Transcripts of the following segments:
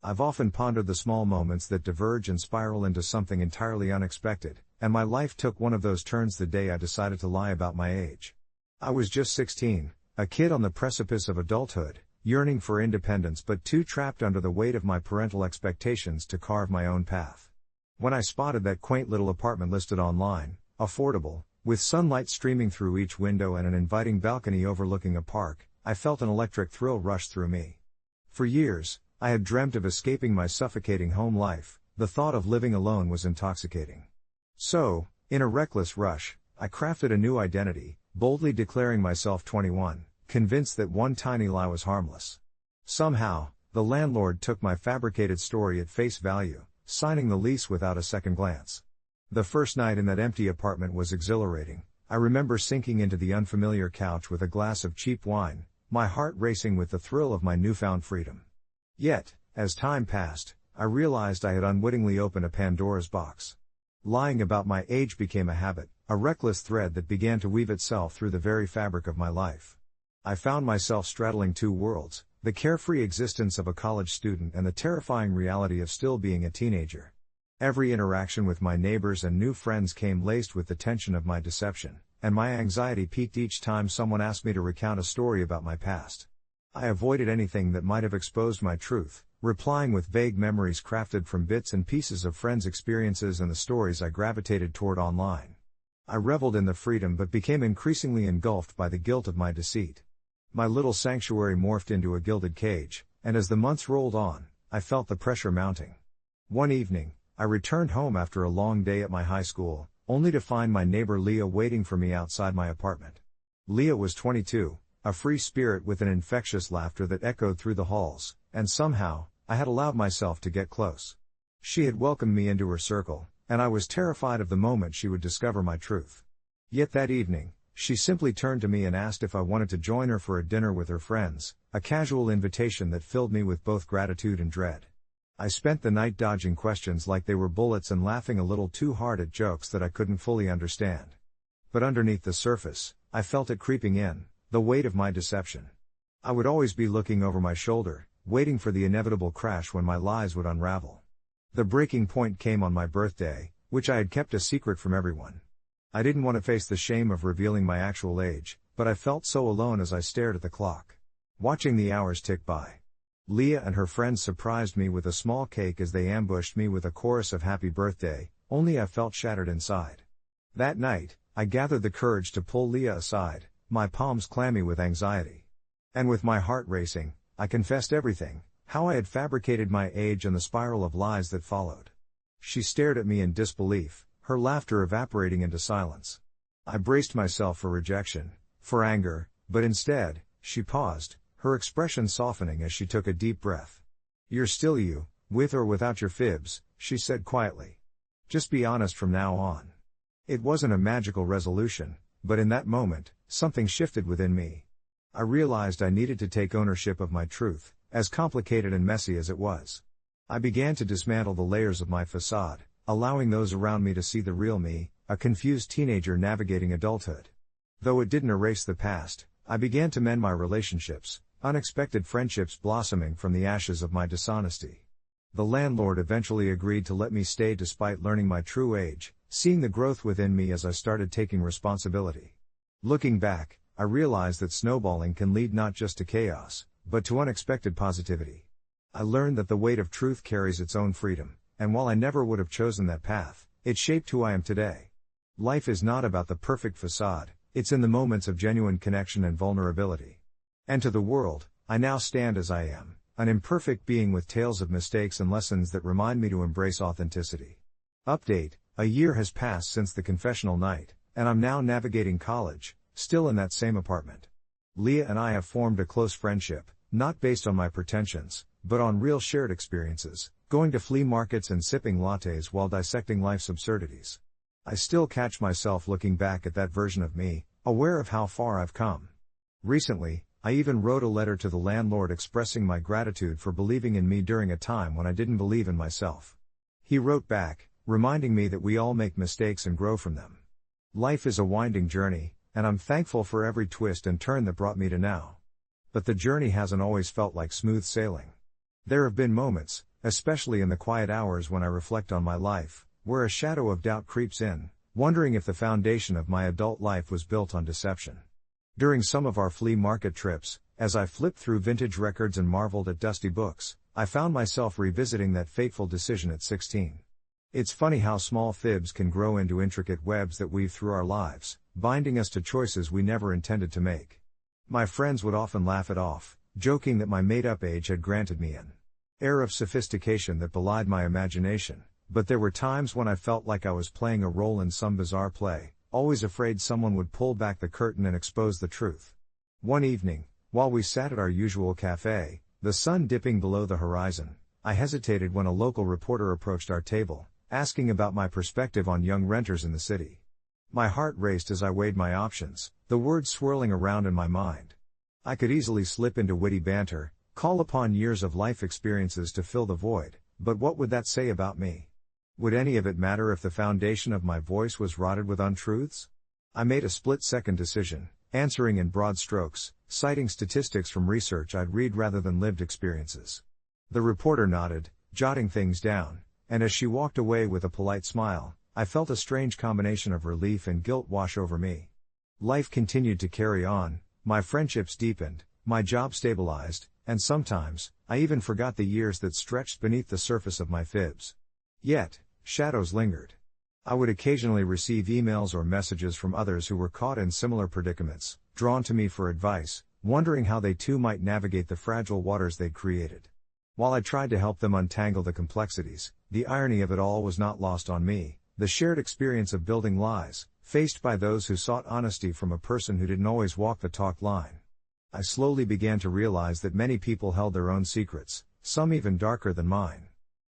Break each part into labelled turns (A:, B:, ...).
A: I've often pondered the small moments that diverge and spiral into something entirely unexpected, and my life took one of those turns the day I decided to lie about my age. I was just 16, a kid on the precipice of adulthood, yearning for independence but too trapped under the weight of my parental expectations to carve my own path. When I spotted that quaint little apartment listed online, affordable, with sunlight streaming through each window and an inviting balcony overlooking a park, I felt an electric thrill rush through me. For years, I had dreamt of escaping my suffocating home life. The thought of living alone was intoxicating. So, in a reckless rush, I crafted a new identity, boldly declaring myself 21, convinced that one tiny lie was harmless. Somehow, the landlord took my fabricated story at face value, signing the lease without a second glance. The first night in that empty apartment was exhilarating. I remember sinking into the unfamiliar couch with a glass of cheap wine, my heart racing with the thrill of my newfound freedom. Yet, as time passed, I realized I had unwittingly opened a Pandora's box. Lying about my age became a habit, a reckless thread that began to weave itself through the very fabric of my life. I found myself straddling two worlds, the carefree existence of a college student and the terrifying reality of still being a teenager. Every interaction with my neighbors and new friends came laced with the tension of my deception, and my anxiety peaked each time someone asked me to recount a story about my past. I avoided anything that might have exposed my truth, replying with vague memories crafted from bits and pieces of friends' experiences and the stories I gravitated toward online. I reveled in the freedom but became increasingly engulfed by the guilt of my deceit. My little sanctuary morphed into a gilded cage, and as the months rolled on, I felt the pressure mounting. One evening, I returned home after a long day at my high school, only to find my neighbor Leah waiting for me outside my apartment. Leah was 22, a free spirit with an infectious laughter that echoed through the halls, and somehow, I had allowed myself to get close. She had welcomed me into her circle, and I was terrified of the moment she would discover my truth. Yet that evening, she simply turned to me and asked if I wanted to join her for a dinner with her friends, a casual invitation that filled me with both gratitude and dread. I spent the night dodging questions like they were bullets and laughing a little too hard at jokes that I couldn't fully understand. But underneath the surface, I felt it creeping in, the weight of my deception. I would always be looking over my shoulder, waiting for the inevitable crash when my lies would unravel. The breaking point came on my birthday, which I had kept a secret from everyone. I didn't want to face the shame of revealing my actual age, but I felt so alone as I stared at the clock, watching the hours tick by. Leah and her friends surprised me with a small cake as they ambushed me with a chorus of happy birthday, only I felt shattered inside. That night, I gathered the courage to pull Leah aside, my palms clammy with anxiety. And with my heart racing, I confessed everything, how I had fabricated my age and the spiral of lies that followed. She stared at me in disbelief, her laughter evaporating into silence. I braced myself for rejection, for anger, but instead, she paused, her expression softening as she took a deep breath. "You're still you, with or without your fibs," she said quietly. "Just be honest from now on." It wasn't a magical resolution, but in that moment, something shifted within me. I realized I needed to take ownership of my truth, as complicated and messy as it was. I began to dismantle the layers of my facade, allowing those around me to see the real me, a confused teenager navigating adulthood. Though it didn't erase the past, I began to mend my relationships, unexpected friendships blossoming from the ashes of my dishonesty. The landlord eventually agreed to let me stay despite learning my true age, seeing the growth within me as I started taking responsibility. Looking back, I realized that snowballing can lead not just to chaos, but to unexpected positivity. I learned that the weight of truth carries its own freedom, and while I never would have chosen that path, it shaped who I am today. Life is not about the perfect facade, it's in the moments of genuine connection and vulnerability. And to the world, I now stand as I am, an imperfect being with tales of mistakes and lessons that remind me to embrace authenticity. Update: a year has passed since the confessional night, and I'm now navigating college, still in that same apartment. Leah and I have formed a close friendship, not based on my pretensions, but on real shared experiences, going to flea markets and sipping lattes while dissecting life's absurdities. I still catch myself looking back at that version of me, aware of how far I've come. Recently, I even wrote a letter to the landlord expressing my gratitude for believing in me during a time when I didn't believe in myself. He wrote back, reminding me that we all make mistakes and grow from them. Life is a winding journey, and I'm thankful for every twist and turn that brought me to now. But the journey hasn't always felt like smooth sailing. There have been moments, especially in the quiet hours when I reflect on my life, where a shadow of doubt creeps in, wondering if the foundation of my adult life was built on deception. During some of our flea market trips, as I flipped through vintage records and marveled at dusty books, I found myself revisiting that fateful decision at 16. It's funny how small fibs can grow into intricate webs that weave through our lives, binding us to choices we never intended to make. My friends would often laugh it off, joking that my made-up age had granted me an air of sophistication that belied my imagination, but there were times when I felt like I was playing a role in some bizarre play, always afraid someone would pull back the curtain and expose the truth. One evening, while we sat at our usual cafe, the sun dipping below the horizon, I hesitated when a local reporter approached our table, asking about my perspective on young renters in the city. My heart raced as I weighed my options, the words swirling around in my mind. I could easily slip into witty banter, call upon years of life experiences to fill the void, but what would that say about me? Would any of it matter if the foundation of my voice was rotted with untruths? I made a split-second decision, answering in broad strokes, citing statistics from research I'd read rather than lived experiences. The reporter nodded, jotting things down, and as she walked away with a polite smile, I felt a strange combination of relief and guilt wash over me. Life continued to carry on, my friendships deepened, my job stabilized, and sometimes, I even forgot the years that stretched beneath the surface of my fibs. Yet, shadows lingered. I would occasionally receive emails or messages from others who were caught in similar predicaments, drawn to me for advice, wondering how they too might navigate the fragile waters they'd created. While I tried to help them untangle the complexities, the irony of it all was not lost on me, the shared experience of building lies, faced by those who sought honesty from a person who didn't always walk the talk line. I slowly began to realize that many people held their own secrets, some even darker than mine.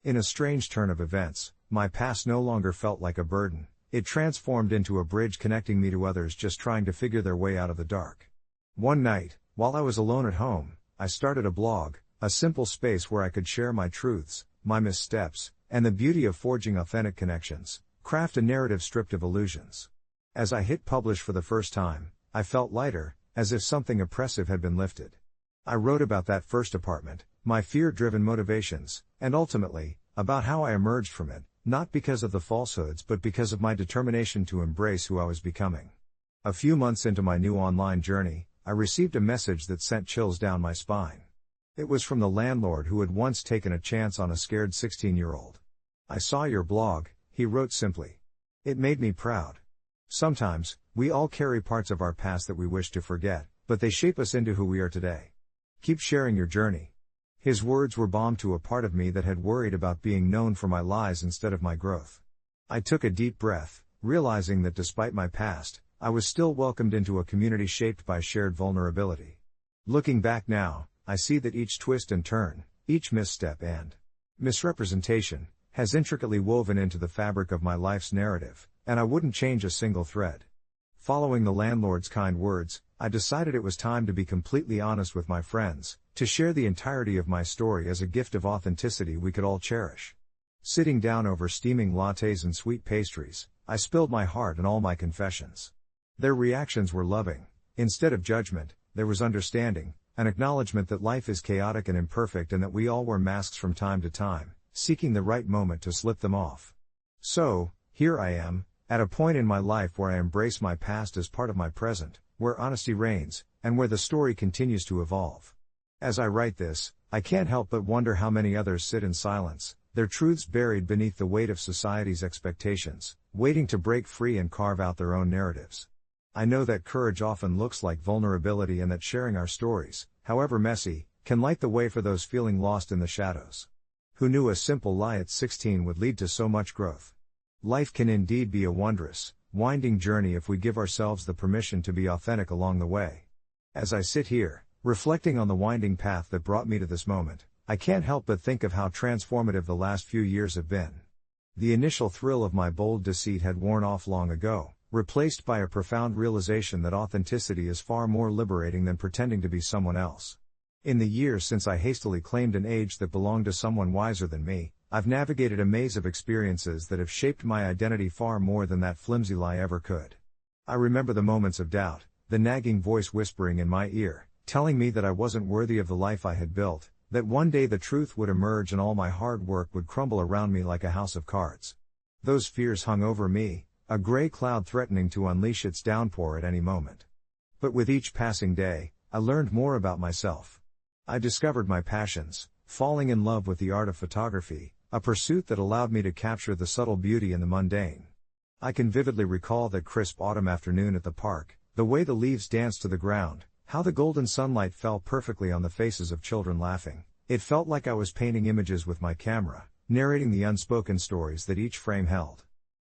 A: In a strange turn of events, my past no longer felt like a burden, it transformed into a bridge connecting me to others just trying to figure their way out of the dark. One night, while I was alone at home, I started a blog, a simple space where I could share my truths, my missteps, and the beauty of forging authentic connections, craft a narrative stripped of illusions. As I hit publish for the first time, I felt lighter, as if something oppressive had been lifted. I wrote about that first apartment, my fear-driven motivations, and ultimately, about how I emerged from it, not because of the falsehoods but because of my determination to embrace who I was becoming. A few months into my new online journey, I received a message that sent chills down my spine. It was from the landlord who had once taken a chance on a scared 16-year-old. "I saw your blog," he wrote simply. "It made me proud." Sometimes, we all carry parts of our past that we wish to forget, but they shape us into who we are today. Keep sharing your journey. His words were balm to a part of me that had worried about being known for my lies instead of my growth. I took a deep breath, realizing that despite my past, I was still welcomed into a community shaped by shared vulnerability. Looking back now, I see that each twist and turn, each misstep and misrepresentation, has intricately woven into the fabric of my life's narrative, and I wouldn't change a single thread. Following the landlord's kind words, I decided it was time to be completely honest with my friends, to share the entirety of my story as a gift of authenticity we could all cherish. Sitting down over steaming lattes and sweet pastries, I spilled my heart and all my confessions. Their reactions were loving. Instead of judgment, there was understanding, an acknowledgement that life is chaotic and imperfect and that we all wear masks from time to time, seeking the right moment to slip them off. So, here I am, at a point in my life where I embrace my past as part of my present, where honesty reigns, and where the story continues to evolve. As I write this, I can't help but wonder how many others sit in silence, their truths buried beneath the weight of society's expectations, waiting to break free and carve out their own narratives. I know that courage often looks like vulnerability and that sharing our stories, however messy, can light the way for those feeling lost in the shadows. Who knew a simple lie at 16 would lead to so much growth? Life can indeed be a wondrous, winding journey if we give ourselves the permission to be authentic along the way. As I sit here, reflecting on the winding path that brought me to this moment, I can't help but think of how transformative the last few years have been. The initial thrill of my bold deceit had worn off long ago, replaced by a profound realization that authenticity is far more liberating than pretending to be someone else. In the years since I hastily claimed an age that belonged to someone wiser than me, I've navigated a maze of experiences that have shaped my identity far more than that flimsy lie ever could. I remember the moments of doubt, the nagging voice whispering in my ear, telling me that I wasn't worthy of the life I had built, that one day the truth would emerge and all my hard work would crumble around me like a house of cards. Those fears hung over me, a gray cloud threatening to unleash its downpour at any moment. But with each passing day, I learned more about myself. I discovered my passions, falling in love with the art of photography, a pursuit that allowed me to capture the subtle beauty in the mundane. I can vividly recall that crisp autumn afternoon at the park, the way the leaves danced to the ground, how the golden sunlight fell perfectly on the faces of children laughing. It felt like I was painting images with my camera, narrating the unspoken stories that each frame held.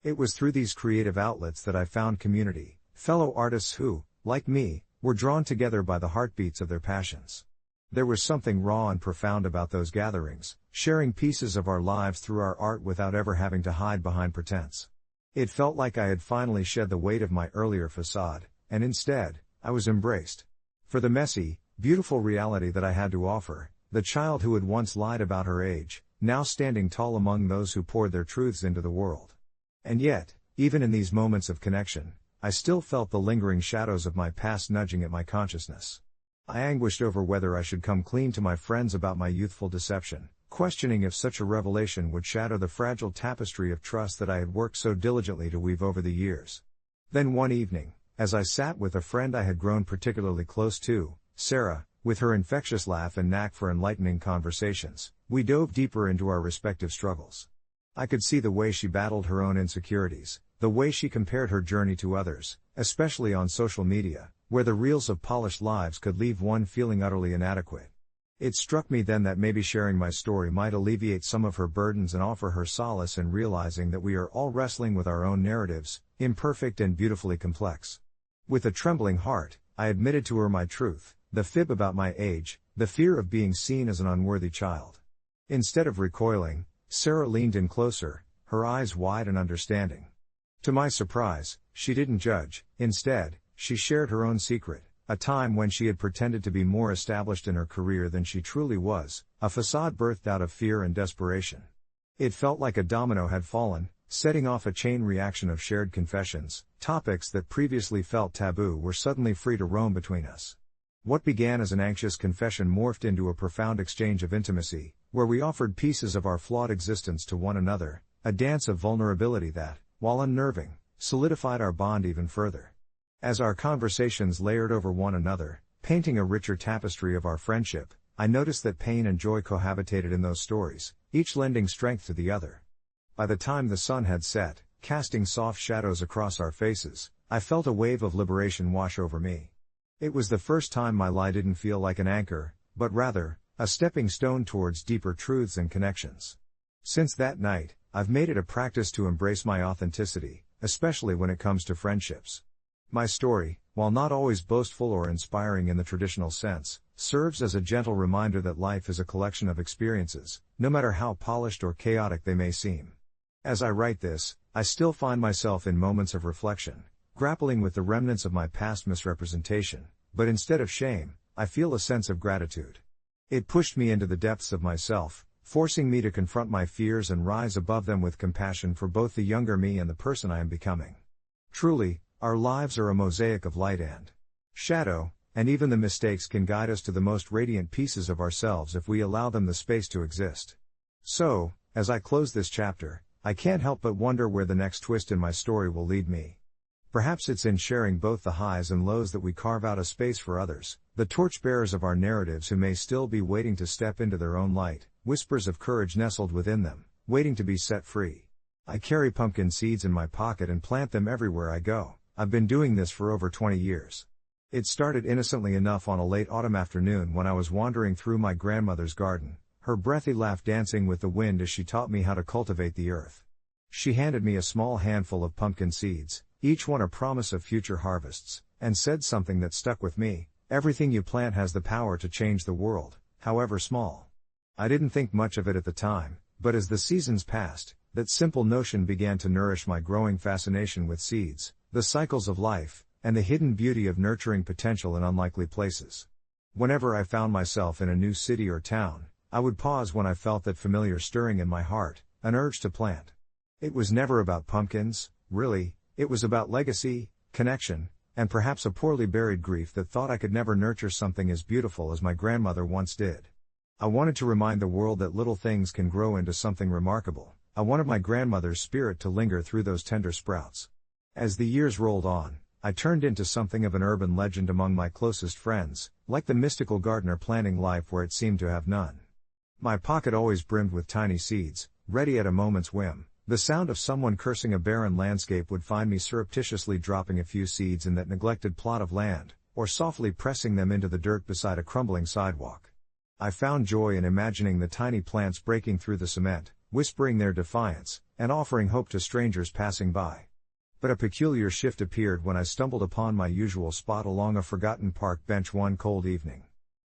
A: It was through these creative outlets that I found community, fellow artists who, like me, were drawn together by the heartbeats of their passions. There was something raw and profound about those gatherings, sharing pieces of our lives through our art without ever having to hide behind pretense. It felt like I had finally shed the weight of my earlier facade, and instead, I was embraced. For the messy, beautiful reality that I had to offer, the child who had once lied about her age, now standing tall among those who poured their truths into the world. And yet, even in these moments of connection, I still felt the lingering shadows of my past nudging at my consciousness. I anguished over whether I should come clean to my friends about my youthful deception, questioning if such a revelation would shatter the fragile tapestry of trust that I had worked so diligently to weave over the years. Then one evening, as I sat with a friend I had grown particularly close to, Sarah, with her infectious laugh and knack for enlightening conversations, we dove deeper into our respective struggles. I could see the way she battled her own insecurities, the way she compared her journey to others, especially on social media, where the reels of polished lives could leave one feeling utterly inadequate. It struck me then that maybe sharing my story might alleviate some of her burdens and offer her solace in realizing that we are all wrestling with our own narratives, imperfect and beautifully complex. With a trembling heart, I admitted to her my truth, the fib about my age, the fear of being seen as an unworthy child. Instead of recoiling, Sarah leaned in closer, her eyes wide and understanding. To my surprise, she didn't judge. Instead, she shared her own secret, a time when she had pretended to be more established in her career than she truly was, a facade birthed out of fear and desperation. It felt like a domino had fallen, setting off a chain reaction of shared confessions. Topics that previously felt taboo were suddenly free to roam between us. What began as an anxious confession morphed into a profound exchange of intimacy, where we offered pieces of our flawed existence to one another, a dance of vulnerability that, while unnerving, solidified our bond even further. As our conversations layered over one another, painting a richer tapestry of our friendship, I noticed that pain and joy cohabitated in those stories, each lending strength to the other. By the time the sun had set, casting soft shadows across our faces, I felt a wave of liberation wash over me. It was the first time my lie didn't feel like an anchor, but rather, a stepping stone towards deeper truths and connections. Since that night, I've made it a practice to embrace my authenticity, especially when it comes to friendships. My story, while not always boastful or inspiring in the traditional sense, serves as a gentle reminder that life is a collection of experiences, no matter how polished or chaotic they may seem. As I write this, I still find myself in moments of reflection, grappling with the remnants of my past misrepresentation, but instead of shame, I feel a sense of gratitude. It pushed me into the depths of myself, forcing me to confront my fears and rise above them with compassion for both the younger me and the person I am becoming. Truly, our lives are a mosaic of light and shadow, and even the mistakes can guide us to the most radiant pieces of ourselves if we allow them the space to exist. So, as I close this chapter, I can't help but wonder where the next twist in my story will lead me. Perhaps it's in sharing both the highs and lows that we carve out a space for others, the torchbearers of our narratives who may still be waiting to step into their own light, whispers of courage nestled within them, waiting to be set free. I carry pumpkin seeds in my pocket and plant them everywhere I go. I've been doing this for over 20 years. It started innocently enough on a late autumn afternoon when I was wandering through my grandmother's garden, her breathy laugh dancing with the wind as she taught me how to cultivate the earth. She handed me a small handful of pumpkin seeds, each one a promise of future harvests, and said something that stuck with me: everything you plant has the power to change the world, however small. I didn't think much of it at the time, but as the seasons passed, that simple notion began to nourish my growing fascination with seeds, the cycles of life, and the hidden beauty of nurturing potential in unlikely places. Whenever I found myself in a new city or town, I would pause when I felt that familiar stirring in my heart, an urge to plant. It was never about pumpkins, really. It was about legacy, connection, and perhaps a poorly buried grief that thought I could never nurture something as beautiful as my grandmother once did. I wanted to remind the world that little things can grow into something remarkable. I wanted my grandmother's spirit to linger through those tender sprouts. As the years rolled on, I turned into something of an urban legend among my closest friends, like the mystical gardener planting life where it seemed to have none. My pocket always brimmed with tiny seeds, ready at a moment's whim. The sound of someone cursing a barren landscape would find me surreptitiously dropping a few seeds in that neglected plot of land, or softly pressing them into the dirt beside a crumbling sidewalk. I found joy in imagining the tiny plants breaking through the cement, whispering their defiance, and offering hope to strangers passing by. But a peculiar shift appeared when I stumbled upon my usual spot along a forgotten park bench one cold evening.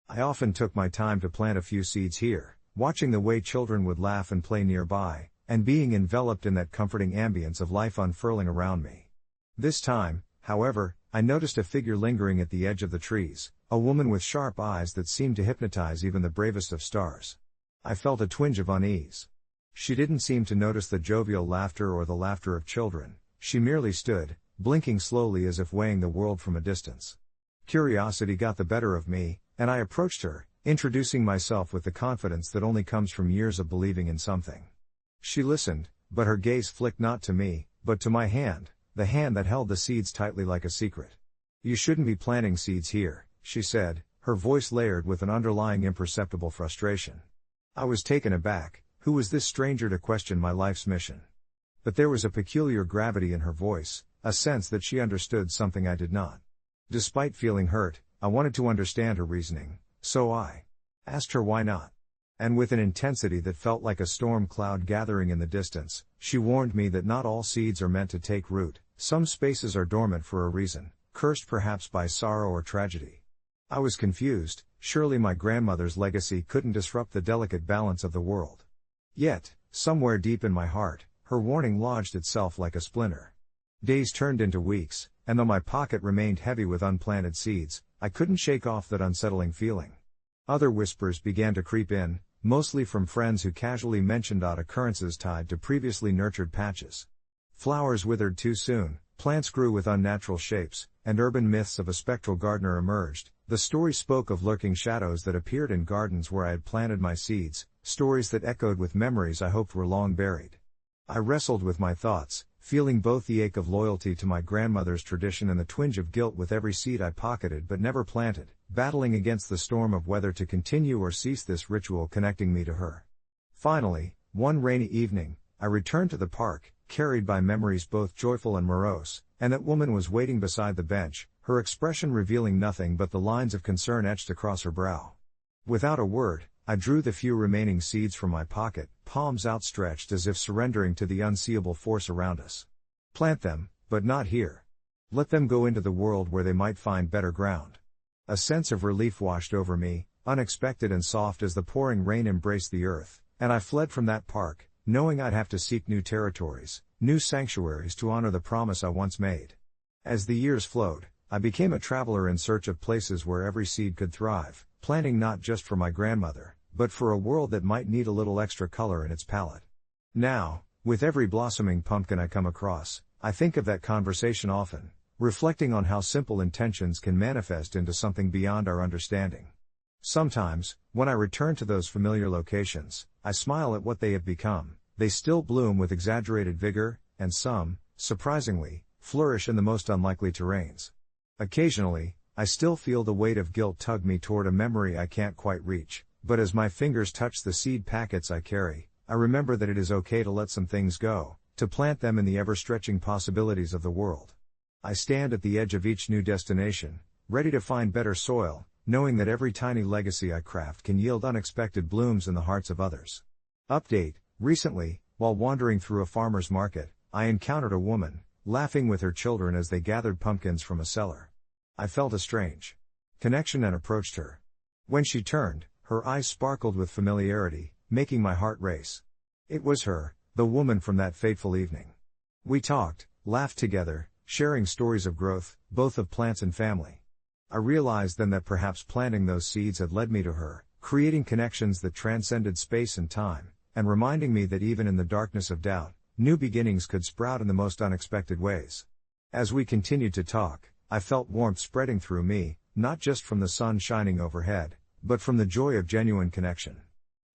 A: I often took my time to plant a few seeds here, watching the way children would laugh and play nearby, and being enveloped in that comforting ambience of life unfurling around me. This time, however, I noticed a figure lingering at the edge of the trees, a woman with sharp eyes that seemed to hypnotize even the bravest of stars. I felt a twinge of unease. She didn't seem to notice the jovial laughter or the laughter of children. She merely stood, blinking slowly as if weighing the world from a distance. Curiosity got the better of me, and I approached her, introducing myself with the confidence that only comes from years of believing in something. She listened, but her gaze flicked not to me, but to my hand, the hand that held the seeds tightly like a secret. "You shouldn't be planting seeds here," she said, her voice layered with an underlying imperceptible frustration. I was taken aback. Who was this stranger to question my life's mission? But there was a peculiar gravity in her voice, a sense that she understood something I did not. Despite feeling hurt, I wanted to understand her reasoning, so I asked her why not. And with an intensity that felt like a storm cloud gathering in the distance, she warned me that not all seeds are meant to take root. Some spaces are dormant for a reason, cursed perhaps by sorrow or tragedy. I was confused. Surely my grandmother's legacy couldn't disrupt the delicate balance of the world. Yet, somewhere deep in my heart, her warning lodged itself like a splinter. Days turned into weeks, and though my pocket remained heavy with unplanted seeds, I couldn't shake off that unsettling feeling. Other whispers began to creep in, mostly from friends who casually mentioned odd occurrences tied to previously nurtured patches. Flowers withered too soon, plants grew with unnatural shapes, and urban myths of a spectral gardener emerged. The story spoke of lurking shadows that appeared in gardens where I had planted my seeds, stories that echoed with memories I hoped were long buried. I wrestled with my thoughts, feeling both the ache of loyalty to my grandmother's tradition and the twinge of guilt with every seed I pocketed but never planted, battling against the storm of whether to continue or cease this ritual connecting me to her. Finally, one rainy evening, I returned to the park, carried by memories both joyful and morose, and that woman was waiting beside the bench, her expression revealing nothing but the lines of concern etched across her brow. Without a word, I drew the few remaining seeds from my pocket, palms outstretched as if surrendering to the unseeable force around us. Plant them, but not here. Let them go into the world where they might find better ground. A sense of relief washed over me, unexpected and soft as the pouring rain embraced the earth, and I fled from that park, knowing I'd have to seek new territories, new sanctuaries to honor the promise I once made. As the years flowed, I became a traveler in search of places where every seed could thrive, planting not just for my grandmother, but for a world that might need a little extra color in its palette. Now, with every blossoming pumpkin I come across, I think of that conversation often, reflecting on how simple intentions can manifest into something beyond our understanding. Sometimes, when I return to those familiar locations, I smile at what they have become. They still bloom with exaggerated vigor, and some, surprisingly, flourish in the most unlikely terrains. Occasionally, I still feel the weight of guilt tug me toward a memory I can't quite reach, but as my fingers touch the seed packets I carry, I remember that it is okay to let some things go, to plant them in the ever-stretching possibilities of the world. I stand at the edge of each new destination, ready to find better soil, knowing that every tiny legacy I craft can yield unexpected blooms in the hearts of others. Update: recently, while wandering through a farmer's market, I encountered a woman, laughing with her children as they gathered pumpkins from a cellar. I felt a strange connection and approached her. When she turned, her eyes sparkled with familiarity, making my heart race. It was her, the woman from that fateful evening. We talked, laughed together, sharing stories of growth, both of plants and family. I realized then that perhaps planting those seeds had led me to her, creating connections that transcended space and time, and reminding me that even in the darkness of doubt, new beginnings could sprout in the most unexpected ways. As we continued to talk, I felt warmth spreading through me, not just from the sun shining overhead, but from the joy of genuine connection.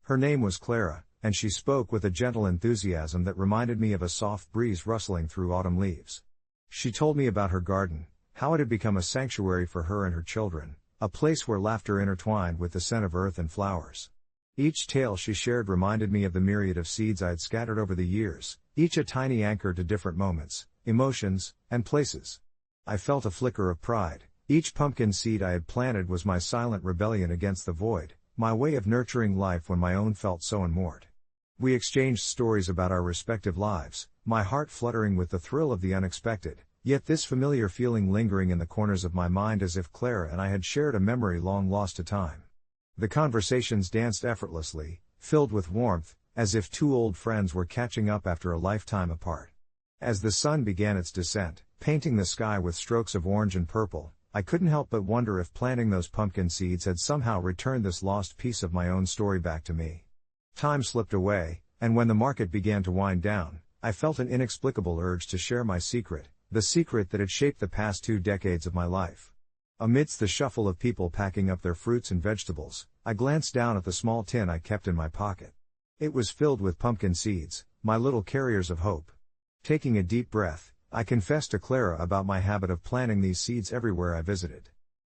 A: Her name was Clara, and she spoke with a gentle enthusiasm that reminded me of a soft breeze rustling through autumn leaves. She told me about her garden, how it had become a sanctuary for her and her children, a place where laughter intertwined with the scent of earth and flowers. Each tale she shared reminded me of the myriad of seeds I had scattered over the years, each a tiny anchor to different moments, emotions, and places. I felt a flicker of pride. Each pumpkin seed I had planted was my silent rebellion against the void, my way of nurturing life when my own felt so unmoored. We exchanged stories about our respective lives, my heart fluttering with the thrill of the unexpected, yet this familiar feeling lingering in the corners of my mind as if Clara and I had shared a memory long lost to time. The conversations danced effortlessly, filled with warmth, as if two old friends were catching up after a lifetime apart. As the sun began its descent, painting the sky with strokes of orange and purple, I couldn't help but wonder if planting those pumpkin seeds had somehow returned this lost piece of my own story back to me. Time slipped away, and when the market began to wind down, I felt an inexplicable urge to share my secret, the secret that had shaped the past 2 decades of my life. Amidst the shuffle of people packing up their fruits and vegetables, I glanced down at the small tin I kept in my pocket. It was filled with pumpkin seeds, my little carriers of hope. Taking a deep breath, I confessed to Clara about my habit of planting these seeds everywhere I visited.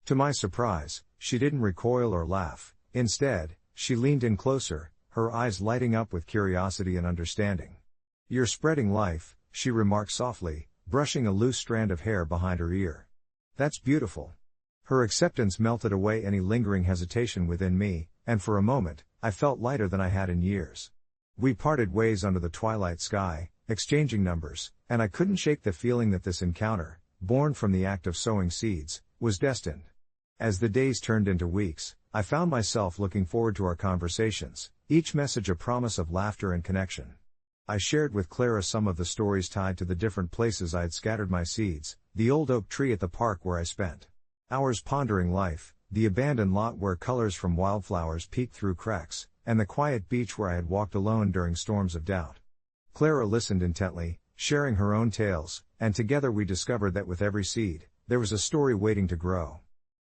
A: To my surprise, she didn't recoil or laugh. Instead, she leaned in closer, her eyes lighting up with curiosity and understanding. "You're spreading life," she remarked softly, brushing a loose strand of hair behind her ear. "That's beautiful." Her acceptance melted away any lingering hesitation within me, and for a moment, I felt lighter than I had in years. We parted ways under the twilight sky, exchanging numbers, and I couldn't shake the feeling that this encounter, born from the act of sowing seeds, was destined. As the days turned into weeks, I found myself looking forward to our conversations, each message a promise of laughter and connection. I shared with Clara some of the stories tied to the different places I had scattered my seeds, the old oak tree at the park where I spent hours pondering life, the abandoned lot where colors from wildflowers peeked through cracks, and the quiet beach where I had walked alone during storms of doubt. Clara listened intently, sharing her own tales, and together we discovered that with every seed, there was a story waiting to grow.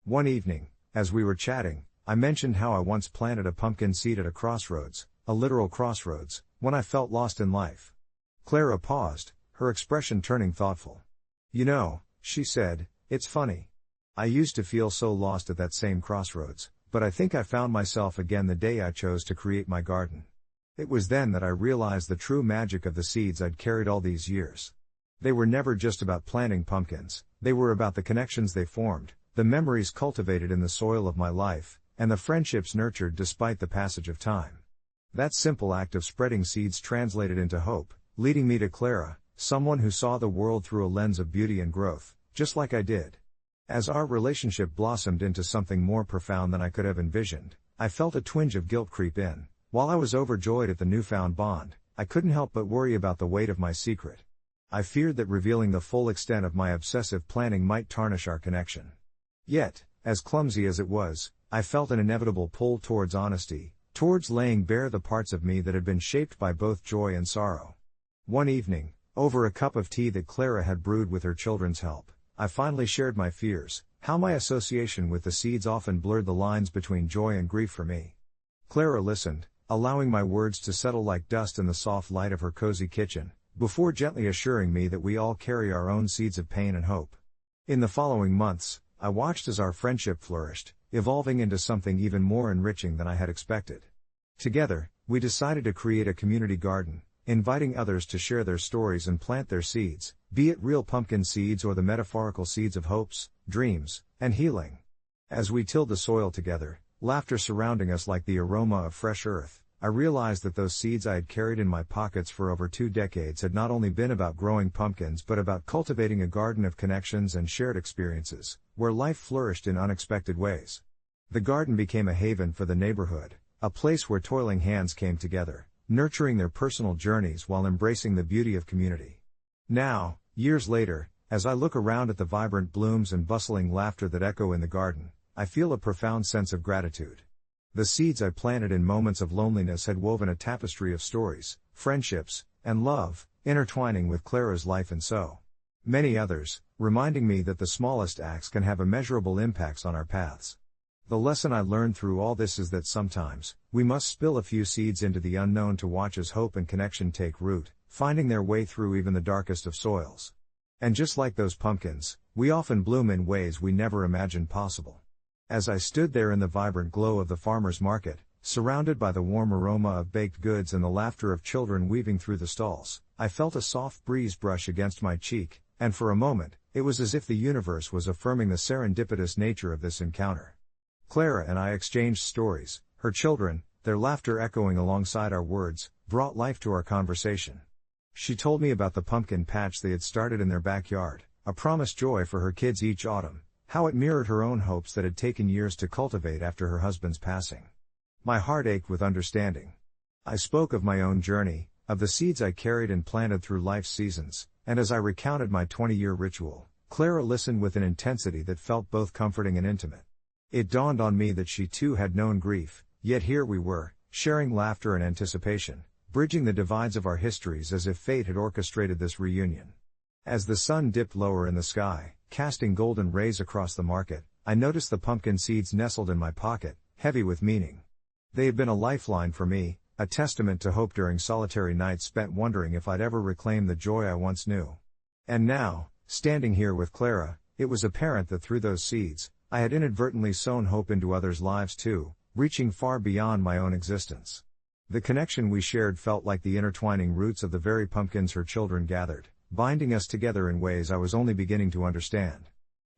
A: One evening, as we were chatting, I mentioned how I once planted a pumpkin seed at a crossroads, a literal crossroads, when I felt lost in life. Clara paused, her expression turning thoughtful. "You know," she said, "it's funny. I used to feel so lost at that same crossroads, but I think I found myself again the day I chose to create my garden. It was then that I realized the true magic of the seeds I'd carried all these years. They were never just about planting pumpkins, they were about the connections they formed, the memories cultivated in the soil of my life, and the friendships nurtured despite the passage of time." That simple act of spreading seeds translated into hope, leading me to Clara, someone who saw the world through a lens of beauty and growth, just like I did. As our relationship blossomed into something more profound than I could have envisioned, I felt a twinge of guilt creep in. While I was overjoyed at the newfound bond, I couldn't help but worry about the weight of my secret. I feared that revealing the full extent of my obsessive planning might tarnish our connection. Yet, as clumsy as it was, I felt an inevitable pull towards honesty, towards laying bare the parts of me that had been shaped by both joy and sorrow. One evening, over a cup of tea that Clara had brewed with her children's help, I finally shared my fears, how my association with the seeds often blurred the lines between joy and grief for me. Clara listened, allowing my words to settle like dust in the soft light of her cozy kitchen, before gently assuring me that we all carry our own seeds of pain and hope. In the following months, I watched as our friendship flourished, evolving into something even more enriching than I had expected. Together, we decided to create a community garden, inviting others to share their stories and plant their seeds, be it real pumpkin seeds or the metaphorical seeds of hopes, dreams, and healing. As we tilled the soil together, laughter surrounding us like the aroma of fresh earth, I realized that those seeds I had carried in my pockets for over 2 decades had not only been about growing pumpkins but about cultivating a garden of connections and shared experiences, where life flourished in unexpected ways. The garden became a haven for the neighborhood, a place where toiling hands came together, nurturing their personal journeys while embracing the beauty of community. Now, years later, as I look around at the vibrant blooms and bustling laughter that echo in the garden, I feel a profound sense of gratitude. The seeds I planted in moments of loneliness had woven a tapestry of stories, friendships, and love, intertwining with Clara's life and so many others, reminding me that the smallest acts can have immeasurable impacts on our paths. The lesson I learned through all this is that sometimes, we must spill a few seeds into the unknown to watch as hope and connection take root, finding their way through even the darkest of soils. And just like those pumpkins, we often bloom in ways we never imagined possible. As I stood there in the vibrant glow of the farmer's market, surrounded by the warm aroma of baked goods and the laughter of children weaving through the stalls, I felt a soft breeze brush against my cheek, and for a moment, it was as if the universe was affirming the serendipitous nature of this encounter. Clara and I exchanged stories, her children, their laughter echoing alongside our words, brought life to our conversation. She told me about the pumpkin patch they had started in their backyard, a promised joy for her kids each autumn, how it mirrored her own hopes that had taken years to cultivate after her husband's passing. My heart ached with understanding. I spoke of my own journey, of the seeds I carried and planted through life's seasons, and as I recounted my 20-year ritual, Clara listened with an intensity that felt both comforting and intimate. It dawned on me that she too had known grief, yet here we were, sharing laughter and anticipation, bridging the divides of our histories as if fate had orchestrated this reunion. As the sun dipped lower in the sky, casting golden rays across the market, I noticed the pumpkin seeds nestled in my pocket, heavy with meaning. They had been a lifeline for me, a testament to hope during solitary nights spent wondering if I'd ever reclaim the joy I once knew. And now, standing here with Clara, it was apparent that through those seeds, I had inadvertently sown hope into others' lives too, reaching far beyond my own existence. The connection we shared felt like the intertwining roots of the very pumpkins her children gathered, binding us together in ways I was only beginning to understand.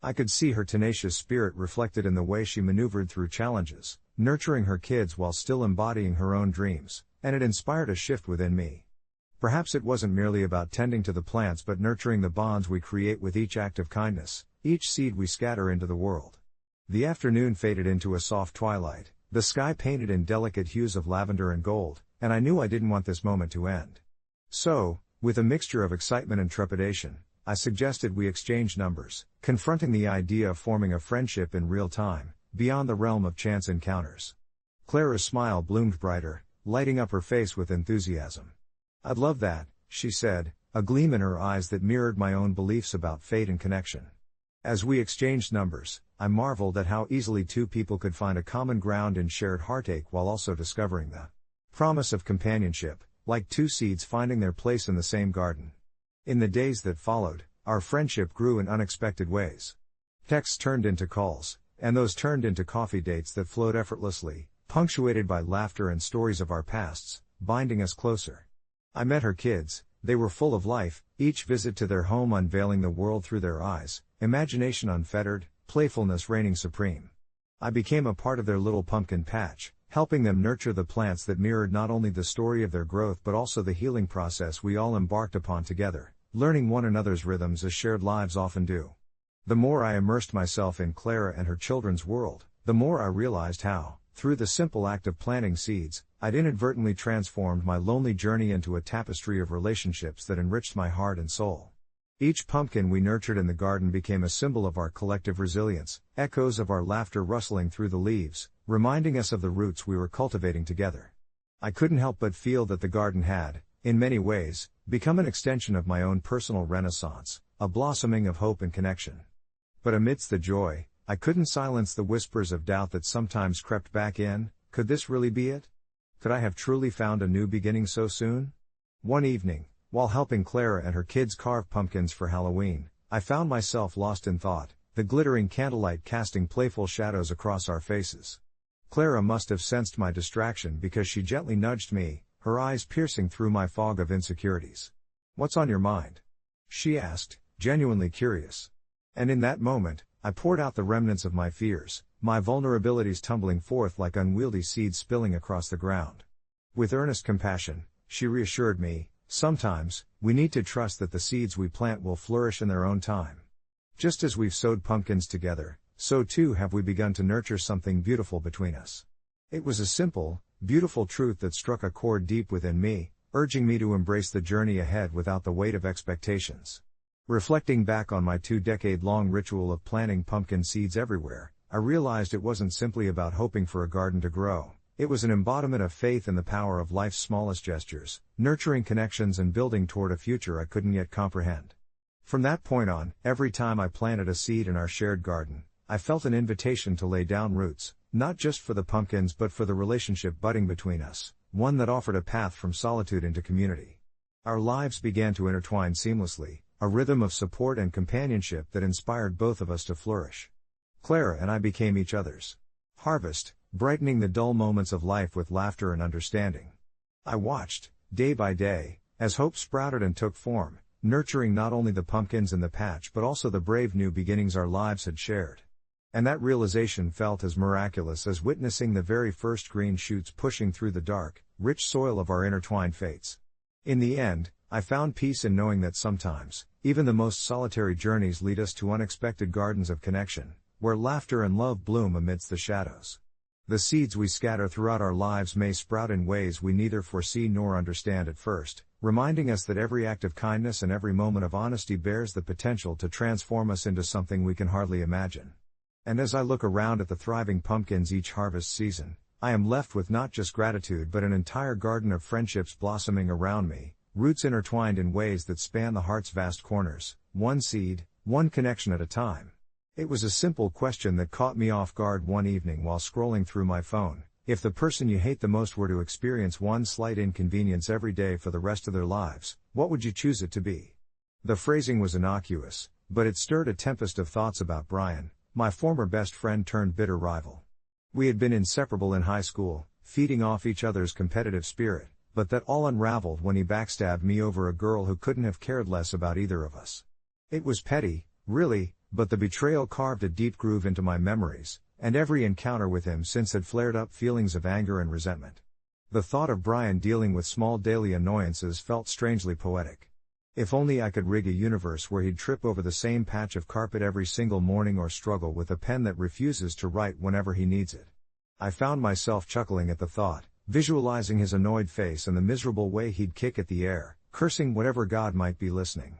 A: I could see her tenacious spirit reflected in the way she maneuvered through challenges, nurturing her kids while still embodying her own dreams, and it inspired a shift within me. Perhaps it wasn't merely about tending to the plants but nurturing the bonds we create with each act of kindness, each seed we scatter into the world. The afternoon faded into a soft twilight, the sky painted in delicate hues of lavender and gold, and I knew I didn't want this moment to end. So, with a mixture of excitement and trepidation, I suggested we exchange numbers, confronting the idea of forming a friendship in real time, beyond the realm of chance encounters. Clara's smile bloomed brighter, lighting up her face with enthusiasm. "I'd love that," she said, a gleam in her eyes that mirrored my own beliefs about fate and connection. As we exchanged numbers, I marveled at how easily two people could find a common ground in shared heartache while also discovering the promise of companionship, like two seeds finding their place in the same garden. In the days that followed, our friendship grew in unexpected ways. Texts turned into calls, and those turned into coffee dates that flowed effortlessly, punctuated by laughter and stories of our pasts, binding us closer. I met her kids. They were full of life, each visit to their home unveiling the world through their eyes, imagination unfettered, playfulness reigning supreme. I became a part of their little pumpkin patch, helping them nurture the plants that mirrored not only the story of their growth but also the healing process we all embarked upon together, learning one another's rhythms as shared lives often do. The more I immersed myself in Clara and her children's world, the more I realized how, through the simple act of planting seeds, I'd inadvertently transformed my lonely journey into a tapestry of relationships that enriched my heart and soul. Each pumpkin we nurtured in the garden became a symbol of our collective resilience, echoes of our laughter rustling through the leaves, reminding us of the roots we were cultivating together. I couldn't help but feel that the garden had, in many ways, become an extension of my own personal renaissance, a blossoming of hope and connection. But amidst the joy, I couldn't silence the whispers of doubt that sometimes crept back in. Could this really be it? Could I have truly found a new beginning so soon? One evening, while helping Clara and her kids carve pumpkins for Halloween, I found myself lost in thought, the glittering candlelight casting playful shadows across our faces. Clara must have sensed my distraction because she gently nudged me, her eyes piercing through my fog of insecurities. "What's on your mind?" she asked, genuinely curious. And in that moment, I poured out the remnants of my fears, my vulnerabilities tumbling forth like unwieldy seeds spilling across the ground. With earnest compassion, she reassured me, "Sometimes, we need to trust that the seeds we plant will flourish in their own time. Just as we've sowed pumpkins together, so too have we begun to nurture something beautiful between us." It was a simple, beautiful truth that struck a chord deep within me, urging me to embrace the journey ahead without the weight of expectations. Reflecting back on my 2-decade-long ritual of planting pumpkin seeds everywhere, I realized it wasn't simply about hoping for a garden to grow. It was an embodiment of faith in the power of life's smallest gestures, nurturing connections and building toward a future I couldn't yet comprehend. From that point on, every time I planted a seed in our shared garden, I felt an invitation to lay down roots, not just for the pumpkins but for the relationship budding between us, one that offered a path from solitude into community. Our lives began to intertwine seamlessly, a rhythm of support and companionship that inspired both of us to flourish. Clara and I became each other's harvest, brightening the dull moments of life with laughter and understanding. I watched, day by day, as hope sprouted and took form, nurturing not only the pumpkins in the patch but also the brave new beginnings our lives had shared. And that realization felt as miraculous as witnessing the very first green shoots pushing through the dark, rich soil of our intertwined fates. In the end, I found peace in knowing that sometimes, even the most solitary journeys lead us to unexpected gardens of connection, where laughter and love bloom amidst the shadows. The seeds we scatter throughout our lives may sprout in ways we neither foresee nor understand at first, reminding us that every act of kindness and every moment of honesty bears the potential to transform us into something we can hardly imagine. And as I look around at the thriving pumpkins each harvest season, I am left with not just gratitude but an entire garden of friendships blossoming around me, roots intertwined in ways that span the heart's vast corners, one seed, one connection at a time. It was a simple question that caught me off guard one evening while scrolling through my phone. If the person you hate the most were to experience one slight inconvenience every day for the rest of their lives, what would you choose it to be? The phrasing was innocuous, but it stirred a tempest of thoughts about Brian, my former best friend turned bitter rival. We had been inseparable in high school, feeding off each other's competitive spirit, but that all unraveled when he backstabbed me over a girl who couldn't have cared less about either of us. It was petty, really, but the betrayal carved a deep groove into my memories, and every encounter with him since had flared up feelings of anger and resentment. The thought of Brian dealing with small daily annoyances felt strangely poetic. If only I could rig a universe where he'd trip over the same patch of carpet every single morning or struggle with a pen that refuses to write whenever he needs it. I found myself chuckling at the thought, visualizing his annoyed face and the miserable way he'd kick at the air, cursing whatever god might be listening.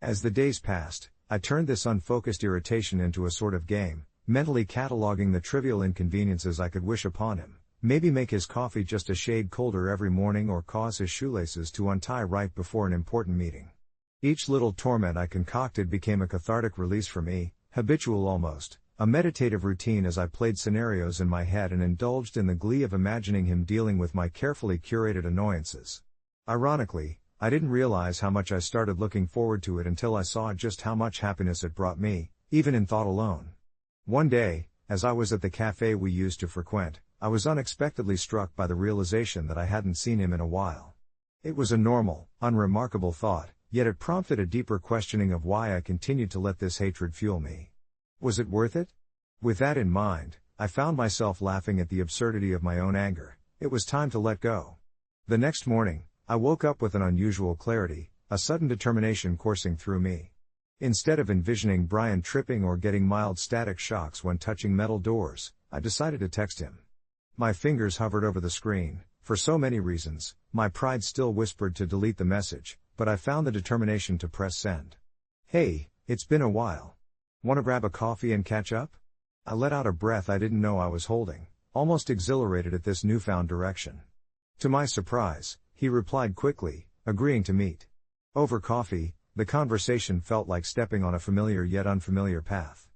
A: As the days passed, I turned this unfocused irritation into a sort of game, mentally cataloging the trivial inconveniences I could wish upon him, maybe make his coffee just a shade colder every morning or cause his shoelaces to untie right before an important meeting. Each little torment I concocted became a cathartic release for me, habitual almost, a meditative routine as I played scenarios in my head and indulged in the glee of imagining him dealing with my carefully curated annoyances. Ironically, I didn't realize how much I started looking forward to it until I saw just how much happiness it brought me, even in thought alone. One day, as I was at the cafe we used to frequent, I was unexpectedly struck by the realization that I hadn't seen him in a while. It was a normal, unremarkable thought, yet it prompted a deeper questioning of why I continued to let this hatred fuel me. Was it worth it? With that in mind, I found myself laughing at the absurdity of my own anger. It was time to let go. The next morning, I woke up with an unusual clarity, a sudden determination coursing through me. Instead of envisioning Brian tripping or getting mild static shocks when touching metal doors, I decided to text him. My fingers hovered over the screen. For so many reasons, my pride still whispered to delete the message, but I found the determination to press send. Hey, it's been a while. Want to grab a coffee and catch up? I let out a breath I didn't know I was holding, almost exhilarated at this newfound direction. To my surprise, he replied quickly, agreeing to meet. Over coffee, the conversation felt like stepping on a familiar yet unfamiliar path.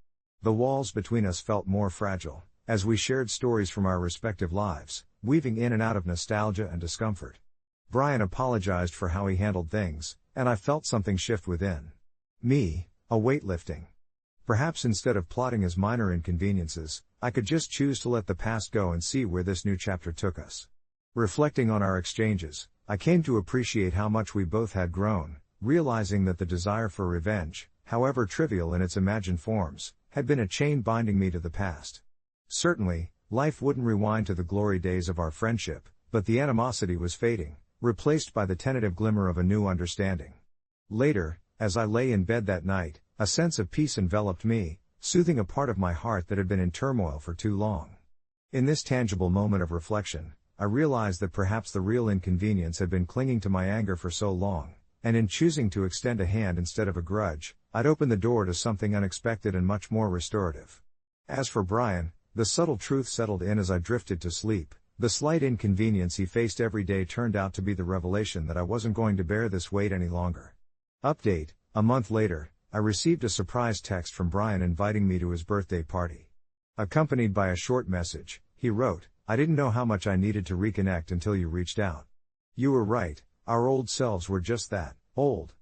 A: The walls between us felt more fragile, as we shared stories from our respective lives, weaving in and out of nostalgia and discomfort. Brian apologized for how he handled things, and I felt something shift within me, a weight lifting. Perhaps instead of plotting as minor inconveniences, I could just choose to let the past go and see where this new chapter took us. Reflecting on our exchanges, I came to appreciate how much we both had grown, realizing that the desire for revenge, however trivial in its imagined forms, had been a chain binding me to the past. Certainly, life wouldn't rewind to the glory days of our friendship, but the animosity was fading, replaced by the tentative glimmer of a new understanding. Later, as I lay in bed that night, a sense of peace enveloped me, soothing a part of my heart that had been in turmoil for too long. In this tangible moment of reflection, I realized that perhaps the real inconvenience had been clinging to my anger for so long, and in choosing to extend a hand instead of a grudge, I'd opened the door to something unexpected and much more restorative. As for Brian, the subtle truth settled in as I drifted to sleep. The slight inconvenience he faced every day turned out to be the revelation that I wasn't going to bear this weight any longer. Update: a month later, I received a surprise text from Brian inviting me to his birthday party. Accompanied by a short message, he wrote, "I didn't know how much I needed to reconnect until you reached out. You were right, our old selves were just that, old.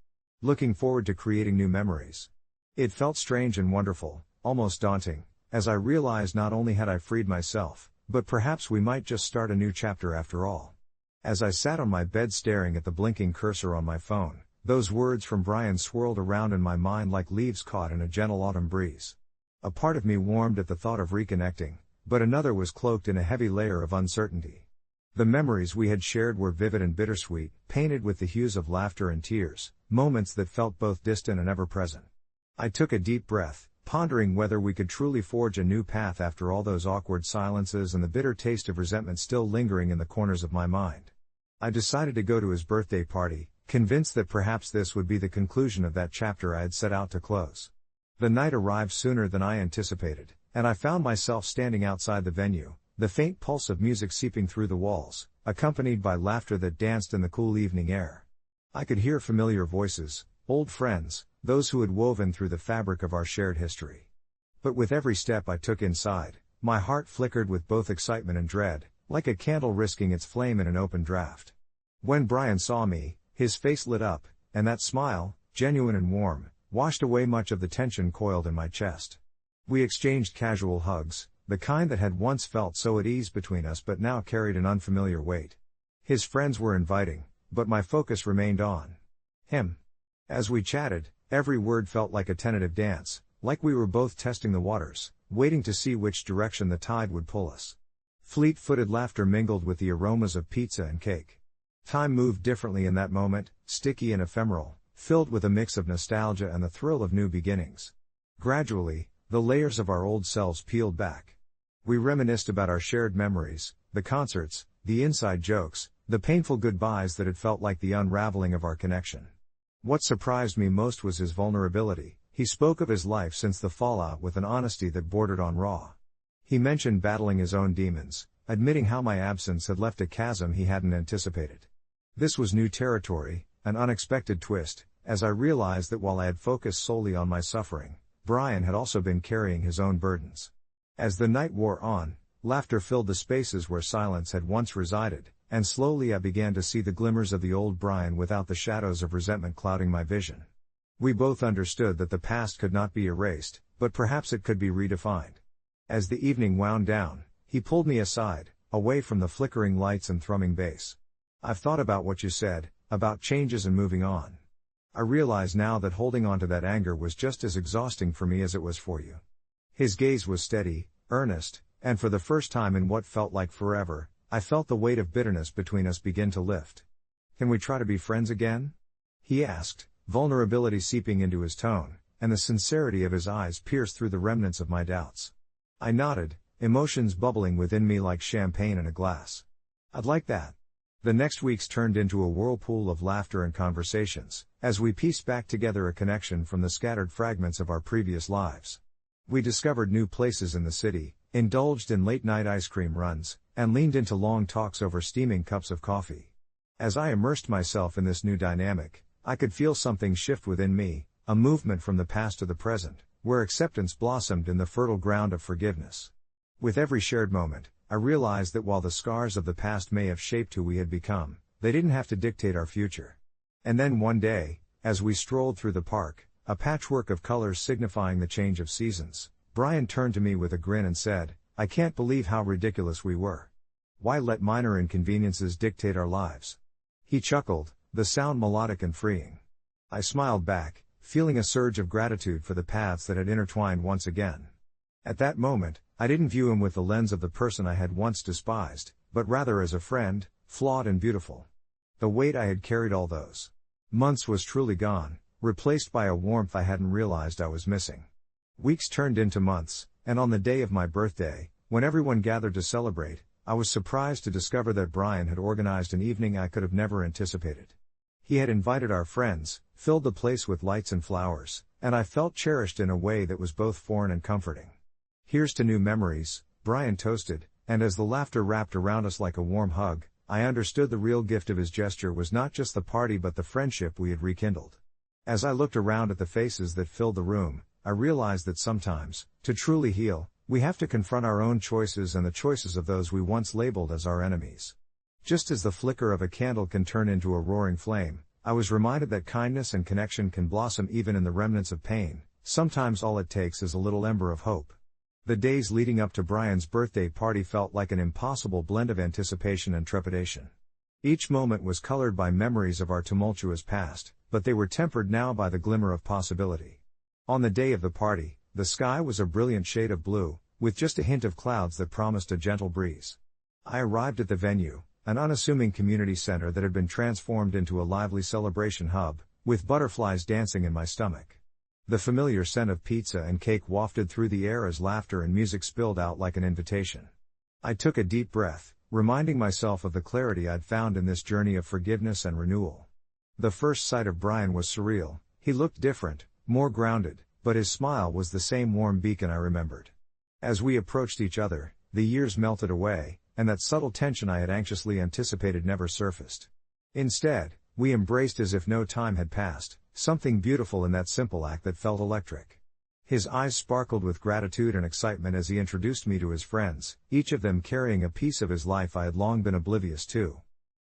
A: Looking forward to creating new memories." It felt strange and wonderful, almost daunting, as I realized not only had I freed myself, but perhaps we might just start a new chapter after all. As I sat on my bed staring at the blinking cursor on my phone, those words from Brian swirled around in my mind like leaves caught in a gentle autumn breeze. A part of me warmed at the thought of reconnecting, but another was cloaked in a heavy layer of uncertainty. The memories we had shared were vivid and bittersweet, painted with the hues of laughter and tears, moments that felt both distant and ever-present. I took a deep breath, pondering whether we could truly forge a new path after all those awkward silences and the bitter taste of resentment still lingering in the corners of my mind. I decided to go to his birthday party, convinced that perhaps this would be the conclusion of that chapter I had set out to close. The night arrived sooner than I anticipated, and I found myself standing outside the venue, the faint pulse of music seeping through the walls, accompanied by laughter that danced in the cool evening air. I could hear familiar voices, old friends, those who had woven through the fabric of our shared history. But with every step I took inside, my heart flickered with both excitement and dread, like a candle risking its flame in an open draft. When Brian saw me, his face lit up, and that smile, genuine and warm, washed away much of the tension coiled in my chest. We exchanged casual hugs, the kind that had once felt so at ease between us but now carried an unfamiliar weight. His friends were inviting, but my focus remained on him. As we chatted, every word felt like a tentative dance, like we were both testing the waters, waiting to see which direction the tide would pull us. Fleet-footed laughter mingled with the aromas of pizza and cake. Time moved differently in that moment, sticky and ephemeral, filled with a mix of nostalgia and the thrill of new beginnings. Gradually, the layers of our old selves peeled back. We reminisced about our shared memories, the concerts, the inside jokes, the painful goodbyes that had felt like the unraveling of our connection. What surprised me most was his vulnerability. He spoke of his life since the fallout with an honesty that bordered on raw. He mentioned battling his own demons, admitting how my absence had left a chasm he hadn't anticipated. This was new territory, an unexpected twist, as I realized that while I had focused solely on my suffering, Brian had also been carrying his own burdens. As the night wore on, laughter filled the spaces where silence had once resided, and slowly I began to see the glimmers of the old Brian without the shadows of resentment clouding my vision. We both understood that the past could not be erased, but perhaps it could be redefined. As the evening wound down, he pulled me aside, away from the flickering lights and thrumming bass. "I've thought about what you said, about changes and moving on. I realize now that holding on to that anger was just as exhausting for me as it was for you." His gaze was steady, earnest, and for the first time in what felt like forever, I felt the weight of bitterness between us begin to lift. "Can we try to be friends again?" he asked, vulnerability seeping into his tone, and the sincerity of his eyes pierced through the remnants of my doubts. I nodded, emotions bubbling within me like champagne in a glass. "I'd like that." The next weeks turned into a whirlpool of laughter and conversations, as we pieced back together a connection from the scattered fragments of our previous lives. We discovered new places in the city, indulged in late-night ice cream runs, and leaned into long talks over steaming cups of coffee. As I immersed myself in this new dynamic, I could feel something shift within me, a movement from the past to the present, where acceptance blossomed in the fertile ground of forgiveness. With every shared moment, I realized that while the scars of the past may have shaped who we had become, they didn't have to dictate our future. And then one day, as we strolled through the park, a patchwork of colors signifying the change of seasons, Brian turned to me with a grin and said, "I can't believe how ridiculous we were. Why let minor inconveniences dictate our lives?" He chuckled, the sound melodic and freeing. I smiled back, feeling a surge of gratitude for the paths that had intertwined once again. At that moment, I didn't view him with the lens of the person I had once despised, but rather as a friend, flawed and beautiful. The weight I had carried all those months was truly gone, replaced by a warmth I hadn't realized I was missing. Weeks turned into months, and on the day of my birthday, when everyone gathered to celebrate, I was surprised to discover that Brian had organized an evening I could have never anticipated. He had invited our friends, filled the place with lights and flowers, and I felt cherished in a way that was both foreign and comforting. "Here's to new memories," Brian toasted, and as the laughter wrapped around us like a warm hug, I understood the real gift of his gesture was not just the party but the friendship we had rekindled. As I looked around at the faces that filled the room, I realized that sometimes, to truly heal, we have to confront our own choices and the choices of those we once labeled as our enemies. Just as the flicker of a candle can turn into a roaring flame, I was reminded that kindness and connection can blossom even in the remnants of pain. Sometimes all it takes is a little ember of hope. The days leading up to Brian's birthday party felt like an impossible blend of anticipation and trepidation. Each moment was colored by memories of our tumultuous past, but they were tempered now by the glimmer of possibility. On the day of the party, the sky was a brilliant shade of blue, with just a hint of clouds that promised a gentle breeze. I arrived at the venue, an unassuming community center that had been transformed into a lively celebration hub, with butterflies dancing in my stomach. The familiar scent of pizza and cake wafted through the air as laughter and music spilled out like an invitation. I took a deep breath, reminding myself of the clarity I'd found in this journey of forgiveness and renewal. The first sight of Brian was surreal. He looked different, more grounded, but his smile was the same warm beacon I remembered. As we approached each other, the years melted away, and that subtle tension I had anxiously anticipated never surfaced. Instead, we embraced as if no time had passed, something beautiful in that simple act that felt electric. His eyes sparkled with gratitude and excitement as he introduced me to his friends, each of them carrying a piece of his life I had long been oblivious to.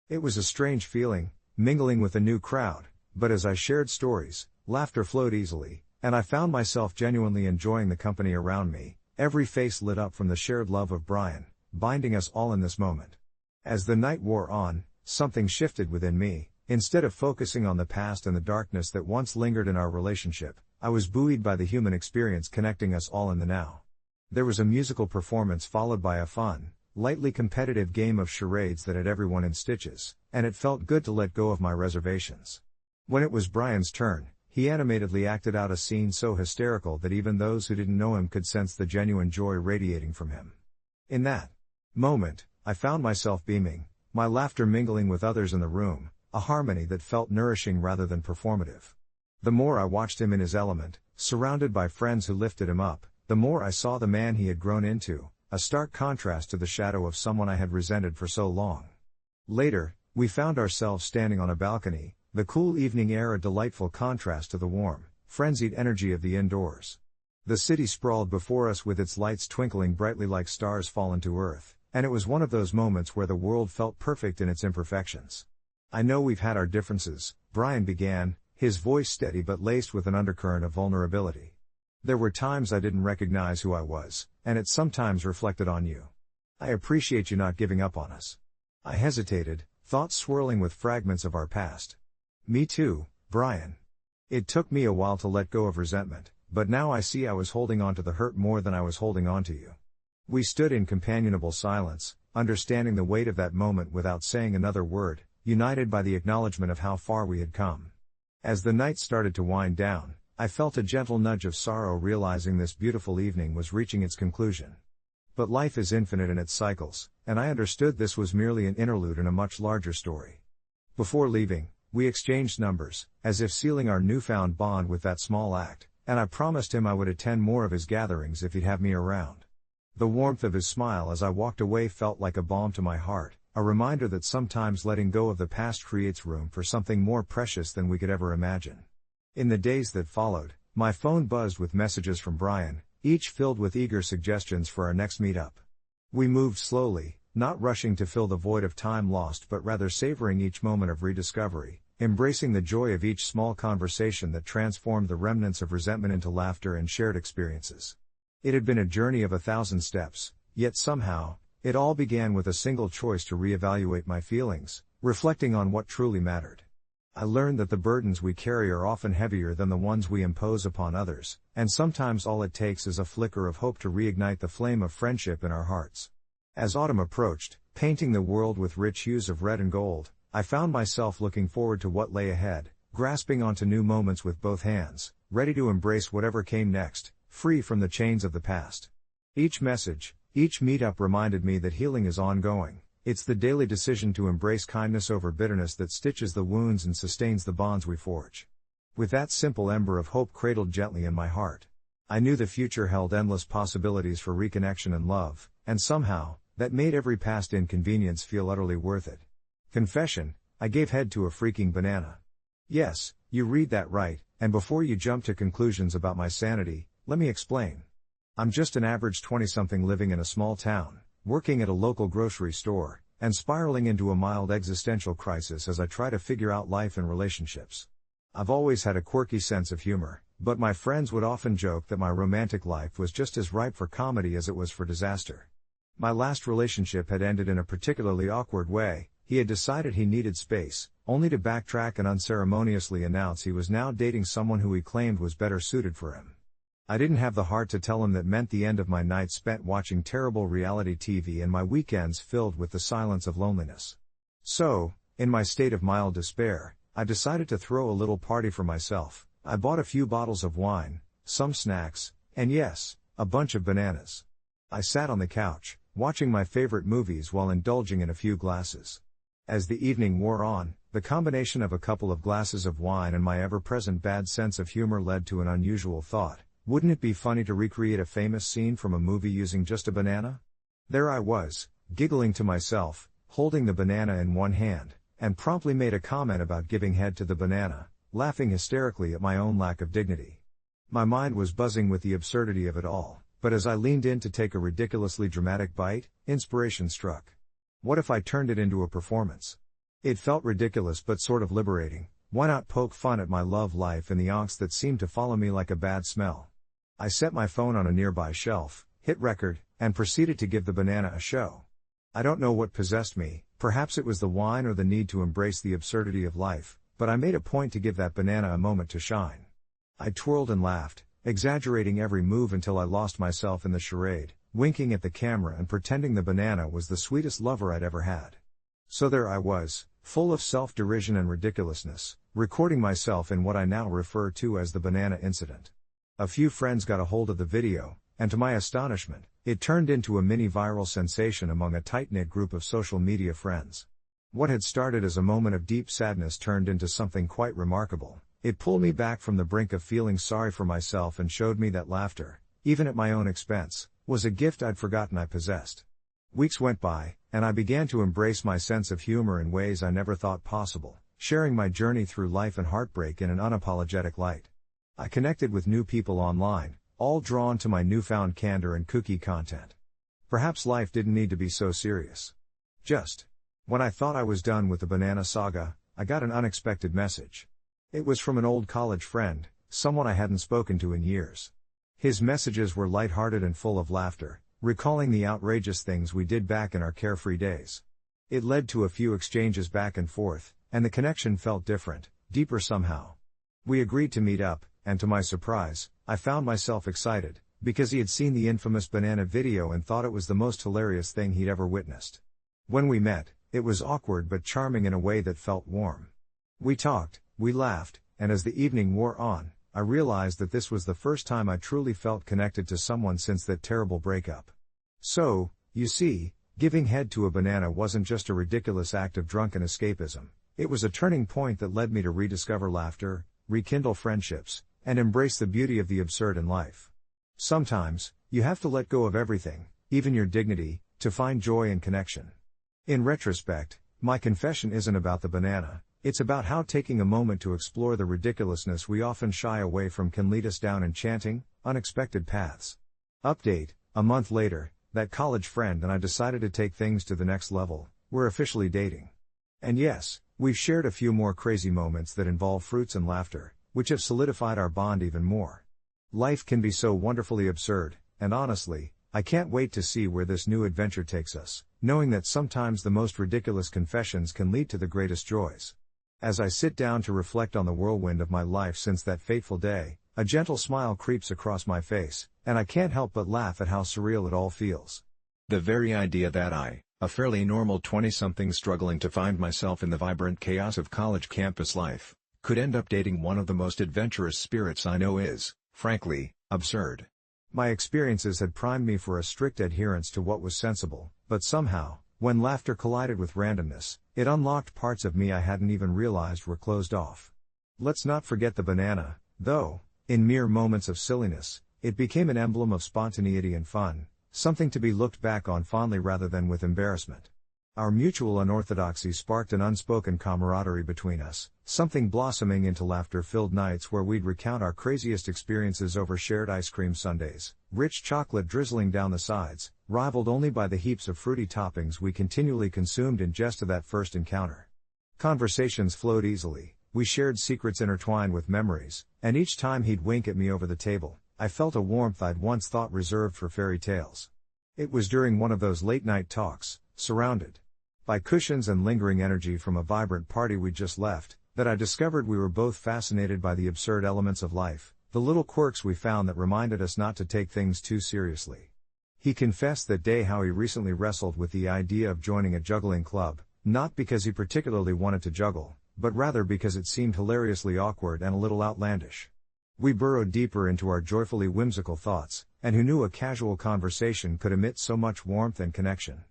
A: It was a strange feeling, mingling with a new crowd, but as I shared stories, laughter flowed easily, and I found myself genuinely enjoying the company around me, every face lit up from the shared love of Brian, binding us all in this moment. As the night wore on, something shifted within me. Instead of focusing on the past and the darkness that once lingered in our relationship, I was buoyed by the human experience connecting us all in the now. There was a musical performance followed by a fun, lightly competitive game of charades that had everyone in stitches, and it felt good to let go of my reservations. When it was Brian's turn, he animatedly acted out a scene so hysterical that even those who didn't know him could sense the genuine joy radiating from him. In that moment, I found myself beaming, my laughter mingling with others in the room, a harmony that felt nourishing rather than performative. The more I watched him in his element, surrounded by friends who lifted him up, the more I saw the man he had grown into, a stark contrast to the shadow of someone I had resented for so long. Later, we found ourselves standing on a balcony, the cool evening air a delightful contrast to the warm, frenzied energy of the indoors. The city sprawled before us with its lights twinkling brightly like stars fallen to earth, and it was one of those moments where the world felt perfect in its imperfections. I know we've had our differences, Brian began, his voice steady but laced with an undercurrent of vulnerability. There were times I didn't recognize who I was, and it sometimes reflected on you. I appreciate you not giving up on us. I hesitated, thoughts swirling with fragments of our past. Me too, Brian. It took me a while to let go of resentment, but now I see I was holding on to the hurt more than I was holding on to you. We stood in companionable silence, understanding the weight of that moment without saying another word, united by the acknowledgement of how far we had come. As the night started to wind down, I felt a gentle nudge of sorrow realizing this beautiful evening was reaching its conclusion. But life is infinite in its cycles, and I understood this was merely an interlude in a much larger story. Before leaving, we exchanged numbers, as if sealing our newfound bond with that small act, and I promised him I would attend more of his gatherings if he'd have me around. The warmth of his smile as I walked away felt like a balm to my heart, a reminder that sometimes letting go of the past creates room for something more precious than we could ever imagine. In the days that followed, my phone buzzed with messages from Brian, each filled with eager suggestions for our next meetup. We moved slowly, not rushing to fill the void of time lost but rather savoring each moment of rediscovery, embracing the joy of each small conversation that transformed the remnants of resentment into laughter and shared experiences. It had been a journey of 1,000 steps, yet somehow, it all began with a single choice to reevaluate my feelings, reflecting on what truly mattered. I learned that the burdens we carry are often heavier than the ones we impose upon others, and sometimes all it takes is a flicker of hope to reignite the flame of friendship in our hearts. As autumn approached, painting the world with rich hues of red and gold, I found myself looking forward to what lay ahead, grasping onto new moments with both hands, ready to embrace whatever came next, free from the chains of the past. Each message, each meetup reminded me that healing is ongoing. It's the daily decision to embrace kindness over bitterness that stitches the wounds and sustains the bonds we forge. With that simple ember of hope cradled gently in my heart, I knew the future held endless possibilities for reconnection and love, and somehow, that made every past inconvenience feel utterly worth it. Confession, I gave head to a freaking banana. Yes, you read that right, And before you jump to conclusions about my sanity, let me explain. I'm just an average 20-something living in a small town, working at a local grocery store, and spiraling into a mild existential crisis as I try to figure out life and relationships. I've always had a quirky sense of humor, but my friends would often joke that my romantic life was just as ripe for comedy as it was for disaster. My last relationship had ended in a particularly awkward way. He had decided he needed space, only to backtrack and unceremoniously announce he was now dating someone who he claimed was better suited for him. I didn't have the heart to tell him that meant the end of my nights spent watching terrible reality TV and my weekends filled with the silence of loneliness. So, in my state of mild despair, I decided to throw a little party for myself. I bought a few bottles of wine, some snacks, and yes, a bunch of bananas. I sat on the couch, watching my favorite movies while indulging in a few glasses. As the evening wore on, the combination of a couple of glasses of wine and my ever-present bad sense of humor led to an unusual thought. Wouldn't it be funny to recreate a famous scene from a movie using just a banana? There I was, giggling to myself, holding the banana in one hand, and promptly made a comment about giving head to the banana, laughing hysterically at my own lack of dignity. My mind was buzzing with the absurdity of it all, but as I leaned in to take a ridiculously dramatic bite, inspiration struck. What if I turned it into a performance? It felt ridiculous but sort of liberating. Why not poke fun at my love life and the angst that seemed to follow me like a bad smell? I set my phone on a nearby shelf, hit record, and proceeded to give the banana a show. I don't know what possessed me, perhaps it was the wine or the need to embrace the absurdity of life, but I made a point to give that banana a moment to shine. I twirled and laughed, exaggerating every move until I lost myself in the charade, winking at the camera and pretending the banana was the sweetest lover I'd ever had. So there I was, full of self-derision and ridiculousness, recording myself in what I now refer to as the banana incident. A few friends got a hold of the video, and to my astonishment, it turned into a mini-viral sensation among a tight-knit group of social media friends. What had started as a moment of deep sadness turned into something quite remarkable. It pulled me back from the brink of feeling sorry for myself and showed me that laughter, even at my own expense, was a gift I'd forgotten I possessed. Weeks went by, and I began to embrace my sense of humor in ways I never thought possible, sharing my journey through life and heartbreak in an unapologetic light. I connected with new people online, all drawn to my newfound candor and kooky content. Perhaps life didn't need to be so serious. Just when I thought I was done with the banana saga, I got an unexpected message. It was from an old college friend, someone I hadn't spoken to in years. His messages were lighthearted and full of laughter, recalling the outrageous things we did back in our carefree days. It led to a few exchanges back and forth, and the connection felt different, deeper somehow. We agreed to meet up, and to my surprise, I found myself excited, because he had seen the infamous banana video and thought it was the most hilarious thing he'd ever witnessed. When we met, it was awkward but charming in a way that felt warm. We talked, we laughed, and as the evening wore on, I realized that this was the first time I truly felt connected to someone since that terrible breakup. So, you see, giving head to a banana wasn't just a ridiculous act of drunken escapism, it was a turning point that led me to rediscover laughter, rekindle friendships, and embrace the beauty of the absurd in life. Sometimes, you have to let go of everything, even your dignity, to find joy and connection. In retrospect, my confession isn't about the banana, it's about how taking a moment to explore the ridiculousness we often shy away from can lead us down enchanting, unexpected paths. Update: a month later, that college friend and I decided to take things to the next level. We're officially dating. And yes, we've shared a few more crazy moments that involve fruits and laughter, which have solidified our bond even more. Life can be so wonderfully absurd, and honestly, I can't wait to see where this new adventure takes us, knowing that sometimes the most ridiculous confessions can lead to the greatest joys. As I sit down to reflect on the whirlwind of my life since that fateful day, a gentle smile creeps across my face, and I can't help but laugh at how surreal it all feels. The very idea that I, a fairly normal 20-something struggling to find myself in the vibrant chaos of college campus life, could end up dating one of the most adventurous spirits I know is, frankly, absurd. My experiences had primed me for a strict adherence to what was sensible, but somehow, when laughter collided with randomness, it unlocked parts of me I hadn't even realized were closed off. Let's not forget the banana, though. In mere moments of silliness, it became an emblem of spontaneity and fun, something to be looked back on fondly rather than with embarrassment. Our mutual unorthodoxy sparked an unspoken camaraderie between us, something blossoming into laughter-filled nights where we'd recount our craziest experiences over shared ice cream sundaes, rich chocolate drizzling down the sides, rivaled only by the heaps of fruity toppings we continually consumed in jest of that first encounter. Conversations flowed easily, we shared secrets intertwined with memories, and each time he'd wink at me over the table, I felt a warmth I'd once thought reserved for fairy tales. It was during one of those late-night talks, surrounded by cushions and lingering energy from a vibrant party we'd just left, that I discovered we were both fascinated by the absurd elements of life, the little quirks we found that reminded us not to take things too seriously. He confessed that day how he recently wrestled with the idea of joining a juggling club, not because he particularly wanted to juggle, but rather because it seemed hilariously awkward and a little outlandish. We burrowed deeper into our joyfully whimsical thoughts, and who knew a casual conversation could emit so much warmth and connection.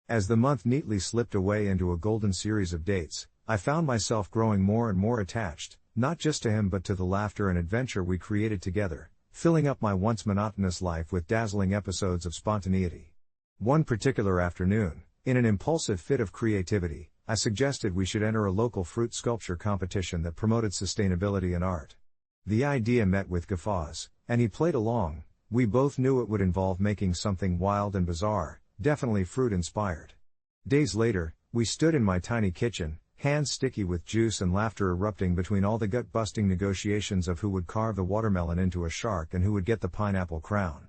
A: As the month neatly slipped away into a golden series of dates, I found myself growing more and more attached, not just to him but to the laughter and adventure we created together, filling up my once monotonous life with dazzling episodes of spontaneity. One particular afternoon, in an impulsive fit of creativity, I suggested we should enter a local fruit sculpture competition that promoted sustainability in art. The idea met with guffaws, and he played along. We both knew it would involve making something wild and bizarre, definitely fruit-inspired. Days later, we stood in my tiny kitchen, hands sticky with juice and laughter erupting between all the gut-busting negotiations of who would carve the watermelon into a shark and who would get the pineapple crown.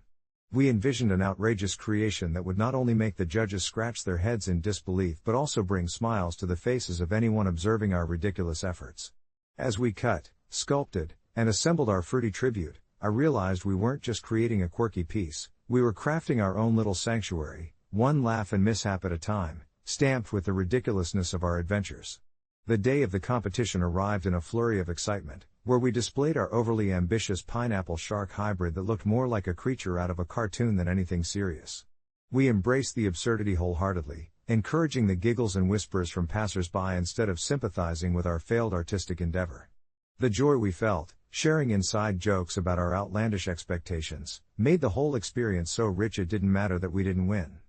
A: We envisioned an outrageous creation that would not only make the judges scratch their heads in disbelief but also bring smiles to the faces of anyone observing our ridiculous efforts. As we cut, sculpted, and assembled our fruity tribute, I realized we weren't just creating a quirky piece, we were crafting our own little sanctuary, one laugh and mishap at a time, stamped with the ridiculousness of our adventures. The day of the competition arrived in a flurry of excitement, where we displayed our overly ambitious pineapple shark hybrid that looked more like a creature out of a cartoon than anything serious. We embraced the absurdity wholeheartedly, encouraging the giggles and whispers from passers-by instead of sympathizing with our failed artistic endeavor. The joy we felt, sharing inside jokes about our outlandish expectations, made the whole experience so rich it didn't matter that we didn't win.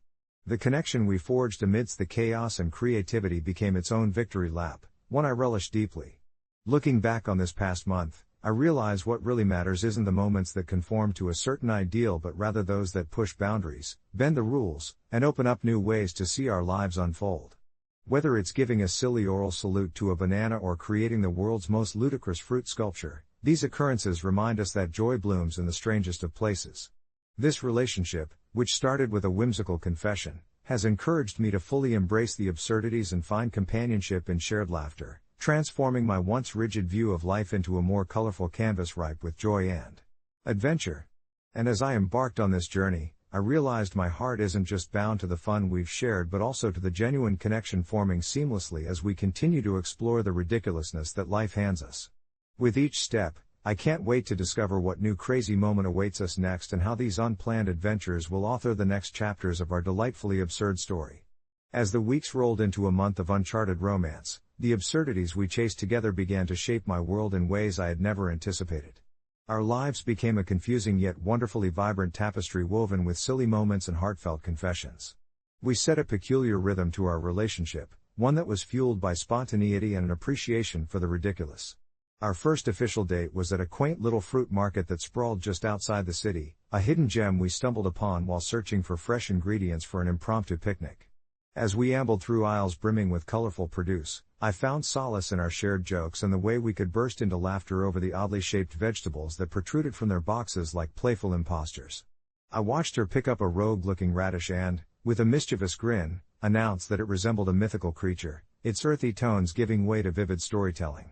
A: The connection we forged amidst the chaos and creativity became its own victory lap, one I relished deeply. Looking back on this past month, I realize what really matters isn't the moments that conform to a certain ideal but rather those that push boundaries, bend the rules, and open up new ways to see our lives unfold. Whether it's giving a silly oral salute to a banana or creating the world's most ludicrous fruit sculpture, these occurrences remind us that joy blooms in the strangest of places. This relationship, which started with a whimsical confession, has encouraged me to fully embrace the absurdities and find companionship in shared laughter, transforming my once rigid view of life into a more colorful canvas ripe with joy and adventure. And as I embarked on this journey, I realized my heart isn't just bound to the fun we've shared but also to the genuine connection forming seamlessly as we continue to explore the ridiculousness that life hands us. With each step, I can't wait to discover what new crazy moment awaits us next and how these unplanned adventures will author the next chapters of our delightfully absurd story. As the weeks rolled into a month of uncharted romance, the absurdities we chased together began to shape my world in ways I had never anticipated. Our lives became a confusing yet wonderfully vibrant tapestry woven with silly moments and heartfelt confessions. We set a peculiar rhythm to our relationship, one that was fueled by spontaneity and an appreciation for the ridiculous. Our first official date was at a quaint little fruit market that sprawled just outside the city, a hidden gem we stumbled upon while searching for fresh ingredients for an impromptu picnic. As we ambled through aisles brimming with colorful produce, I found solace in our shared jokes and the way we could burst into laughter over the oddly shaped vegetables that protruded from their boxes like playful imposters. I watched her pick up a rogue-looking radish and, with a mischievous grin, announce that it resembled a mythical creature, its earthy tones giving way to vivid storytelling.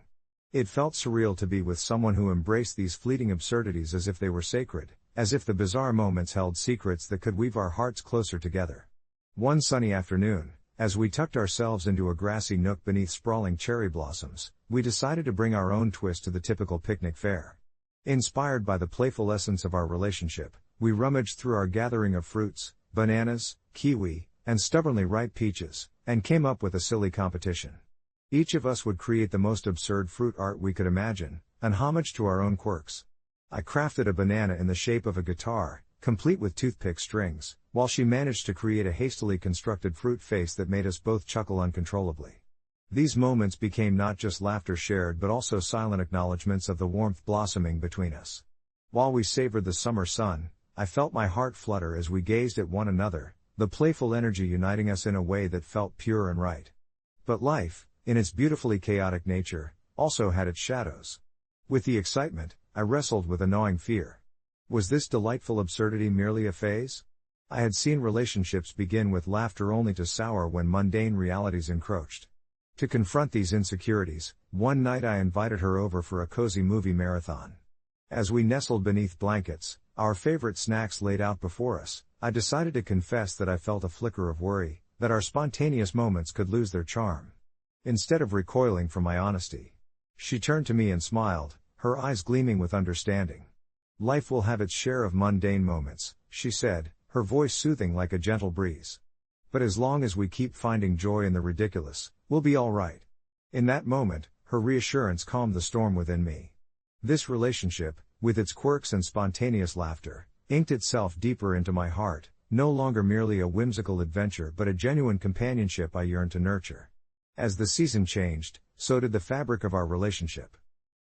A: It felt surreal to be with someone who embraced these fleeting absurdities as if they were sacred, as if the bizarre moments held secrets that could weave our hearts closer together. One sunny afternoon, as we tucked ourselves into a grassy nook beneath sprawling cherry blossoms, we decided to bring our own twist to the typical picnic fare. Inspired by the playful essence of our relationship, we rummaged through our gathering of fruits, bananas, kiwi, and stubbornly ripe peaches, and came up with a silly competition. Each of us would create the most absurd fruit art we could imagine, an homage to our own quirks. I crafted a banana in the shape of a guitar, complete with toothpick strings, while she managed to create a hastily constructed fruit face that made us both chuckle uncontrollably. These moments became not just laughter shared but also silent acknowledgments of the warmth blossoming between us. While we savored the summer sun, I felt my heart flutter as we gazed at one another, the playful energy uniting us in a way that felt pure and right. But life, in its beautifully chaotic nature, also had its shadows. With the excitement, I wrestled with a gnawing fear. Was this delightful absurdity merely a phase? I had seen relationships begin with laughter only to sour when mundane realities encroached. To confront these insecurities, one night I invited her over for a cozy movie marathon. As we nestled beneath blankets, our favorite snacks laid out before us, I decided to confess that I felt a flicker of worry, that our spontaneous moments could lose their charm. Instead of recoiling from my honesty, she turned to me and smiled, her eyes gleaming with understanding. Life will have its share of mundane moments, she said, her voice soothing like a gentle breeze. But as long as we keep finding joy in the ridiculous, we'll be all right. In that moment, her reassurance calmed the storm within me. This relationship, with its quirks and spontaneous laughter, inked itself deeper into my heart, no longer merely a whimsical adventure but a genuine companionship I yearned to nurture. As the season changed, so did the fabric of our relationship.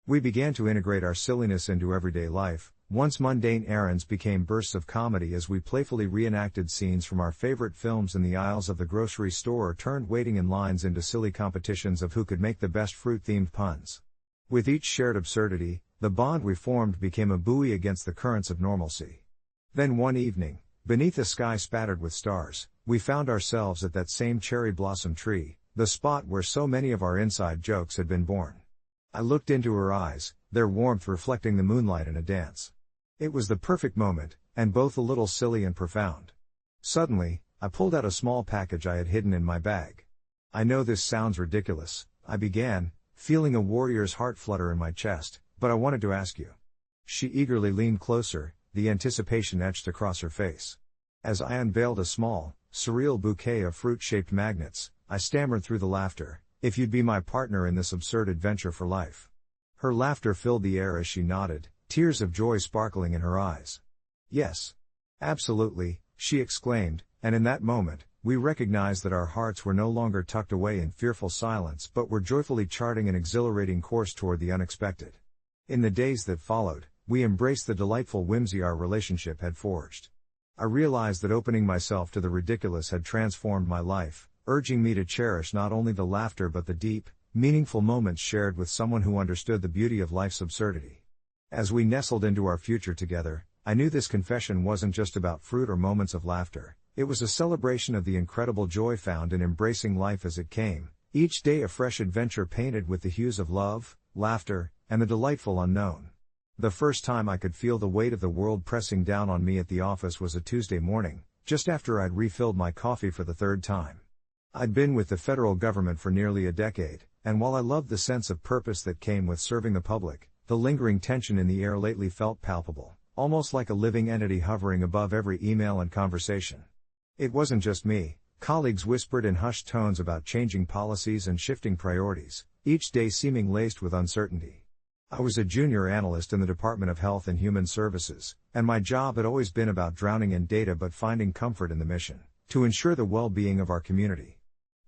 A: We began to integrate our silliness into everyday life. Once mundane errands became bursts of comedy as we playfully reenacted scenes from our favorite films in the aisles of the grocery store or turned waiting in lines into silly competitions of who could make the best fruit-themed puns. With each shared absurdity, the bond we formed became a buoy against the currents of normalcy. Then one evening, beneath a sky spattered with stars, we found ourselves at that same cherry blossom tree, the spot where so many of our inside jokes had been born. I looked into her eyes, their warmth reflecting the moonlight in a dance. It was the perfect moment, and both a little silly and profound. Suddenly, I pulled out a small package I had hidden in my bag. I know this sounds ridiculous, I began, feeling a warrior's heart flutter in my chest, but I wanted to ask you. She eagerly leaned closer, the anticipation etched across her face. As I unveiled a small, surreal bouquet of fruit-shaped magnets, I stammered through the laughter, "If you'd be my partner in this absurd adventure for life." Her laughter filled the air as she nodded, tears of joy sparkling in her eyes. "Yes. Absolutely," she exclaimed, and in that moment, we recognized that our hearts were no longer tucked away in fearful silence but were joyfully charting an exhilarating course toward the unexpected. In the days that followed, we embraced the delightful whimsy our relationship had forged. I realized that opening myself to the ridiculous had transformed my life, urging me to cherish not only the laughter but the deep, meaningful moments shared with someone who understood the beauty of life's absurdity. As we nestled into our future together, I knew this confession wasn't just about fruit or moments of laughter, it was a celebration of the incredible joy found in embracing life as it came, each day a fresh adventure painted with the hues of love, laughter, and the delightful unknown. The first time I could feel the weight of the world pressing down on me at the office was a Tuesday morning, just after I'd refilled my coffee for the third time. I'd been with the federal government for nearly a decade, and while I loved the sense of purpose that came with serving the public, the lingering tension in the air lately felt palpable, almost like a living entity hovering above every email and conversation. It wasn't just me, colleagues whispered in hushed tones about changing policies and shifting priorities, each day seeming laced with uncertainty. I was a junior analyst in the Department of Health and Human Services, and my job had always been about drowning in data but finding comfort in the mission, to ensure the well-being of our community.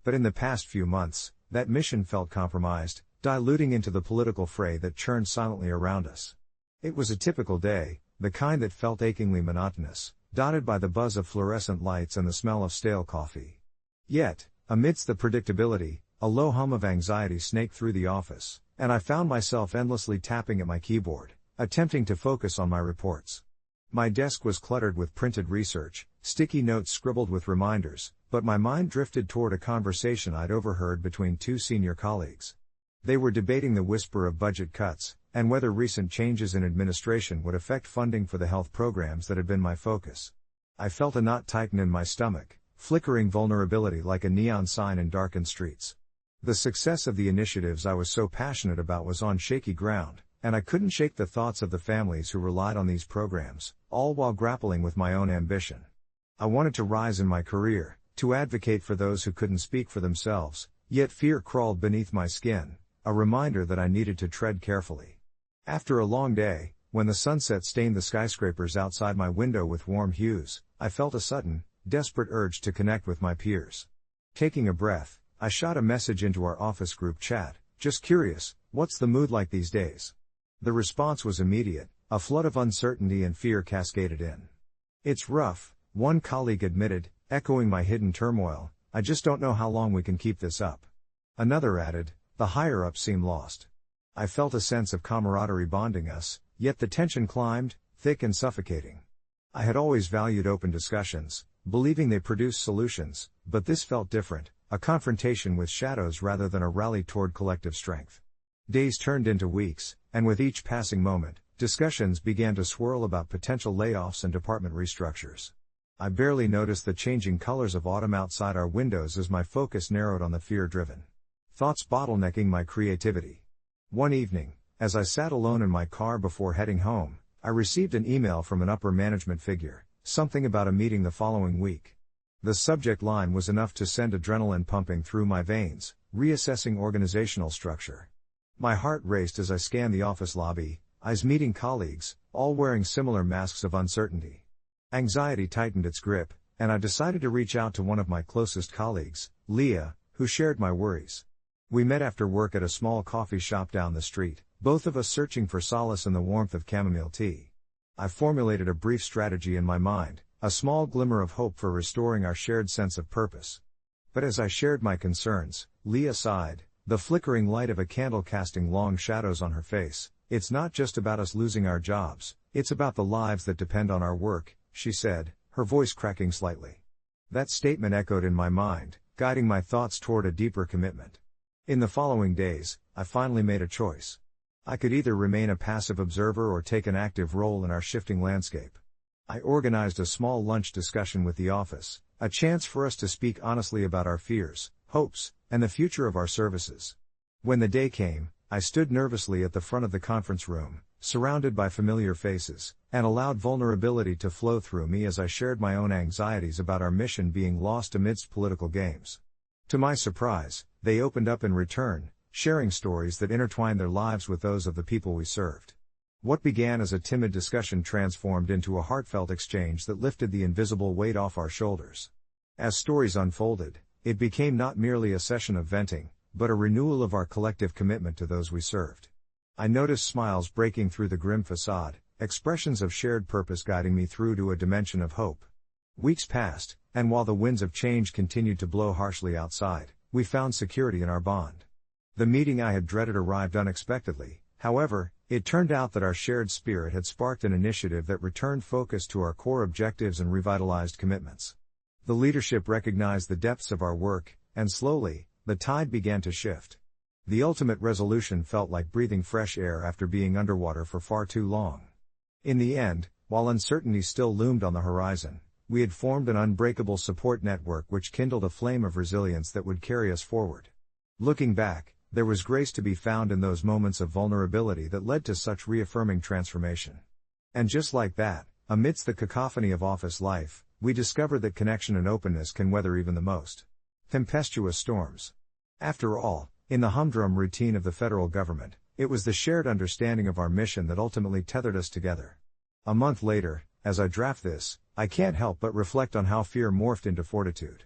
A: But in the past few months, that mission felt compromised, diluting into the political fray that churned silently around us. It was a typical day, the kind that felt achingly monotonous, dotted by the buzz of fluorescent lights and the smell of stale coffee. Yet, amidst the predictability, a low hum of anxiety snaked through the office, and I found myself endlessly tapping at my keyboard, attempting to focus on my reports. My desk was cluttered with printed research, sticky notes scribbled with reminders, but my mind drifted toward a conversation I'd overheard between two senior colleagues. They were debating the whisper of budget cuts, and whether recent changes in administration would affect funding for the health programs that had been my focus. I felt a knot tighten in my stomach, flickering vulnerability like a neon sign in darkened streets. The success of the initiatives I was so passionate about was on shaky ground, and I couldn't shake the thoughts of the families who relied on these programs, all while grappling with my own ambition. I wanted to rise in my career, to advocate for those who couldn't speak for themselves, yet fear crawled beneath my skin, a reminder that I needed to tread carefully. After a long day, when the sunset stained the skyscrapers outside my window with warm hues, I felt a sudden, desperate urge to connect with my peers. Taking a breath, I shot a message into our office group chat, just curious, what's the mood like these days? The response was immediate, a flood of uncertainty and fear cascaded in. It's rough, one colleague admitted, echoing my hidden turmoil, I just don't know how long we can keep this up. Another added, the higher-ups seem lost. I felt a sense of camaraderie bonding us, yet the tension climbed, thick and suffocating. I had always valued open discussions, believing they produced solutions, but this felt different, a confrontation with shadows rather than a rally toward collective strength. Days turned into weeks, and with each passing moment, discussions began to swirl about potential layoffs and department restructures. I barely noticed the changing colors of autumn outside our windows as my focus narrowed on the fear-driven thoughts bottlenecking my creativity. One evening, as I sat alone in my car before heading home, I received an email from an upper management figure, something about a meeting the following week. The subject line was enough to send adrenaline pumping through my veins, reassessing organizational structure. My heart raced as I scanned the office lobby, eyes meeting colleagues, all wearing similar masks of uncertainty. Anxiety tightened its grip, and I decided to reach out to one of my closest colleagues, Leah, who shared my worries. We met after work at a small coffee shop down the street, both of us searching for solace in the warmth of chamomile tea. I formulated a brief strategy in my mind, a small glimmer of hope for restoring our shared sense of purpose. But as I shared my concerns, Leah sighed, the flickering light of a candle casting long shadows on her face. It's not just about us losing our jobs, it's about the lives that depend on our work, she said, her voice cracking slightly. That statement echoed in my mind, guiding my thoughts toward a deeper commitment. In the following days, I finally made a choice. I could either remain a passive observer or take an active role in our shifting landscape. I organized a small lunch discussion with the office, a chance for us to speak honestly about our fears, hopes, and the future of our services. When the day came, I stood nervously at the front of the conference room, surrounded by familiar faces, and allowed vulnerability to flow through me as I shared my own anxieties about our mission being lost amidst political games. To my surprise, they opened up in return, sharing stories that intertwined their lives with those of the people we served. What began as a timid discussion transformed into a heartfelt exchange that lifted the invisible weight off our shoulders. As stories unfolded, it became not merely a session of venting, but a renewal of our collective commitment to those we served. I noticed smiles breaking through the grim facade, expressions of shared purpose guiding me through to a dimension of hope. Weeks passed, and while the winds of change continued to blow harshly outside, we found security in our bond. The meeting I had dreaded arrived unexpectedly. However, it turned out that our shared spirit had sparked an initiative that returned focus to our core objectives and revitalized commitments. The leadership recognized the depths of our work, and slowly, the tide began to shift. The ultimate resolution felt like breathing fresh air after being underwater for far too long. In the end, while uncertainty still loomed on the horizon, we had formed an unbreakable support network which kindled a flame of resilience that would carry us forward. Looking back, there was grace to be found in those moments of vulnerability that led to such reaffirming transformation. And just like that, amidst the cacophony of office life, we discovered that connection and openness can weather even the most tempestuous storms. After all, in the humdrum routine of the federal government, it was the shared understanding of our mission that ultimately tethered us together. A month later, as I draft this, I can't help but reflect on how fear morphed into fortitude.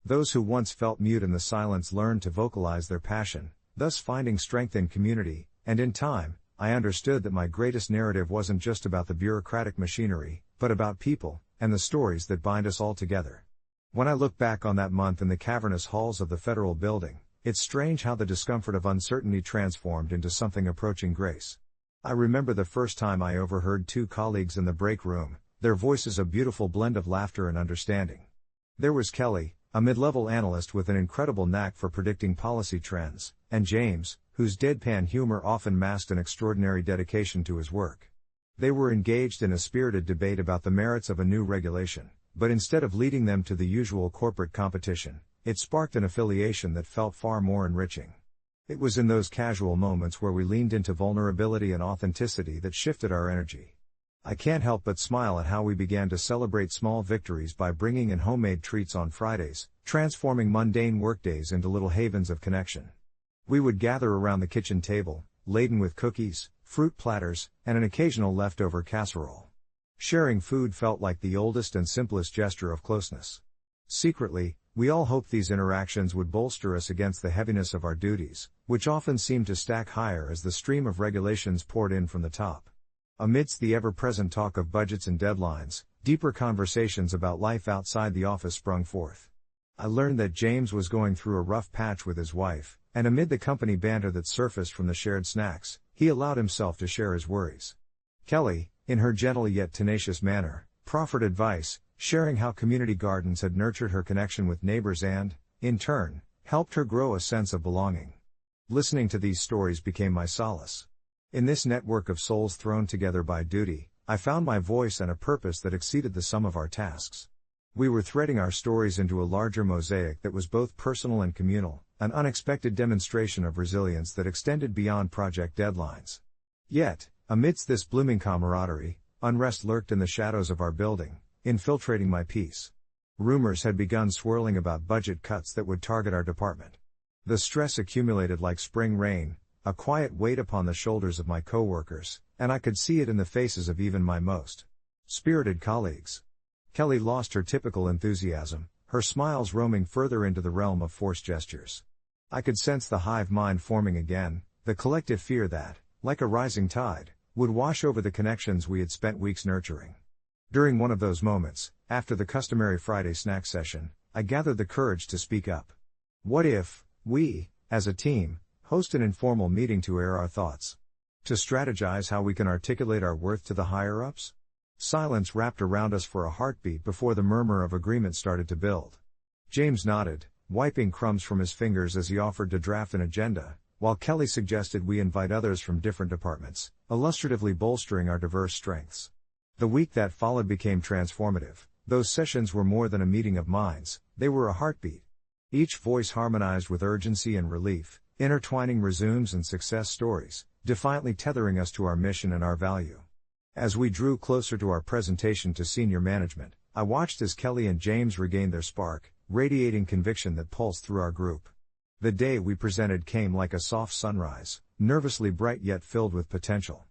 A: Those who once felt mute in the silence learned to vocalize their passion, thus finding strength in community, and in time, I understood that my greatest narrative wasn't just about the bureaucratic machinery, but about people, and the stories that bind us all together. When I look back on that month in the cavernous halls of the federal building, it's strange how the discomfort of uncertainty transformed into something approaching grace. I remember the first time I overheard two colleagues in the break room, their voices a beautiful blend of laughter and understanding. There was Kelly, a mid-level analyst with an incredible knack for predicting policy trends, and James, whose deadpan humor often masked an extraordinary dedication to his work. They were engaged in a spirited debate about the merits of a new regulation, but instead of leading them to the usual corporate competition, it sparked an affiliation that felt far more enriching. It was in those casual moments where we leaned into vulnerability and authenticity that shifted our energy. I can't help but smile at how we began to celebrate small victories by bringing in homemade treats on Fridays, transforming mundane workdays into little havens of connection. We would gather around the kitchen table, laden with cookies, fruit platters, and an occasional leftover casserole. Sharing food felt like the oldest and simplest gesture of closeness. Secretly, we all hoped these interactions would bolster us against the heaviness of our duties, which often seemed to stack higher as the stream of regulations poured in from the top. Amidst the ever-present talk of budgets and deadlines, deeper conversations about life outside the office sprung forth. I learned that James was going through a rough patch with his wife, and amid the company banter that surfaced from the shared snacks, he allowed himself to share his worries. Kelly, in her gentle yet tenacious manner, proffered advice, sharing how community gardens had nurtured her connection with neighbors and, in turn, helped her grow a sense of belonging. Listening to these stories became my solace. In this network of souls thrown together by duty, I found my voice and a purpose that exceeded the sum of our tasks. We were threading our stories into a larger mosaic that was both personal and communal, an unexpected demonstration of resilience that extended beyond project deadlines. Yet, amidst this blooming camaraderie, unrest lurked in the shadows of our building, infiltrating my peace. Rumors had begun swirling about budget cuts that would target our department. The stress accumulated like spring rain, a quiet weight upon the shoulders of my coworkers, and I could see it in the faces of even my most spirited colleagues. Kelly lost her typical enthusiasm, her smiles roaming further into the realm of forced gestures. I could sense the hive mind forming again, the collective fear that, like a rising tide, would wash over the connections we had spent weeks nurturing. During one of those moments, after the customary Friday snack session, I gathered the courage to speak up. What if we, as a team, host an informal meeting to air our thoughts? To strategize how we can articulate our worth to the higher-ups? Silence wrapped around us for a heartbeat before the murmur of agreement started to build. James nodded, wiping crumbs from his fingers as he offered to draft an agenda, while Kelly suggested we invite others from different departments, illustratively bolstering our diverse strengths. The week that followed became transformative. Those sessions were more than a meeting of minds, they were a heartbeat. Each voice harmonized with urgency and relief, intertwining resumes and success stories, defiantly tethering us to our mission and our value. As we drew closer to our presentation to senior management, I watched as Kelly and James regained their spark, radiating conviction that pulsed through our group. The day we presented came like a soft sunrise, nervously bright yet filled with potential.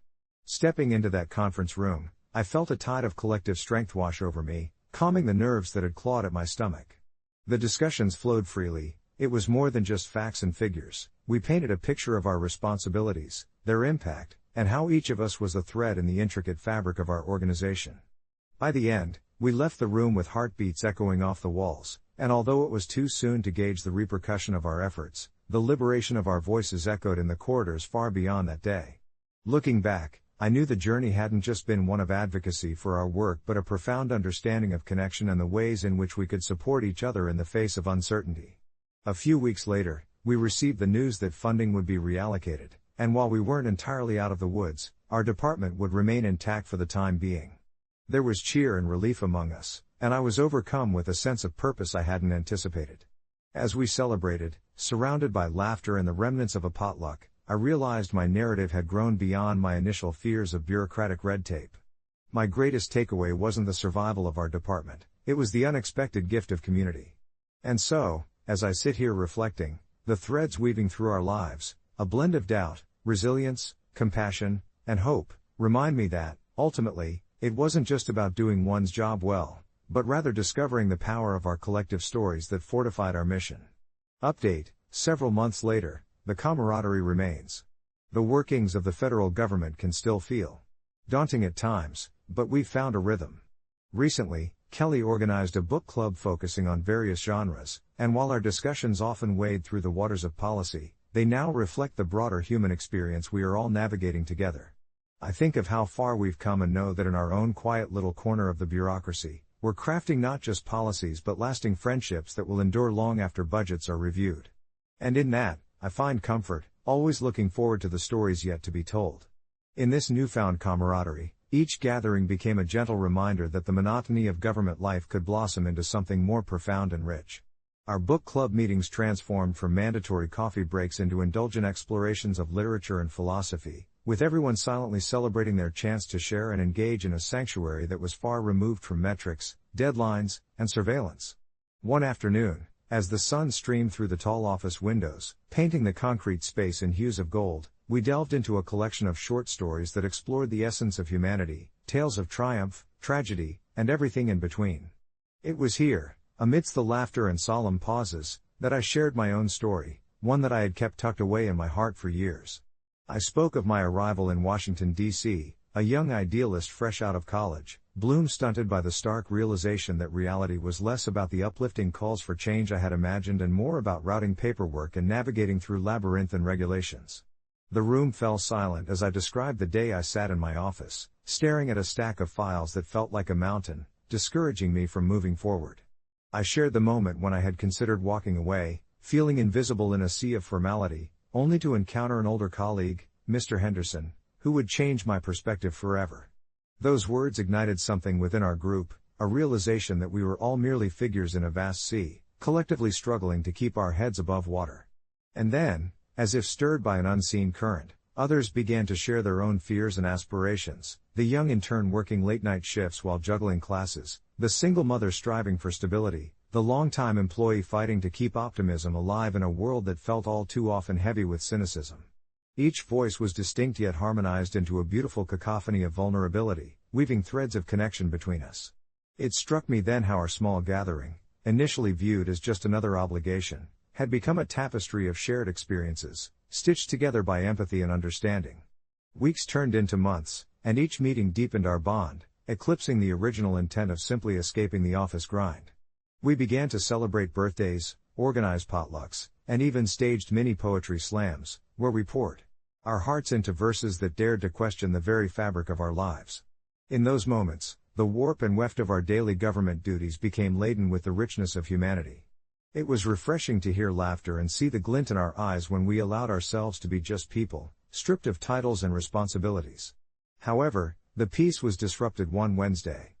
A: Stepping into that conference room, I felt a tide of collective strength wash over me, calming the nerves that had clawed at my stomach. The discussions flowed freely. It was more than just facts and figures. We painted a picture of our responsibilities, their impact, and how each of us was a thread in the intricate fabric of our organization. By the end, we left the room with heartbeats echoing off the walls, and although it was too soon to gauge the repercussion of our efforts, the liberation of our voices echoed in the corridors far beyond that day. Looking back, I knew the journey hadn't just been one of advocacy for our work but a profound understanding of connection and the ways in which we could support each other in the face of uncertainty. A few weeks later, we received the news that funding would be reallocated, and while we weren't entirely out of the woods, our department would remain intact for the time being. There was cheer and relief among us, and I was overcome with a sense of purpose I hadn't anticipated. As we celebrated, surrounded by laughter and the remnants of a potluck, I realized my narrative had grown beyond my initial fears of bureaucratic red tape. My greatest takeaway wasn't the survival of our department, it was the unexpected gift of community. And so, as I sit here reflecting, the threads weaving through our lives, a blend of doubt, resilience, compassion, and hope, remind me that, ultimately, it wasn't just about doing one's job well, but rather discovering the power of our collective stories that fortified our mission. Update: several months later, the camaraderie remains. The workings of the federal government can still feel daunting at times, but we've found a rhythm. Recently, Kelly organized a book club focusing on various genres, and while our discussions often wade through the waters of policy, they now reflect the broader human experience we are all navigating together. I think of how far we've come and know that in our own quiet little corner of the bureaucracy, we're crafting not just policies but lasting friendships that will endure long after budgets are reviewed. And in that, I find comfort, always looking forward to the stories yet to be told. In this newfound camaraderie, each gathering became a gentle reminder that the monotony of government life could blossom into something more profound and rich. Our book club meetings transformed from mandatory coffee breaks into indulgent explorations of literature and philosophy, with everyone silently celebrating their chance to share and engage in a sanctuary that was far removed from metrics, deadlines, and surveillance. One afternoon, as the sun streamed through the tall office windows, painting the concrete space in hues of gold, we delved into a collection of short stories that explored the essence of humanity, tales of triumph, tragedy, and everything in between. It was here, amidst the laughter and solemn pauses, that I shared my own story, one that I had kept tucked away in my heart for years. I spoke of my arrival in Washington, D.C., a young idealist fresh out of college, bloom-stunted by the stark realization that reality was less about the uplifting calls for change I had imagined and more about routing paperwork and navigating through labyrinthine regulations. The room fell silent as I described the day I sat in my office, staring at a stack of files that felt like a mountain, discouraging me from moving forward. I shared the moment when I had considered walking away, feeling invisible in a sea of formality, only to encounter an older colleague, Mr. Henderson, who would change my perspective forever. Those words ignited something within our group, a realization that we were all merely figures in a vast sea, collectively struggling to keep our heads above water. And then, as if stirred by an unseen current, others began to share their own fears and aspirations, the young intern working late-night shifts while juggling classes, the single mother striving for stability, the long-time employee fighting to keep optimism alive in a world that felt all too often heavy with cynicism. Each voice was distinct yet harmonized into a beautiful cacophony of vulnerability, weaving threads of connection between us. It struck me then how our small gathering, initially viewed as just another obligation, had become a tapestry of shared experiences, stitched together by empathy and understanding. Weeks turned into months, and each meeting deepened our bond, eclipsing the original intent of simply escaping the office grind. We began to celebrate birthdays, organize potlucks, and even staged mini-poetry slams, where we poured our hearts into verses that dared to question the very fabric of our lives. In those moments, the warp and weft of our daily government duties became laden with the richness of humanity. It was refreshing to hear laughter and see the glint in our eyes when we allowed ourselves to be just people, stripped of titles and responsibilities. However, the peace was disrupted one Wednesday.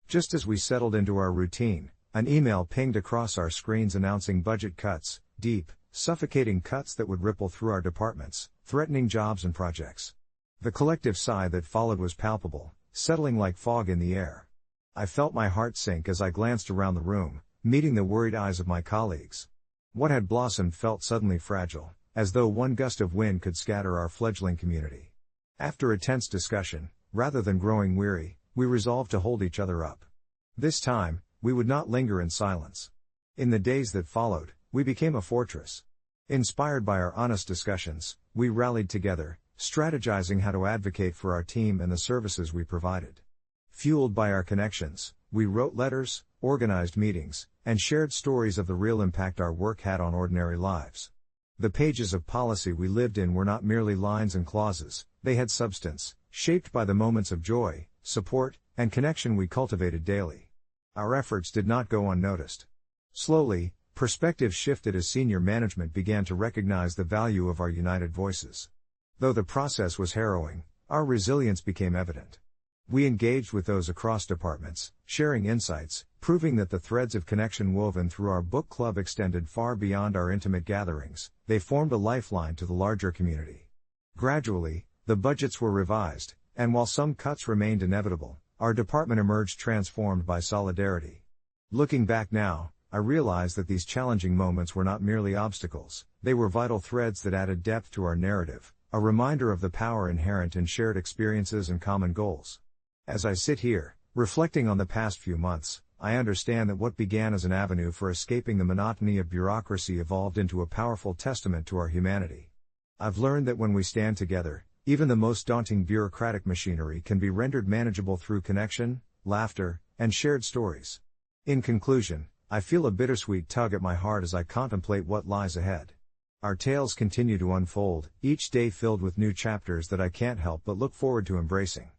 A: Just as we settled into our routine, an email pinged across our screens announcing budget cuts, deep, suffocating cuts that would ripple through our departments, threatening jobs and projects. The collective sigh that followed was palpable, settling like fog in the air. I felt my heart sink as I glanced around the room, meeting the worried eyes of my colleagues. What had blossomed felt suddenly fragile, as though one gust of wind could scatter our fledgling community. After a tense discussion, rather than growing weary, we resolved to hold each other up. This time, we would not linger in silence. In the days that followed, we became a fortress. Inspired by our honest discussions, we rallied together, strategizing how to advocate for our team and the services we provided. Fueled by our connections, we wrote letters, organized meetings, and shared stories of the real impact our work had on ordinary lives. The pages of policy we lived in were not merely lines and clauses, they had substance, shaped by the moments of joy, support, and connection we cultivated daily. Our efforts did not go unnoticed. Slowly, perspectives shifted as senior management began to recognize the value of our united voices. Though the process was harrowing, our resilience became evident. We engaged with those across departments, sharing insights, proving that the threads of connection woven through our book club extended far beyond our intimate gatherings. They formed a lifeline to the larger community. Gradually, the budgets were revised, and while some cuts remained inevitable, our department emerged transformed by solidarity. Looking back now, I realize that these challenging moments were not merely obstacles, they were vital threads that added depth to our narrative, a reminder of the power inherent in shared experiences and common goals. As I sit here, reflecting on the past few months, I understand that what began as an avenue for escaping the monotony of bureaucracy evolved into a powerful testament to our humanity. I've learned that when we stand together, even the most daunting bureaucratic machinery can be rendered manageable through connection, laughter, and shared stories. In conclusion, I feel a bittersweet tug at my heart as I contemplate what lies ahead. Our tales continue to unfold, each day filled with new chapters that I can't help but look forward to embracing.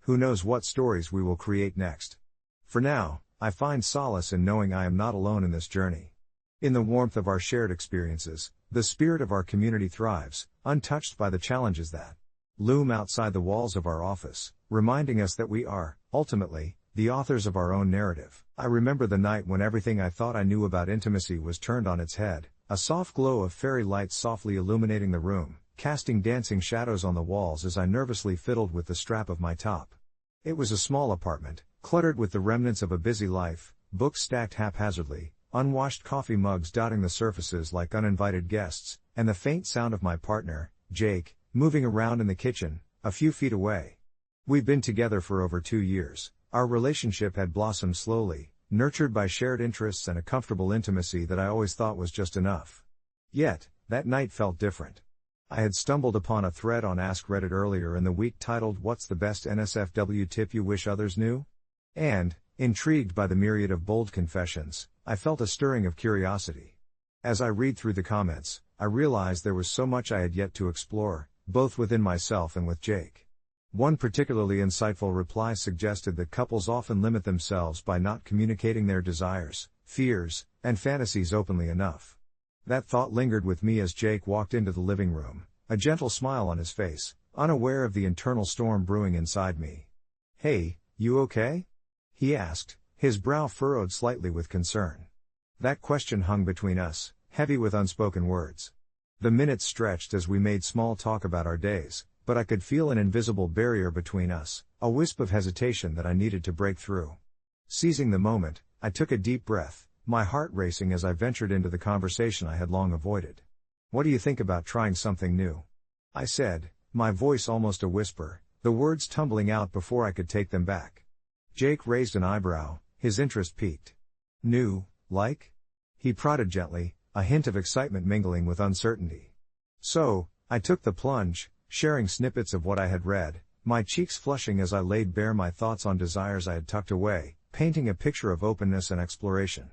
A: Who knows what stories we will create next? For now, I find solace in knowing I am not alone in this journey. In the warmth of our shared experiences, the spirit of our community thrives, untouched by the challenges that loom outside the walls of our office, reminding us that we are, ultimately, the authors of our own narrative. I remember the night when everything I thought I knew about intimacy was turned on its head, a soft glow of fairy lights softly illuminating the room, casting dancing shadows on the walls as I nervously fiddled with the strap of my top. It was a small apartment, cluttered with the remnants of a busy life, books stacked haphazardly, unwashed coffee mugs dotting the surfaces like uninvited guests, and the faint sound of my partner, Jake, moving around in the kitchen, a few feet away. We've been together for over 2 years. Our relationship had blossomed slowly, nurtured by shared interests and a comfortable intimacy that I always thought was just enough. Yet, that night felt different. I had stumbled upon a thread on Ask Reddit earlier in the week titled "What's the best NSFW tip you wish others knew?" And, intrigued by the myriad of bold confessions, I felt a stirring of curiosity. As I read through the comments, I realized there was so much I had yet to explore, both within myself and with Jake. One particularly insightful reply suggested that couples often limit themselves by not communicating their desires, fears, and fantasies openly enough. That thought lingered with me as Jake walked into the living room, a gentle smile on his face, unaware of the internal storm brewing inside me. "Hey, you okay?" he asked, his brow furrowed slightly with concern. That question hung between us, heavy with unspoken words. The minutes stretched as we made small talk about our days, but I could feel an invisible barrier between us, a wisp of hesitation that I needed to break through. Seizing the moment, I took a deep breath, my heart racing as I ventured into the conversation I had long avoided. "What do you think about trying something new?" I said, my voice almost a whisper, the words tumbling out before I could take them back. Jake raised an eyebrow, his interest piqued. "New, like?" He prodded gently, a hint of excitement mingling with uncertainty. So, I took the plunge, sharing snippets of what I had read, my cheeks flushing as I laid bare my thoughts on desires I had tucked away, painting a picture of openness and exploration.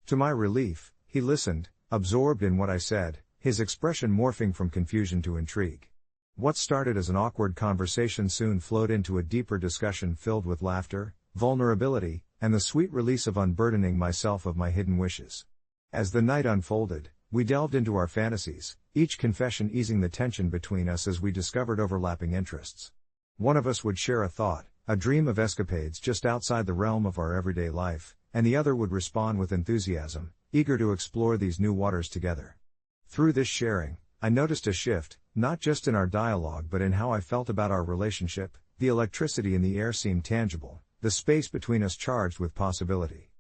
A: To my relief, he listened, absorbed in what I said, his expression morphing from confusion to intrigue. What started as an awkward conversation soon flowed into a deeper discussion filled with laughter, vulnerability, and the sweet release of unburdening myself of my hidden wishes. As the night unfolded, we delved into our fantasies, each confession easing the tension between us as we discovered overlapping interests. One of us would share a thought, a dream of escapades just outside the realm of our everyday life, and the other would respond with enthusiasm, eager to explore these new waters together. Through this sharing, I noticed a shift, not just in our dialogue but in how I felt about our relationship. The electricity in the air seemed tangible, the space between us charged with possibility.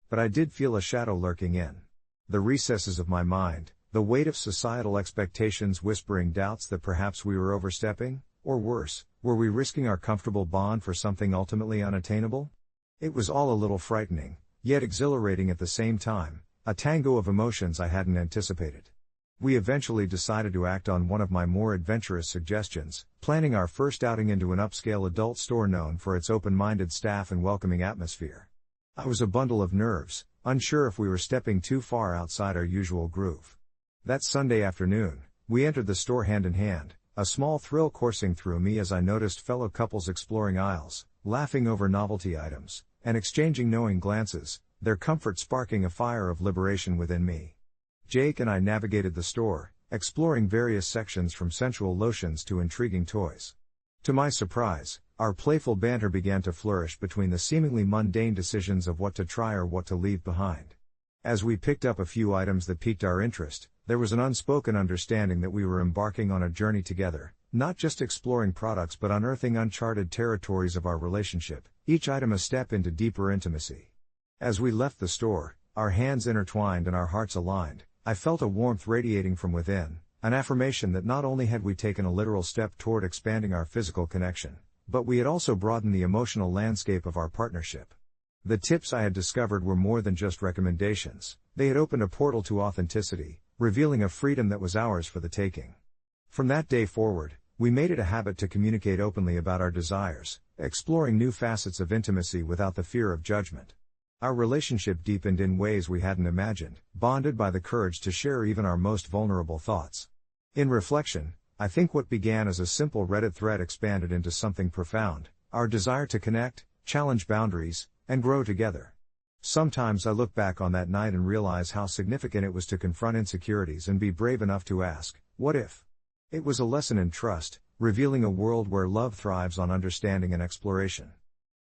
A: But I did feel a shadow lurking in the recesses of my mind, the weight of societal expectations whispering doubts that perhaps we were overstepping, or worse, were we risking our comfortable bond for something ultimately unattainable? It was all a little frightening, yet exhilarating at the same time, a tango of emotions I hadn't anticipated. We eventually decided to act on one of my more adventurous suggestions, planning our first outing into an upscale adult store known for its open-minded staff and welcoming atmosphere. I was a bundle of nerves, unsure if we were stepping too far outside our usual groove. That Sunday afternoon, we entered the store hand in hand, a small thrill coursing through me as I noticed fellow couples exploring aisles, laughing over novelty items, and exchanging knowing glances, their comfort sparking a fire of liberation within me. Jake and I navigated the store, exploring various sections from sensual lotions to intriguing toys. To my surprise, our playful banter began to flourish between the seemingly mundane decisions of what to try or what to leave behind. As we picked up a few items that piqued our interest, there was an unspoken understanding that we were embarking on a journey together, not just exploring products but unearthing uncharted territories of our relationship, each item a step into deeper intimacy. As we left the store, our hands intertwined and our hearts aligned, I felt a warmth radiating from within, an affirmation that not only had we taken a literal step toward expanding our physical connection, but we had also broadened the emotional landscape of our partnership. The tips I had discovered were more than just recommendations, they had opened a portal to authenticity, revealing a freedom that was ours for the taking. From that day forward, we made it a habit to communicate openly about our desires, exploring new facets of intimacy without the fear of judgment. Our relationship deepened in ways we hadn't imagined, bonded by the courage to share even our most vulnerable thoughts. In reflection, I think what began as a simple Reddit thread expanded into something profound, our desire to connect, challenge boundaries, and grow together. Sometimes I look back on that night and realize how significant it was to confront insecurities and be brave enough to ask, what if? It was a lesson in trust, revealing a world where love thrives on understanding and exploration.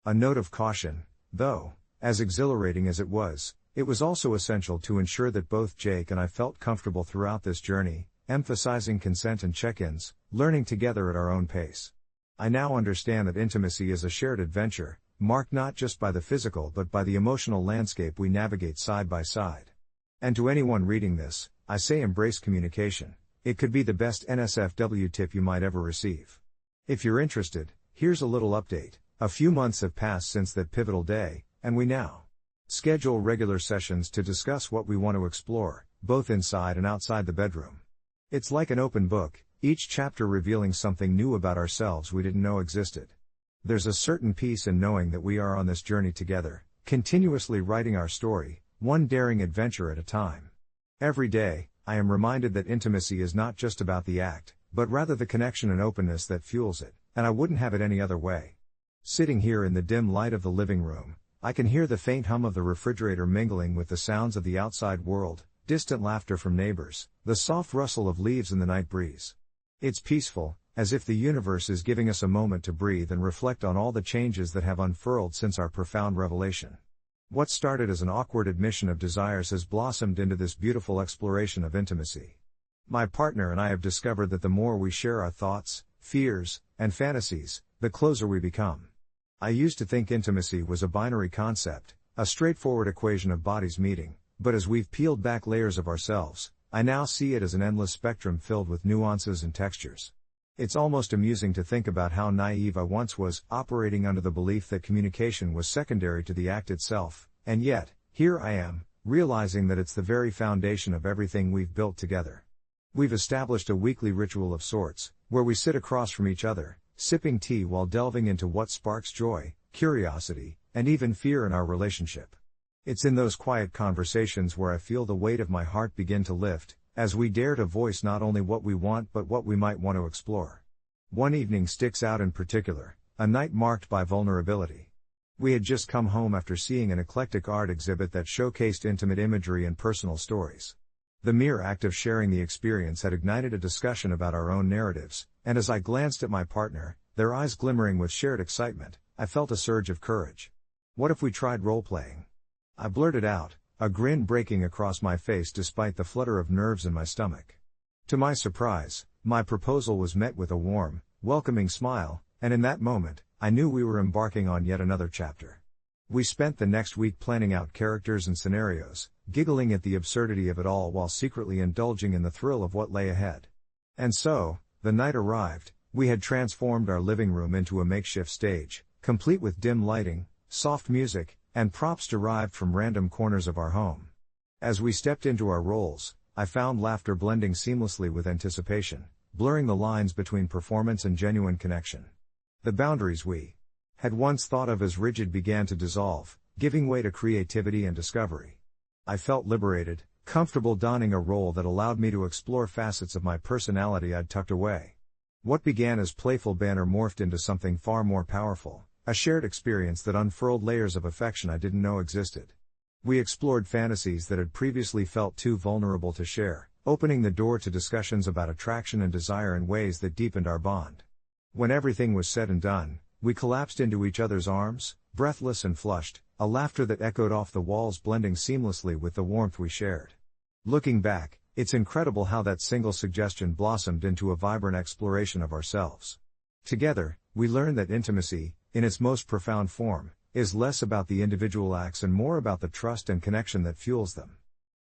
A: A note of caution, though, as exhilarating as it was also essential to ensure that both Jake and I felt comfortable throughout this journey, emphasizing consent and check-ins, learning together at our own pace. I now understand that intimacy is a shared adventure, marked not just by the physical but by the emotional landscape we navigate side by side. And to anyone reading this, I say embrace communication, it could be the best NSFW tip you might ever receive. If you're interested, here's a little update. A few months have passed since that pivotal day, and we now schedule regular sessions to discuss what we want to explore, both inside and outside the bedroom. It's like an open book, each chapter revealing something new about ourselves we didn't know existed. There's a certain peace in knowing that we are on this journey together, continuously writing our story, one daring adventure at a time. Every day, I am reminded that intimacy is not just about the act, but rather the connection and openness that fuels it, and I wouldn't have it any other way. Sitting here in the dim light of the living room, I can hear the faint hum of the refrigerator mingling with the sounds of the outside world, distant laughter from neighbors, the soft rustle of leaves in the night breeze. It's peaceful, as if the universe is giving us a moment to breathe and reflect on all the changes that have unfurled since our profound revelation. What started as an awkward admission of desires has blossomed into this beautiful exploration of intimacy. My partner and I have discovered that the more we share our thoughts, fears, and fantasies, the closer we become. I used to think intimacy was a binary concept, a straightforward equation of bodies meeting, but as we've peeled back layers of ourselves, I now see it as an endless spectrum filled with nuances and textures. It's almost amusing to think about how naive I once was, operating under the belief that communication was secondary to the act itself, and yet, here I am, realizing that it's the very foundation of everything we've built together. We've established a weekly ritual of sorts, where we sit across from each other, sipping tea while delving into what sparks joy, curiosity, and even fear in our relationship. It's in those quiet conversations where I feel the weight of my heart begin to lift, as we dare to voice not only what we want but what we might want to explore. One evening sticks out in particular, a night marked by vulnerability. We had just come home after seeing an eclectic art exhibit that showcased intimate imagery and personal stories. The mere act of sharing the experience had ignited a discussion about our own narratives, and as I glanced at my partner, their eyes glimmering with shared excitement, I felt a surge of courage. What if we tried role-playing? I blurted out, a grin breaking across my face despite the flutter of nerves in my stomach. To my surprise, my proposal was met with a warm, welcoming smile, and in that moment, I knew we were embarking on yet another chapter. We spent the next week planning out characters and scenarios, giggling at the absurdity of it all while secretly indulging in the thrill of what lay ahead. And so, the night arrived. We had transformed our living room into a makeshift stage, complete with dim lighting, soft music, and props derived from random corners of our home. As we stepped into our roles, I found laughter blending seamlessly with anticipation, blurring the lines between performance and genuine connection. The boundaries we had once thought of as rigid began to dissolve, giving way to creativity and discovery. I felt liberated, comfortable donning a role that allowed me to explore facets of my personality I'd tucked away. What began as playful banter morphed into something far more powerful, a shared experience that unfurled layers of affection I didn't know existed. We explored fantasies that had previously felt too vulnerable to share, opening the door to discussions about attraction and desire in ways that deepened our bond. When everything was said and done, we collapsed into each other's arms, breathless and flushed, a laughter that echoed off the walls blending seamlessly with the warmth we shared. Looking back, it's incredible how that single suggestion blossomed into a vibrant exploration of ourselves. Together, we learned that intimacy, in its most profound form, is less about the individual acts and more about the trust and connection that fuels them.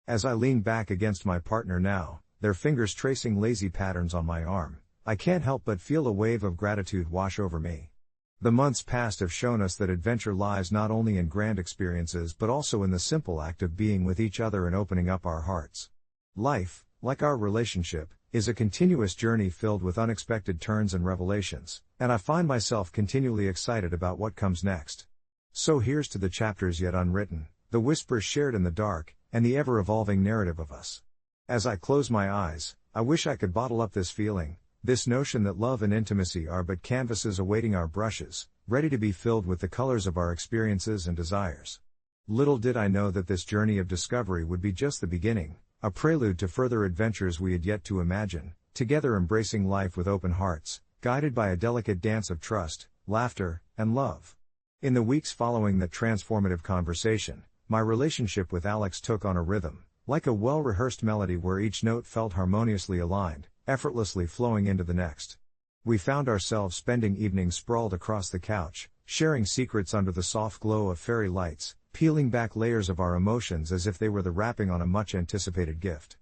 A: As I lean back against my partner now, their fingers tracing lazy patterns on my arm, I can't help but feel a wave of gratitude wash over me. The months past have shown us that adventure lies not only in grand experiences but also in the simple act of being with each other and opening up our hearts. Life, like our relationship, is a continuous journey filled with unexpected turns and revelations, and I find myself continually excited about what comes next. So here's to the chapters yet unwritten, the whispers shared in the dark, and the ever-evolving narrative of us. As I close my eyes, I wish I could bottle up this feeling, this notion that love and intimacy are but canvases awaiting our brushes, ready to be filled with the colors of our experiences and desires. Little did I know that this journey of discovery would be just the beginning, a prelude to further adventures we had yet to imagine, together embracing life with open hearts, guided by a delicate dance of trust, laughter, and love. In the weeks following that transformative conversation, my relationship with Alex took on a rhythm, like a well-rehearsed melody where each note felt harmoniously aligned, effortlessly flowing into the next. We found ourselves spending evenings sprawled across the couch, sharing secrets under the soft glow of fairy lights, peeling back layers of our emotions as if they were the wrapping on a much-anticipated gift.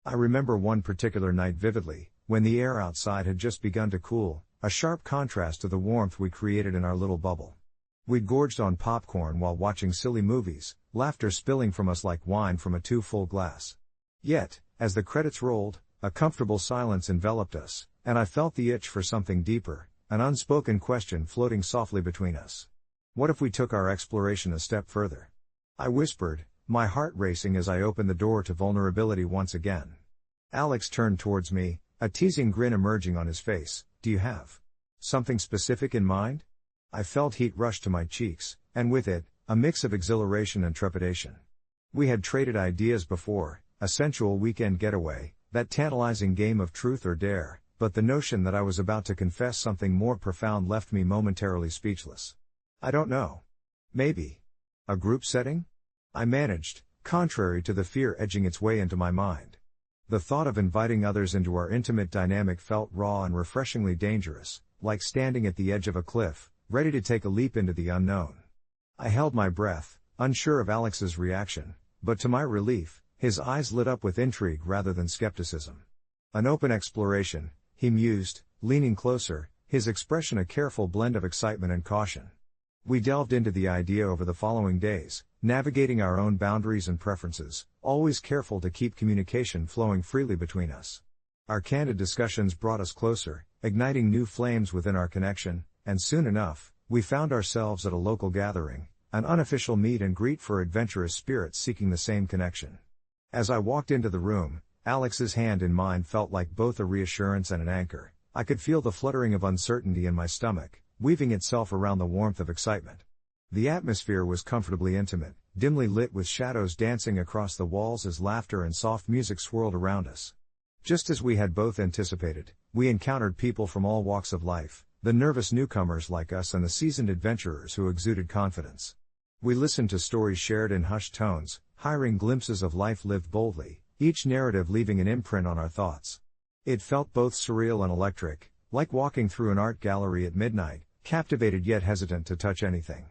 A: I remember one particular night vividly, when the air outside had just begun to cool, a sharp contrast to the warmth we created in our little bubble. We'd gorged on popcorn while watching silly movies, laughter spilling from us like wine from a too full glass. Yet, as the credits rolled, a comfortable silence enveloped us, and I felt the itch for something deeper, an unspoken question floating softly between us. What if we took our exploration a step further? I whispered, my heart racing as I opened the door to vulnerability once again. Alex turned towards me, a teasing grin emerging on his face. Do you have something specific in mind? I felt heat rush to my cheeks, and with it, a mix of exhilaration and trepidation. We had traded ideas before, a sensual weekend getaway, that tantalizing game of truth or dare, but the notion that I was about to confess something more profound left me momentarily speechless. I don't know. Maybe. A group setting? I managed, contrary to the fear edging its way into my mind. The thought of inviting others into our intimate dynamic felt raw and refreshingly dangerous, like standing at the edge of a cliff, ready to take a leap into the unknown. I held my breath, unsure of Alex's reaction, but to my relief, his eyes lit up with intrigue rather than skepticism. An open exploration, he mused, leaning closer, his expression a careful blend of excitement and caution. We delved into the idea over the following days, navigating our own boundaries and preferences, always careful to keep communication flowing freely between us. Our candid discussions brought us closer, igniting new flames within our connection, and soon enough, we found ourselves at a local gathering, an unofficial meet and greet for adventurous spirits seeking the same connection. As I walked into the room, Alex's hand in mine felt like both a reassurance and an anchor. I could feel the fluttering of uncertainty in my stomach, weaving itself around the warmth of excitement. The atmosphere was comfortably intimate, dimly lit with shadows dancing across the walls as laughter and soft music swirled around us. Just as we had both anticipated, we encountered people from all walks of life, the nervous newcomers like us and the seasoned adventurers who exuded confidence. We listened to stories shared in hushed tones, hiring glimpses of life lived boldly, each narrative leaving an imprint on our thoughts. It felt both surreal and electric, like walking through an art gallery at midnight, captivated yet hesitant to touch anything.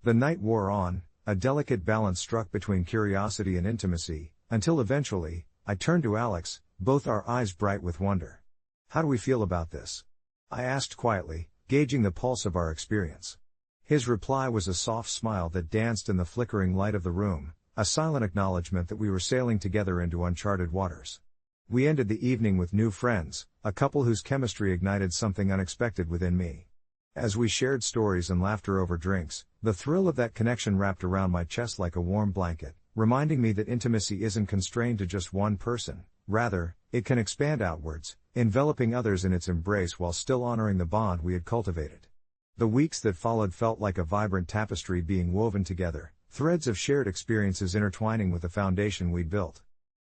A: The night wore on, a delicate balance struck between curiosity and intimacy, until eventually, I turned to Alex, both our eyes bright with wonder. How do we feel about this? I asked quietly, gauging the pulse of our experience. His reply was a soft smile that danced in the flickering light of the room, a silent acknowledgement that we were sailing together into uncharted waters. We ended the evening with new friends, a couple whose chemistry ignited something unexpected within me. As we shared stories and laughter over drinks, the thrill of that connection wrapped around my chest like a warm blanket, reminding me that intimacy isn't constrained to just one person, rather, it can expand outwards, enveloping others in its embrace while still honoring the bond we had cultivated. The weeks that followed felt like a vibrant tapestry being woven together, threads of shared experiences intertwining with the foundation we'd built.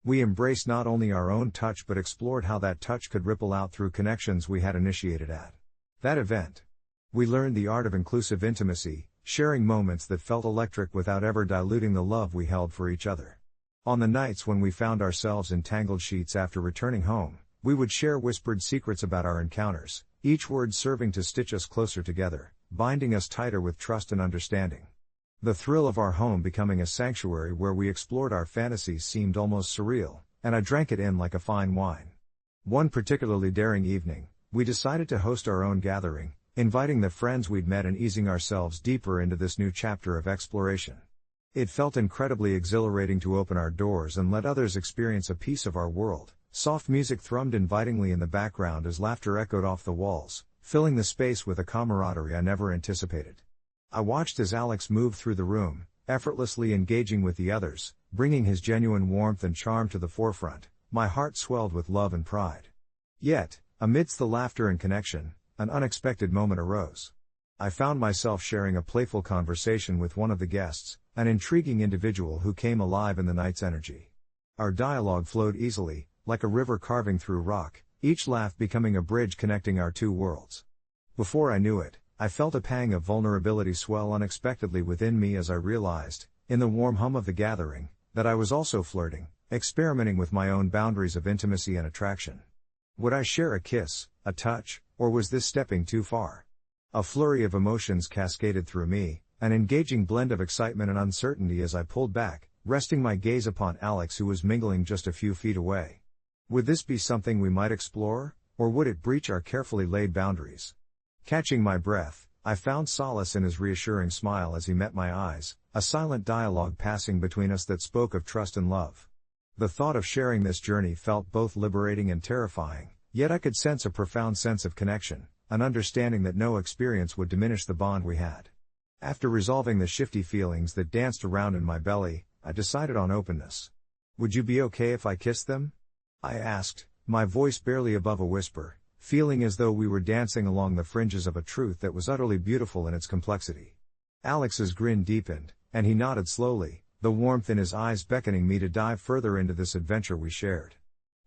A: We embraced not only our own touch but explored how that touch could ripple out through connections we had initiated at that event. We learned the art of inclusive intimacy, sharing moments that felt electric without ever diluting the love we held for each other. On the nights when we found ourselves in tangled sheets after returning home, we would share whispered secrets about our encounters, each word serving to stitch us closer together, binding us tighter with trust and understanding. The thrill of our home becoming a sanctuary where we explored our fantasies seemed almost surreal, and I drank it in like a fine wine. One particularly daring evening, we decided to host our own gathering, inviting the friends we'd met and easing ourselves deeper into this new chapter of exploration. It felt incredibly exhilarating to open our doors and let others experience a piece of our world. Soft music thrummed invitingly in the background as laughter echoed off the walls, filling the space with a camaraderie I never anticipated. I watched as Alex moved through the room, effortlessly engaging with the others, bringing his genuine warmth and charm to the forefront. My heart swelled with love and pride. Yet, amidst the laughter and connection, an unexpected moment arose. I found myself sharing a playful conversation with one of the guests, an intriguing individual who came alive in the night's energy. Our dialogue flowed easily, like a river carving through rock, each laugh becoming a bridge connecting our two worlds. Before I knew it, I felt a pang of vulnerability swell unexpectedly within me as I realized, in the warm hum of the gathering, that I was also flirting, experimenting with my own boundaries of intimacy and attraction. Would I share a kiss, a touch, or was this stepping too far? A flurry of emotions cascaded through me, an engaging blend of excitement and uncertainty as I pulled back, resting my gaze upon Alex who was mingling just a few feet away. Would this be something we might explore, or would it breach our carefully laid boundaries? Catching my breath, I found solace in his reassuring smile as he met my eyes, a silent dialogue passing between us that spoke of trust and love. The thought of sharing this journey felt both liberating and terrifying, yet I could sense a profound sense of connection, an understanding that no experience would diminish the bond we had. After resolving the shifty feelings that danced around in my belly, I decided on openness. Would you be okay if I kissed them? I asked, my voice barely above a whisper, feeling as though we were dancing along the fringes of a truth that was utterly beautiful in its complexity. Alex's grin deepened, and he nodded slowly, the warmth in his eyes beckoning me to dive further into this adventure we shared.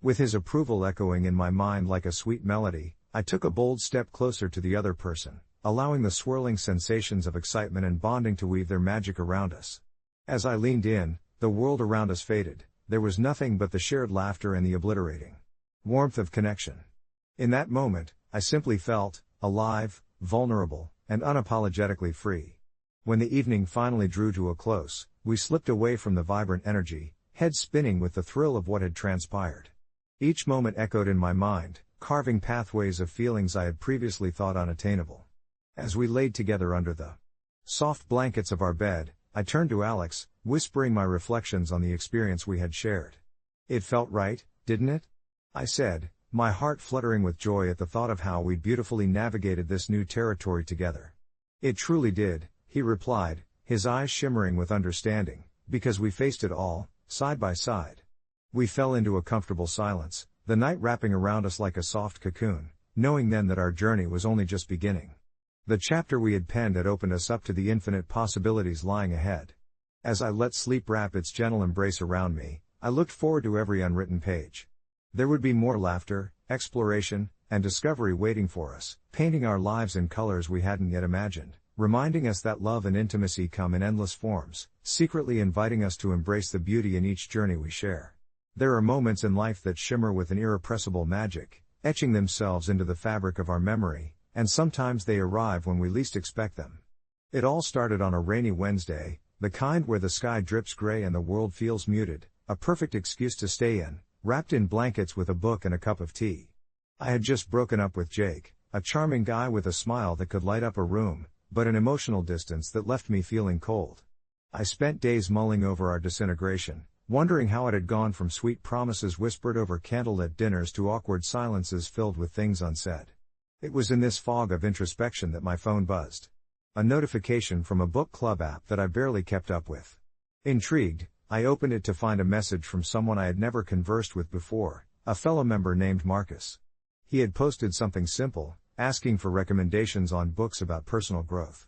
A: With his approval echoing in my mind like a sweet melody, I took a bold step closer to the other person, allowing the swirling sensations of excitement and bonding to weave their magic around us. As I leaned in, the world around us faded, there was nothing but the shared laughter and the obliterating warmth of connection. In that moment, I simply felt alive, vulnerable, and unapologetically free. When the evening finally drew to a close, we slipped away from the vibrant energy, heads spinning with the thrill of what had transpired. Each moment echoed in my mind, carving pathways of feelings I had previously thought unattainable. As we laid together under the soft blankets of our bed, I turned to Alex, whispering my reflections on the experience we had shared. It felt right, didn't it? I said, my heart fluttering with joy at the thought of how we'd beautifully navigated this new territory together. It truly did, he replied, his eyes shimmering with understanding, because we faced it all, side by side. We fell into a comfortable silence, the night wrapping around us like a soft cocoon, knowing then that our journey was only just beginning. The chapter we had penned had opened us up to the infinite possibilities lying ahead. As I let sleep wrap its gentle embrace around me, I looked forward to every unwritten page. There would be more laughter, exploration, and discovery waiting for us, painting our lives in colors we hadn't yet imagined, reminding us that love and intimacy come in endless forms, secretly inviting us to embrace the beauty in each journey we share. There are moments in life that shimmer with an irrepressible magic, etching themselves into the fabric of our memory, and sometimes they arrive when we least expect them. It all started on a rainy Wednesday, the kind where the sky drips gray and the world feels muted, a perfect excuse to stay in, wrapped in blankets with a book and a cup of tea. I had just broken up with Jake, a charming guy with a smile that could light up a room, but an emotional distance that left me feeling cold. I spent days mulling over our disintegration, wondering how it had gone from sweet promises whispered over candlelit dinners to awkward silences filled with things unsaid. It was in this fog of introspection that my phone buzzed. A notification from a book club app that I barely kept up with. Intrigued, I opened it to find a message from someone I had never conversed with before, a fellow member named Marcus. He had posted something simple, asking for recommendations on books about personal growth.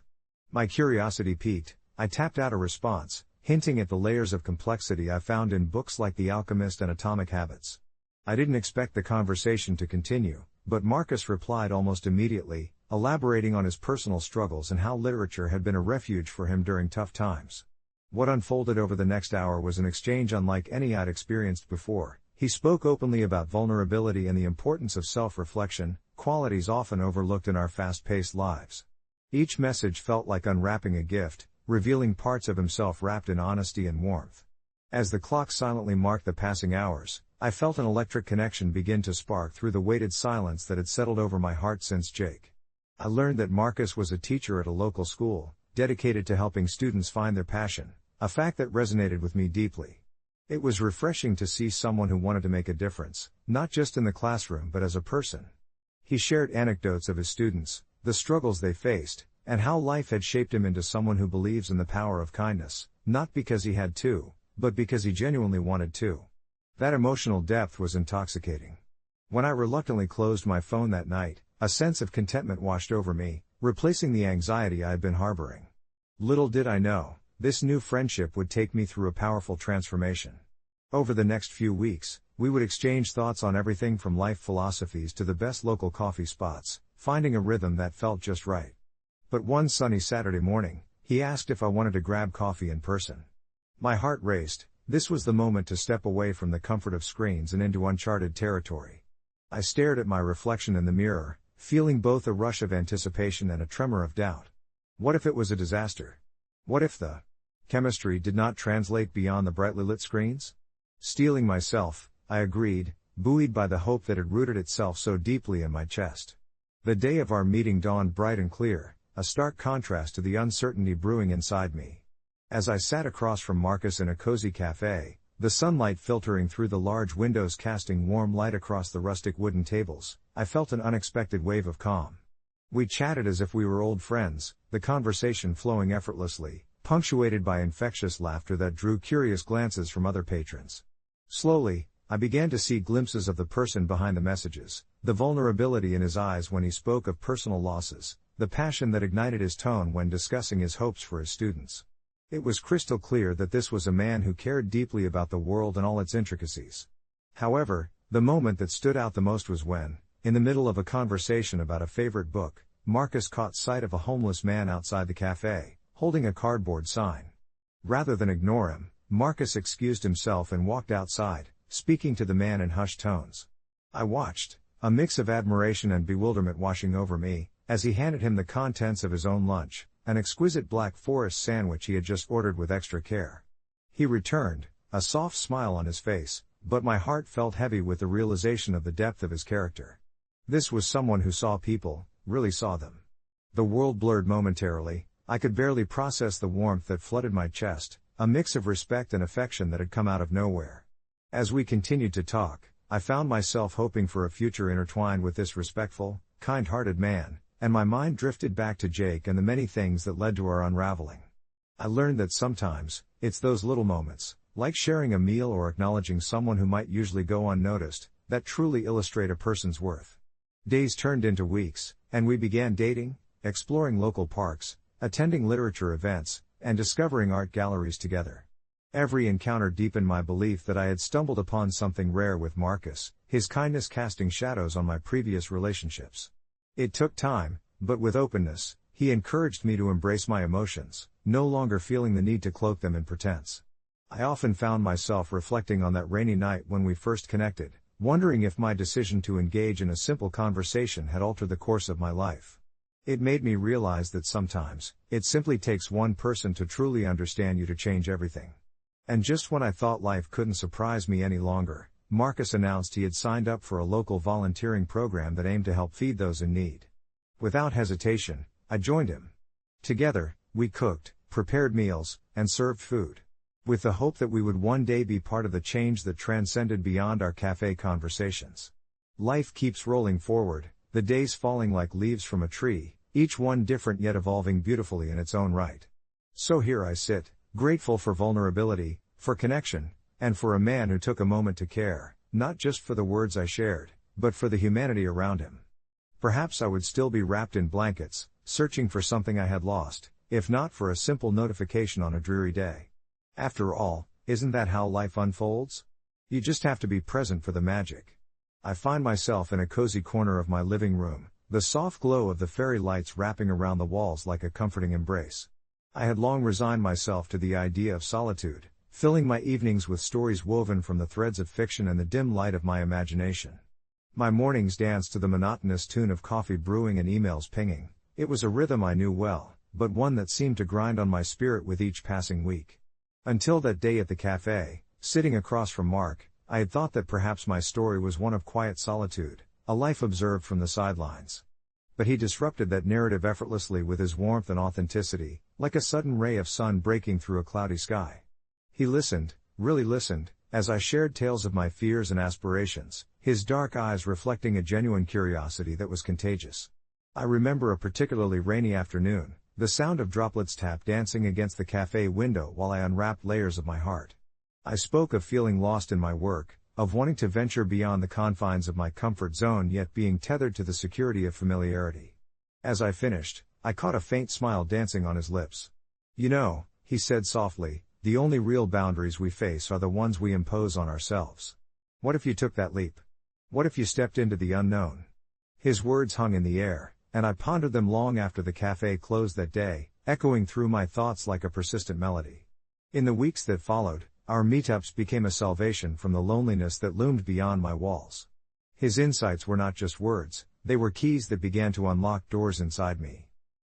A: My curiosity piqued, I tapped out a response, hinting at the layers of complexity I found in books like The Alchemist and Atomic Habits. I didn't expect the conversation to continue, but Marcus replied almost immediately, elaborating on his personal struggles and how literature had been a refuge for him during tough times. What unfolded over the next hour was an exchange unlike any I'd experienced before. He spoke openly about vulnerability and the importance of self-reflection, qualities often overlooked in our fast-paced lives. Each message felt like unwrapping a gift, revealing parts of himself wrapped in honesty and warmth. As the clock silently marked the passing hours, I felt an electric connection begin to spark through the weighted silence that had settled over my heart since Jake. I learned that Marcus was a teacher at a local school, dedicated to helping students find their passion, a fact that resonated with me deeply. It was refreshing to see someone who wanted to make a difference, not just in the classroom but as a person. He shared anecdotes of his students, the struggles they faced, and how life had shaped him into someone who believes in the power of kindness, not because he had to, but because he genuinely wanted to. That emotional depth was intoxicating. When I reluctantly closed my phone that night, a sense of contentment washed over me, replacing the anxiety I had been harboring. Little did I know, this new friendship would take me through a powerful transformation. Over the next few weeks, we would exchange thoughts on everything from life philosophies to the best local coffee spots, finding a rhythm that felt just right. But one sunny Saturday morning, he asked if I wanted to grab coffee in person. My heart raced. This was the moment to step away from the comfort of screens and into uncharted territory. I stared at my reflection in the mirror, feeling both a rush of anticipation and a tremor of doubt. What if it was a disaster? What if the chemistry did not translate beyond the brightly lit screens? Steeling myself, I agreed, buoyed by the hope that had rooted itself so deeply in my chest. The day of our meeting dawned bright and clear, a stark contrast to the uncertainty brewing inside me. As I sat across from Marcus in a cozy cafe, the sunlight filtering through the large windows casting warm light across the rustic wooden tables, I felt an unexpected wave of calm. We chatted as if we were old friends, the conversation flowing effortlessly, punctuated by infectious laughter that drew curious glances from other patrons. Slowly, I began to see glimpses of the person behind the messages, the vulnerability in his eyes when he spoke of personal losses, the passion that ignited his tone when discussing his hopes for his students. It was crystal clear that this was a man who cared deeply about the world and all its intricacies. However, the moment that stood out the most was when, in the middle of a conversation about a favorite book, Marcus caught sight of a homeless man outside the cafe, holding a cardboard sign. Rather than ignore him, Marcus excused himself and walked outside, speaking to the man in hushed tones. I watched, a mix of admiration and bewilderment washing over me, as he handed him the contents of his own lunch, an exquisite Black Forest sandwich he had just ordered with extra care. He returned, a soft smile on his face, but my heart felt heavy with the realization of the depth of his character. This was someone who saw people, really saw them. The world blurred momentarily, I could barely process the warmth that flooded my chest, a mix of respect and affection that had come out of nowhere. As we continued to talk, I found myself hoping for a future intertwined with this respectful, kind-hearted man, and my mind drifted back to Jake and the many things that led to our unraveling. I learned that sometimes, it's those little moments, like sharing a meal or acknowledging someone who might usually go unnoticed, that truly illustrate a person's worth. Days turned into weeks, and we began dating, exploring local parks, attending literature events, and discovering art galleries together. Every encounter deepened my belief that I had stumbled upon something rare with Marcus, his kindness casting shadows on my previous relationships. It took time, but with openness, he encouraged me to embrace my emotions, no longer feeling the need to cloak them in pretense. I often found myself reflecting on that rainy night when we first connected, wondering if my decision to engage in a simple conversation had altered the course of my life. It made me realize that sometimes, it simply takes one person to truly understand you to change everything. And just when I thought life couldn't surprise me any longer, Marcus announced he had signed up for a local volunteering program that aimed to help feed those in need. Without hesitation, I joined him. Together, we cooked, prepared meals, and served food, with the hope that we would one day be part of the change that transcended beyond our cafe conversations. Life keeps rolling forward, the days falling like leaves from a tree, each one different yet evolving beautifully in its own right. So here I sit, grateful for vulnerability, for connection, and for a man who took a moment to care, not just for the words I shared, but for the humanity around him. Perhaps I would still be wrapped in blankets, searching for something I had lost, if not for a simple notification on a dreary day. After all, isn't that how life unfolds? You just have to be present for the magic. I find myself in a cozy corner of my living room, the soft glow of the fairy lights wrapping around the walls like a comforting embrace. I had long resigned myself to the idea of solitude, filling my evenings with stories woven from the threads of fiction and the dim light of my imagination. My mornings danced to the monotonous tune of coffee brewing and emails pinging. It was a rhythm I knew well, but one that seemed to grind on my spirit with each passing week. Until that day at the cafe, sitting across from Mark, I had thought that perhaps my story was one of quiet solitude, a life observed from the sidelines. But he disrupted that narrative effortlessly with his warmth and authenticity, like a sudden ray of sun breaking through a cloudy sky. He listened, really listened, as I shared tales of my fears and aspirations, his dark eyes reflecting a genuine curiosity that was contagious. I remember a particularly rainy afternoon, the sound of droplets tap dancing against the cafe window while I unwrapped layers of my heart. I spoke of feeling lost in my work, of wanting to venture beyond the confines of my comfort zone yet being tethered to the security of familiarity. As I finished, I caught a faint smile dancing on his lips. "You know," he said softly, "the only real boundaries we face are the ones we impose on ourselves. What if you took that leap? What if you stepped into the unknown?" His words hung in the air, and I pondered them long after the cafe closed that day, echoing through my thoughts like a persistent melody. In the weeks that followed, our meetups became a salvation from the loneliness that loomed beyond my walls. His insights were not just words, they were keys that began to unlock doors inside me.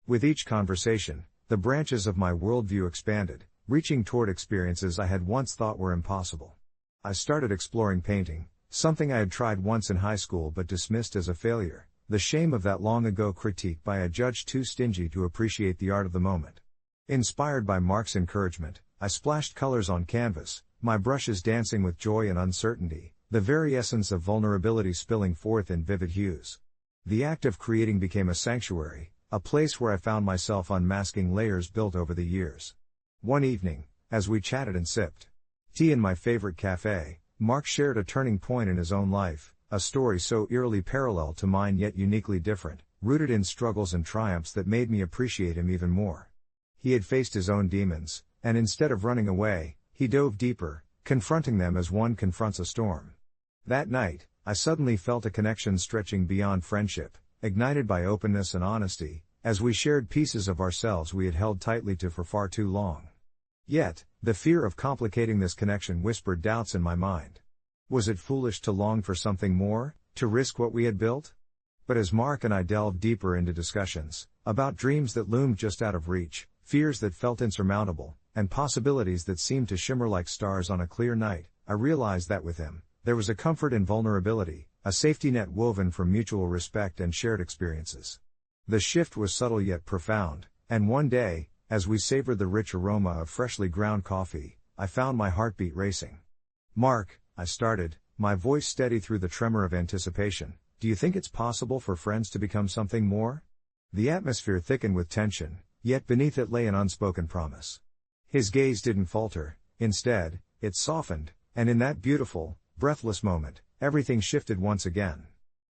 A: With each conversation, the branches of my worldview expanded, reaching toward experiences I had once thought were impossible. I started exploring painting, something I had tried once in high school but dismissed as a failure, the shame of that long ago critique by a judge too stingy to appreciate the art of the moment. Inspired by Mark's encouragement, I splashed colors on canvas, my brushes dancing with joy and uncertainty, the very essence of vulnerability spilling forth in vivid hues. The act of creating became a sanctuary, a place where I found myself unmasking layers built over the years. One evening, as we chatted and sipped tea in my favorite cafe, Mark shared a turning point in his own life, a story so eerily parallel to mine yet uniquely different, rooted in struggles and triumphs that made me appreciate him even more. He had faced his own demons, and instead of running away, he dove deeper, confronting them as one confronts a storm. That night, I suddenly felt a connection stretching beyond friendship, ignited by openness and honesty, as we shared pieces of ourselves we had held tightly to for far too long. Yet, the fear of complicating this connection whispered doubts in my mind. Was it foolish to long for something more, to risk what we had built? But as Mark and I delved deeper into discussions, about dreams that loomed just out of reach, fears that felt insurmountable, and possibilities that seemed to shimmer like stars on a clear night, I realized that with him, there was a comfort in vulnerability, a safety net woven from mutual respect and shared experiences. The shift was subtle yet profound, and one day, as we savored the rich aroma of freshly ground coffee, I found my heartbeat racing. "Mark," I started, my voice steady through the tremor of anticipation, "do you think it's possible for friends to become something more?" The atmosphere thickened with tension, yet beneath it lay an unspoken promise. His gaze didn't falter, instead, it softened, and in that beautiful, breathless moment, everything shifted once again.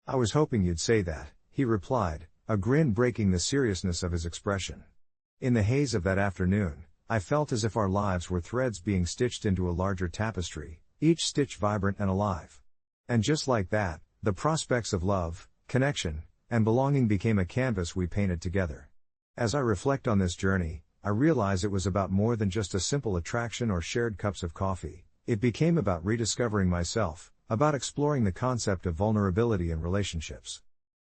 A: "I was hoping you'd say that," he replied, a grin breaking the seriousness of his expression. In the haze of that afternoon, I felt as if our lives were threads being stitched into a larger tapestry, each stitch vibrant and alive. And just like that, the prospects of love, connection, and belonging became a canvas we painted together. As I reflect on this journey, I realize it was about more than just a simple attraction or shared cups of coffee. It became about rediscovering myself, about exploring the concept of vulnerability in relationships.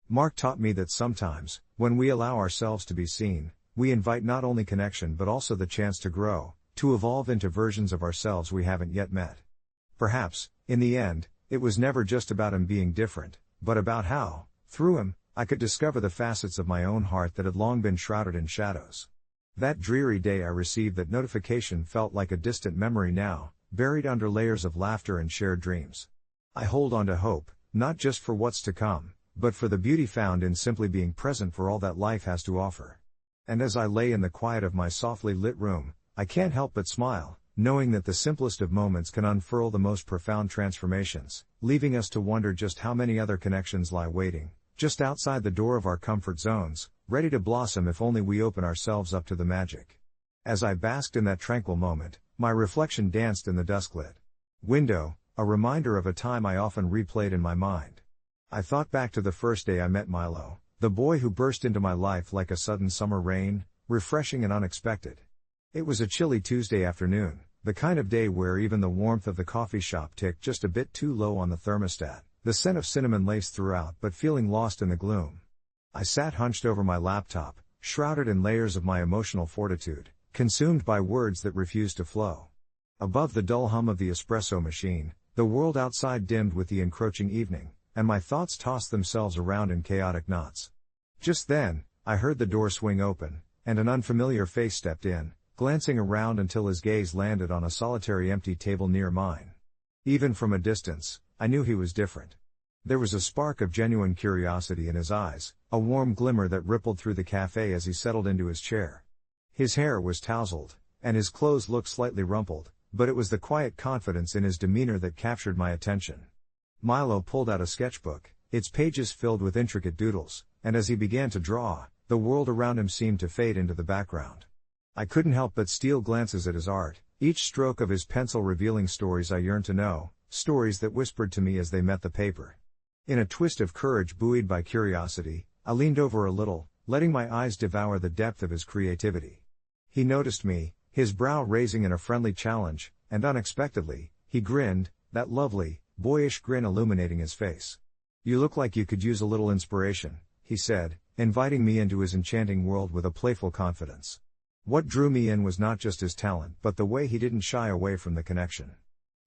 A: Mark taught me that sometimes, when we allow ourselves to be seen, we invite not only connection but also the chance to grow, to evolve into versions of ourselves we haven't yet met. Perhaps, in the end, it was never just about him being different, but about how, through him, I could discover the facets of my own heart that had long been shrouded in shadows. That dreary day I received that notification felt like a distant memory now, buried under layers of laughter and shared dreams. I hold on to hope, not just for what's to come, but for the beauty found in simply being present for all that life has to offer. And as I lay in the quiet of my softly lit room, I can't help but smile, knowing that the simplest of moments can unfurl the most profound transformations, leaving us to wonder just how many other connections lie waiting, just outside the door of our comfort zones, ready to blossom if only we open ourselves up to the magic. As I basked in that tranquil moment, my reflection danced in the dusk-lit window, a reminder of a time I often replayed in my mind. I thought back to the first day I met Milo, the boy who burst into my life like a sudden summer rain, refreshing and unexpected. It was a chilly Tuesday afternoon, the kind of day where even the warmth of the coffee shop ticked just a bit too low on the thermostat, the scent of cinnamon laced throughout but feeling lost in the gloom. I sat hunched over my laptop, shrouded in layers of my emotional fortitude, consumed by words that refused to flow. Above the dull hum of the espresso machine, the world outside dimmed with the encroaching evening, and my thoughts tossed themselves around in chaotic knots. Just then, I heard the door swing open, and an unfamiliar face stepped in, glancing around until his gaze landed on a solitary empty table near mine. Even from a distance, I knew he was different. There was a spark of genuine curiosity in his eyes, a warm glimmer that rippled through the cafe as he settled into his chair. His hair was tousled, and his clothes looked slightly rumpled, but it was the quiet confidence in his demeanor that captured my attention. Milo pulled out a sketchbook, its pages filled with intricate doodles, and as he began to draw, the world around him seemed to fade into the background. I couldn't help but steal glances at his art, each stroke of his pencil revealing stories I yearned to know, stories that whispered to me as they met the paper. In a twist of courage buoyed by curiosity, I leaned over a little, letting my eyes devour the depth of his creativity. He noticed me, his brow raising in a friendly challenge, and unexpectedly, he grinned, that lovely, boyish grin illuminating his face. "You look like you could use a little inspiration," he said, inviting me into his enchanting world with a playful confidence. What drew me in was not just his talent but the way he didn't shy away from the connection.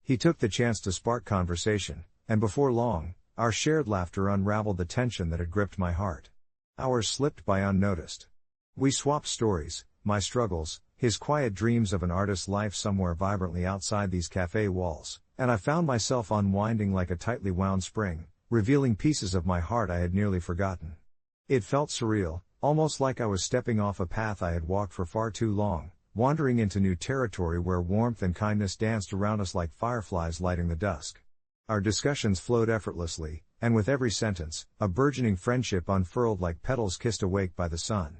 A: He took the chance to spark conversation, and before long, our shared laughter unraveled the tension that had gripped my heart. Hours slipped by unnoticed. We swapped stories, my struggles, his quiet dreams of an artist's life somewhere vibrantly outside these cafe walls, and I found myself unwinding like a tightly wound spring, revealing pieces of my heart I had nearly forgotten. It felt surreal, almost like I was stepping off a path I had walked for far too long, wandering into new territory where warmth and kindness danced around us like fireflies lighting the dusk. Our discussions flowed effortlessly, and with every sentence, a burgeoning friendship unfurled like petals kissed awake by the sun.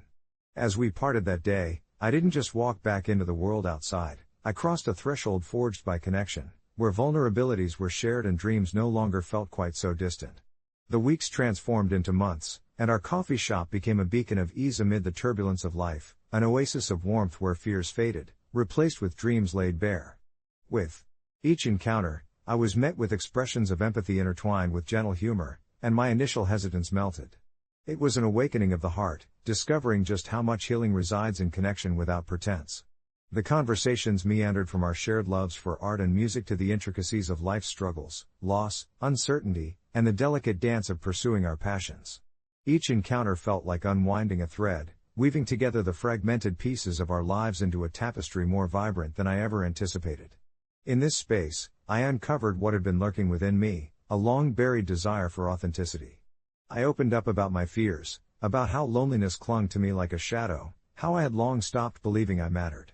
A: As we parted that day, I didn't just walk back into the world outside, I crossed a threshold forged by connection, where vulnerabilities were shared and dreams no longer felt quite so distant. The weeks transformed into months, and our coffee shop became a beacon of ease amid the turbulence of life, an oasis of warmth where fears faded, replaced with dreams laid bare. With each encounter, I was met with expressions of empathy intertwined with gentle humor, and my initial hesitance melted. It was an awakening of the heart, discovering just how much healing resides in connection without pretense. The conversations meandered from our shared loves for art and music to the intricacies of life's struggles, loss, uncertainty, and the delicate dance of pursuing our passions. Each encounter felt like unwinding a thread, weaving together the fragmented pieces of our lives into a tapestry more vibrant than I ever anticipated. In this space, I uncovered what had been lurking within me, a long-buried desire for authenticity. I opened up about my fears, about how loneliness clung to me like a shadow, how I had long stopped believing I mattered.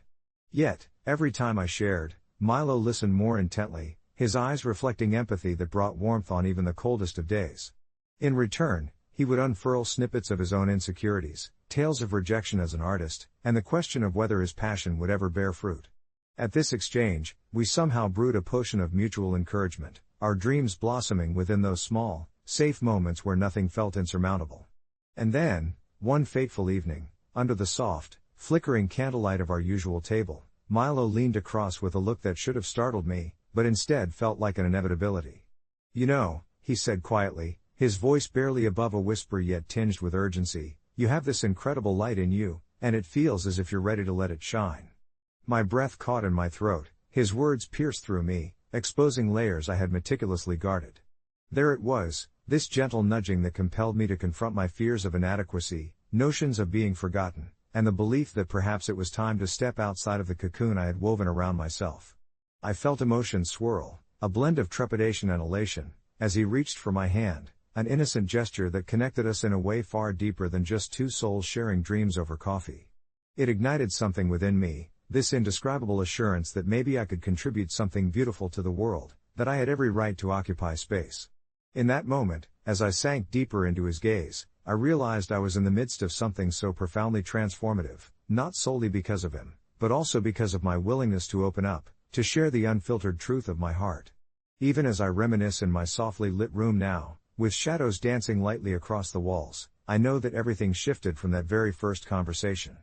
A: Yet, every time I shared, Milo listened more intently, his eyes reflecting empathy that brought warmth on even the coldest of days. In return, he would unfurl snippets of his own insecurities, tales of rejection as an artist, and the question of whether his passion would ever bear fruit. At this exchange, we somehow brewed a potion of mutual encouragement, our dreams blossoming within those small, safe moments where nothing felt insurmountable. And then, one fateful evening, under the soft, flickering candlelight of our usual table, Milo leaned across with a look that should have startled me, but instead felt like an inevitability. "You know," he said quietly, his voice barely above a whisper yet tinged with urgency, "you have this incredible light in you, and it feels as if you're ready to let it shine." My breath caught in my throat, his words pierced through me, exposing layers I had meticulously guarded. There it was, this gentle nudging that compelled me to confront my fears of inadequacy, notions of being forgotten, and the belief that perhaps it was time to step outside of the cocoon I had woven around myself. I felt emotions swirl, a blend of trepidation and elation, as he reached for my hand, an innocent gesture that connected us in a way far deeper than just two souls sharing dreams over coffee. It ignited something within me, this indescribable assurance that maybe I could contribute something beautiful to the world, that I had every right to occupy space. In that moment, as I sank deeper into his gaze, I realized I was in the midst of something so profoundly transformative, not solely because of him, but also because of my willingness to open up, to share the unfiltered truth of my heart. Even as I reminisce in my softly lit room now, with shadows dancing lightly across the walls, I know that everything shifted from that very first conversation.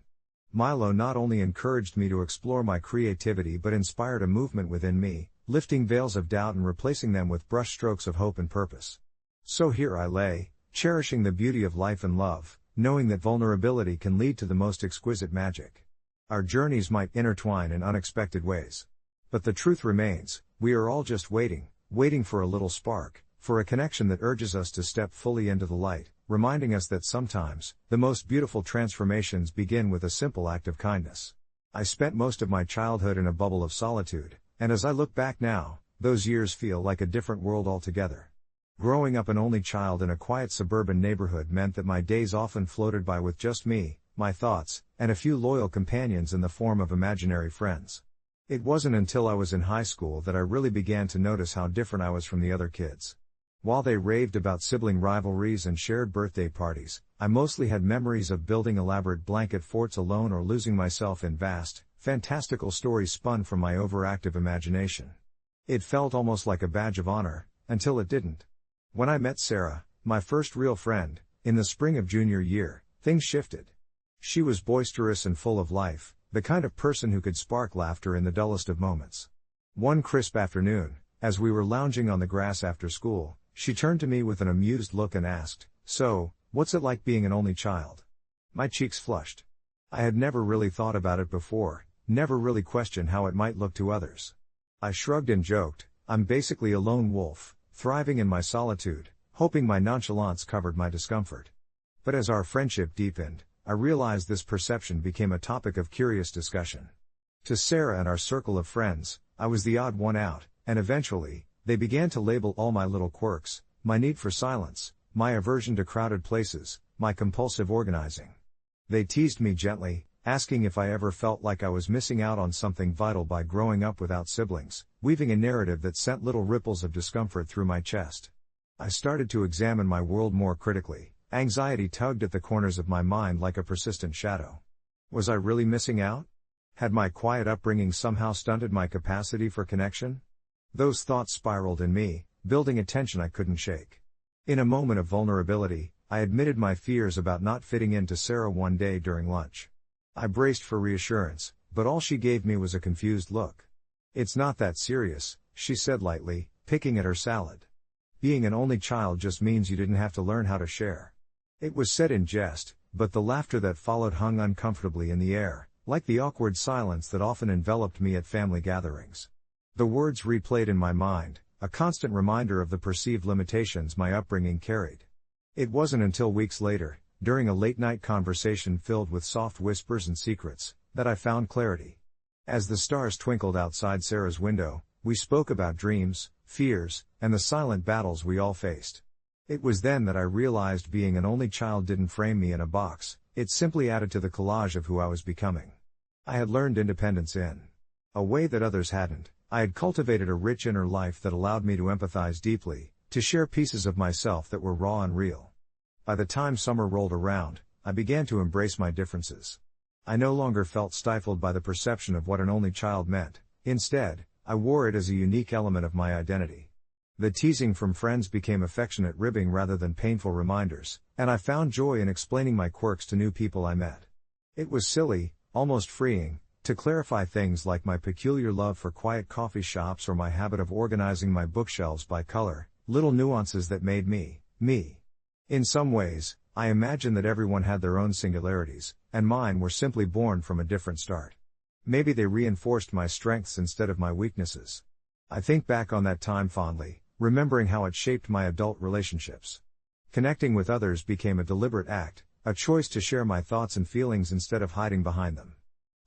A: Milo not only encouraged me to explore my creativity but inspired a movement within me, lifting veils of doubt and replacing them with brushstrokes of hope and purpose. So here I lay, cherishing the beauty of life and love, knowing that vulnerability can lead to the most exquisite magic. Our journeys might intertwine in unexpected ways. But the truth remains, we are all just waiting for a little spark, for a connection that urges us to step fully into the light, reminding us that sometimes, the most beautiful transformations begin with a simple act of kindness. I spent most of my childhood in a bubble of solitude, and as I look back now, those years feel like a different world altogether. Growing up an only child in a quiet suburban neighborhood meant that my days often floated by with just me, my thoughts, and a few loyal companions in the form of imaginary friends. It wasn't until I was in high school that I really began to notice how different I was from the other kids. While they raved about sibling rivalries and shared birthday parties, I mostly had memories of building elaborate blanket forts alone or losing myself in vast, fantastical stories spun from my overactive imagination. It felt almost like a badge of honor, until it didn't. When I met Sarah, my first real friend, in the spring of junior year, things shifted. She was boisterous and full of life, the kind of person who could spark laughter in the dullest of moments. One crisp afternoon, as we were lounging on the grass after school, she turned to me with an amused look and asked, "So, what's it like being an only child?" My cheeks flushed. I had never really thought about it before, never really questioned how it might look to others. I shrugged and joked, "I'm basically a lone wolf, thriving in my solitude, hoping my nonchalance covered my discomfort. But as our friendship deepened, I realized this perception became a topic of curious discussion. To Sarah and our circle of friends, I was the odd one out, and eventually, they began to label all my little quirks, my need for silence, my aversion to crowded places, my compulsive organizing. They teased me gently, asking if I ever felt like I was missing out on something vital by growing up without siblings, weaving a narrative that sent little ripples of discomfort through my chest. I started to examine my world more critically. Anxiety tugged at the corners of my mind like a persistent shadow. Was I really missing out? Had my quiet upbringing somehow stunted my capacity for connection? Those thoughts spiraled in me, building a tension I couldn't shake. In a moment of vulnerability, I admitted my fears about not fitting in to Sarah one day during lunch. I braced for reassurance, but all she gave me was a confused look. "It's not that serious," she said lightly, picking at her salad. "Being an only child just means you didn't have to learn how to share." It was said in jest, but the laughter that followed hung uncomfortably in the air, like the awkward silence that often enveloped me at family gatherings. The words replayed in my mind, a constant reminder of the perceived limitations my upbringing carried. It wasn't until weeks later, during a late-night conversation filled with soft whispers and secrets, that I found clarity. As the stars twinkled outside Sarah's window, we spoke about dreams, fears, and the silent battles we all faced. It was then that I realized being an only child didn't frame me in a box, it simply added to the collage of who I was becoming. I had learned independence in a way that others hadn't. I had cultivated a rich inner life that allowed me to empathize deeply, to share pieces of myself that were raw and real. By the time summer rolled around, I began to embrace my differences. I no longer felt stifled by the perception of what an only child meant. Instead, I wore it as a unique element of my identity. The teasing from friends became affectionate ribbing rather than painful reminders, and I found joy in explaining my quirks to new people I met. It was silly, almost freeing, to clarify things like my peculiar love for quiet coffee shops or my habit of organizing my bookshelves by color, little nuances that made me, me. In some ways, I imagine that everyone had their own singularities, and mine were simply born from a different start. Maybe they reinforced my strengths instead of my weaknesses. I think back on that time fondly, remembering how it shaped my adult relationships. Connecting with others became a deliberate act, a choice to share my thoughts and feelings instead of hiding behind them.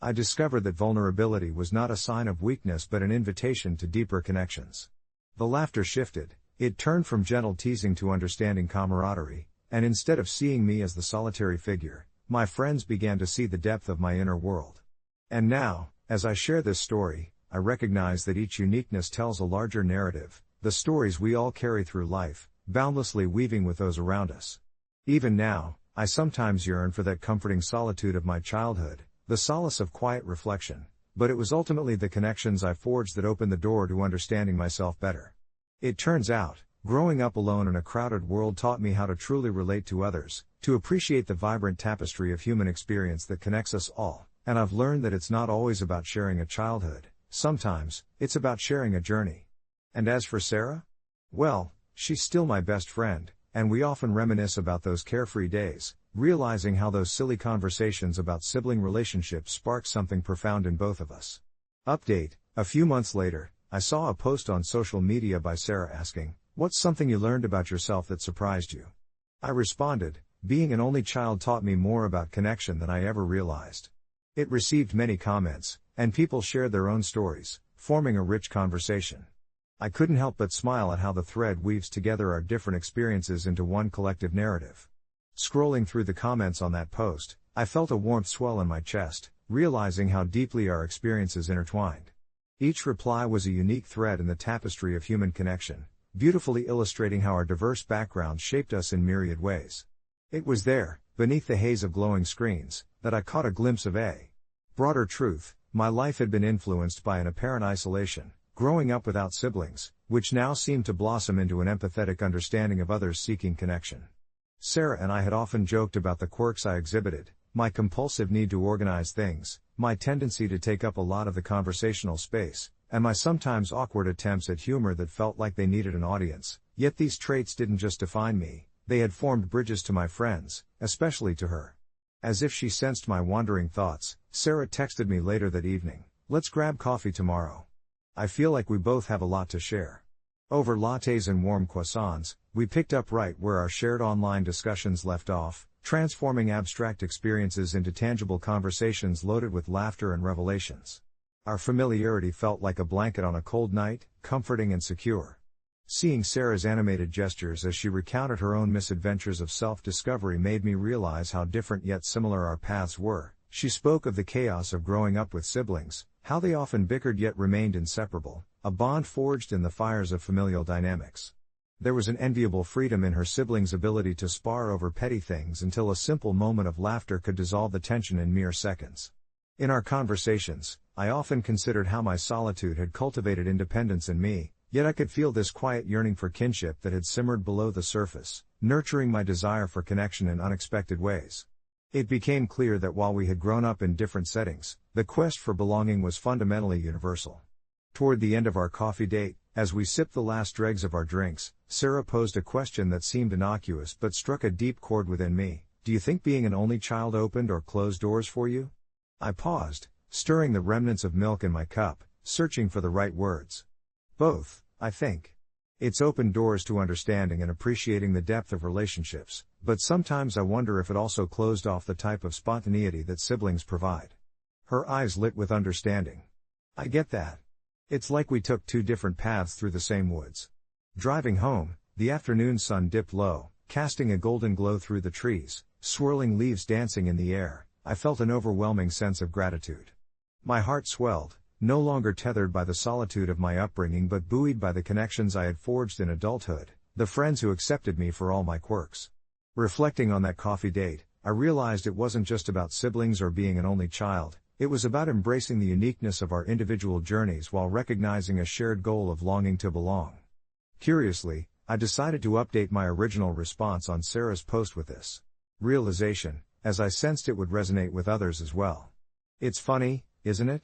A: I discovered that vulnerability was not a sign of weakness but an invitation to deeper connections. The laughter shifted, it turned from gentle teasing to understanding camaraderie, and instead of seeing me as the solitary figure, my friends began to see the depth of my inner world. And now, as I share this story, I recognize that each uniqueness tells a larger narrative, the stories we all carry through life, boundlessly weaving with those around us. Even now, I sometimes yearn for that comforting solitude of my childhood, the solace of quiet reflection, but it was ultimately the connections I forged that opened the door to understanding myself better. It turns out, growing up alone in a crowded world taught me how to truly relate to others, to appreciate the vibrant tapestry of human experience that connects us all, and I've learned that it's not always about sharing a childhood, sometimes, it's about sharing a journey. And as for Sarah? Well, she's still my best friend, and we often reminisce about those carefree days, realizing how those silly conversations about sibling relationships sparked something profound in both of us. Update: a few months later, I saw a post on social media by Sarah asking, "What's something you learned about yourself that surprised you?" I responded, "Being an only child taught me more about connection than I ever realized." It received many comments, and people shared their own stories, forming a rich conversation. I couldn't help but smile at how the thread weaves together our different experiences into one collective narrative. Scrolling through the comments on that post, I felt a warmth swell in my chest, realizing how deeply our experiences intertwined. Each reply was a unique thread in the tapestry of human connection, beautifully illustrating how our diverse backgrounds shaped us in myriad ways. It was there, beneath the haze of glowing screens, that I caught a glimpse of a broader truth. My life had been influenced by an apparent isolation, growing up without siblings, which now seemed to blossom into an empathetic understanding of others seeking connection. Sarah and I had often joked about the quirks I exhibited, my compulsive need to organize things, my tendency to take up a lot of the conversational space, and my sometimes awkward attempts at humor that felt like they needed an audience. Yet these traits didn't just define me, they had formed bridges to my friends, especially to her. As if she sensed my wandering thoughts, Sarah texted me later that evening, "Let's grab coffee tomorrow. I feel like we both have a lot to share." Over lattes and warm croissants, we picked up right where our shared online discussions left off, transforming abstract experiences into tangible conversations loaded with laughter and revelations. Our familiarity felt like a blanket on a cold night, comforting and secure. Seeing Sarah's animated gestures as she recounted her own misadventures of self-discovery made me realize how different yet similar our paths were. She spoke of the chaos of growing up with siblings, how they often bickered yet remained inseparable, a bond forged in the fires of familial dynamics. There was an enviable freedom in her siblings' ability to spar over petty things until a simple moment of laughter could dissolve the tension in mere seconds. In our conversations, I often considered how my solitude had cultivated independence in me, yet I could feel this quiet yearning for kinship that had simmered below the surface, nurturing my desire for connection in unexpected ways. It became clear that while we had grown up in different settings, the quest for belonging was fundamentally universal. Toward the end of our coffee date, as we sipped the last dregs of our drinks, Sarah posed a question that seemed innocuous but struck a deep chord within me. Do you think being an only child opened or closed doors for you? I paused, stirring the remnants of milk in my cup, searching for the right words. Both, I think. It's opened doors to understanding and appreciating the depth of relationships, but sometimes I wonder if it also closed off the type of spontaneity that siblings provide. Her eyes lit with understanding. I get that. It's like we took two different paths through the same woods. Driving home, the afternoon sun dipped low, casting a golden glow through the trees, swirling leaves dancing in the air. I felt an overwhelming sense of gratitude. My heart swelled, no longer tethered by the solitude of my upbringing but buoyed by the connections I had forged in adulthood, the friends who accepted me for all my quirks. Reflecting on that coffee date, I realized it wasn't just about siblings or being an only child. It was about embracing the uniqueness of our individual journeys while recognizing a shared goal of longing to belong. Curiously, I decided to update my original response on Sarah's post with this realization, as I sensed it would resonate with others as well. It's funny, isn't it?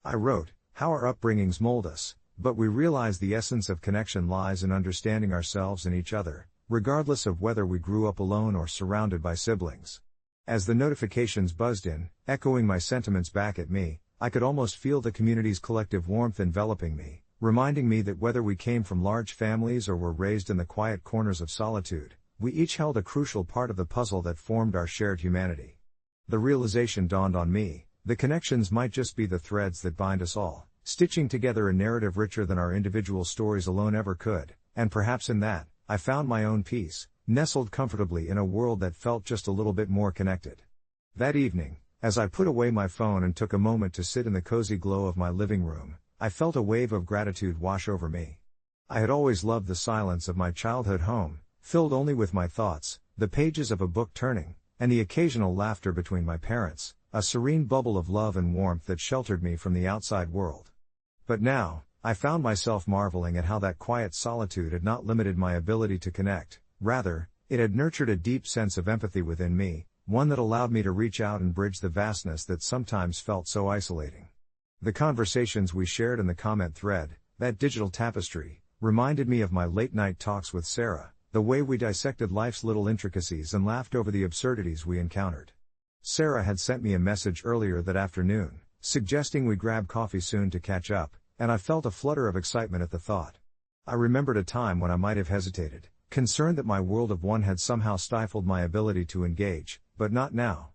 A: I wrote, how our upbringings mold us, but we realize the essence of connection lies in understanding ourselves and each other, regardless of whether we grew up alone or surrounded by siblings. As the notifications buzzed in, echoing my sentiments back at me, I could almost feel the community's collective warmth enveloping me, reminding me that whether we came from large families or were raised in the quiet corners of solitude, we each held a crucial part of the puzzle that formed our shared humanity. The realization dawned on me, the connections might just be the threads that bind us all, stitching together a narrative richer than our individual stories alone ever could, and perhaps in that, I found my own peace, nestled comfortably in a world that felt just a little bit more connected. That evening, as I put away my phone and took a moment to sit in the cozy glow of my living room, I felt a wave of gratitude wash over me. I had always loved the silence of my childhood home, filled only with my thoughts, the pages of a book turning, and the occasional laughter between my parents, a serene bubble of love and warmth that sheltered me from the outside world. But now, I found myself marveling at how that quiet solitude had not limited my ability to connect. Rather, it had nurtured a deep sense of empathy within me, one that allowed me to reach out and bridge the vastness that sometimes felt so isolating. The conversations we shared in the comment thread, that digital tapestry, reminded me of my late-night talks with Sarah, the way we dissected life's little intricacies and laughed over the absurdities we encountered. Sarah had sent me a message earlier that afternoon, suggesting we grab coffee soon to catch up, and I felt a flutter of excitement at the thought. I remembered a time when I might have hesitated, concerned that my world of one had somehow stifled my ability to engage, but not now.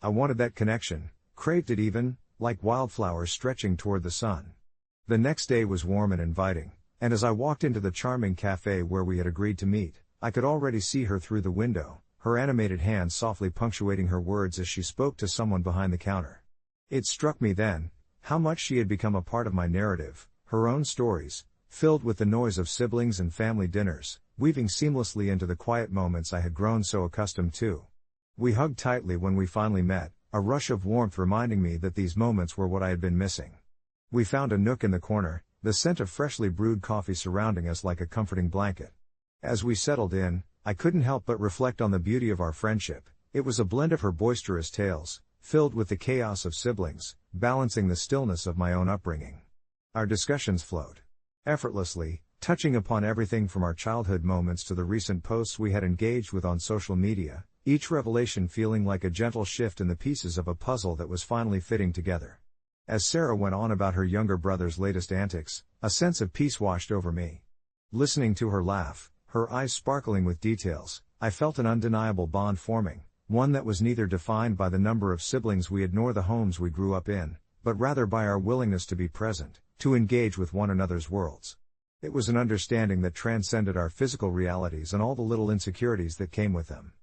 A: I wanted that connection, craved it even, like wildflowers stretching toward the sun. The next day was warm and inviting, and as I walked into the charming cafe where we had agreed to meet, I could already see her through the window, her animated hand softly punctuating her words as she spoke to someone behind the counter. It struck me then, how much she had become a part of my narrative, her own stories, filled with the noise of siblings and family dinners, weaving seamlessly into the quiet moments I had grown so accustomed to. We hugged tightly when we finally met, a rush of warmth reminding me that these moments were what I had been missing. We found a nook in the corner, the scent of freshly brewed coffee surrounding us like a comforting blanket. As we settled in, I couldn't help but reflect on the beauty of our friendship. It was a blend of her boisterous tales, filled with the chaos of siblings, balancing the stillness of my own upbringing. Our discussions flowed effortlessly, touching upon everything from our childhood moments to the recent posts we had engaged with on social media, each revelation feeling like a gentle shift in the pieces of a puzzle that was finally fitting together. As Sarah went on about her younger brother's latest antics, a sense of peace washed over me. Listening to her laugh, her eyes sparkling with details, I felt an undeniable bond forming, one that was neither defined by the number of siblings we had nor the homes we grew up in, but rather by our willingness to be present, to engage with one another's worlds. It was an understanding that transcended our physical realities and all the little insecurities that came with them.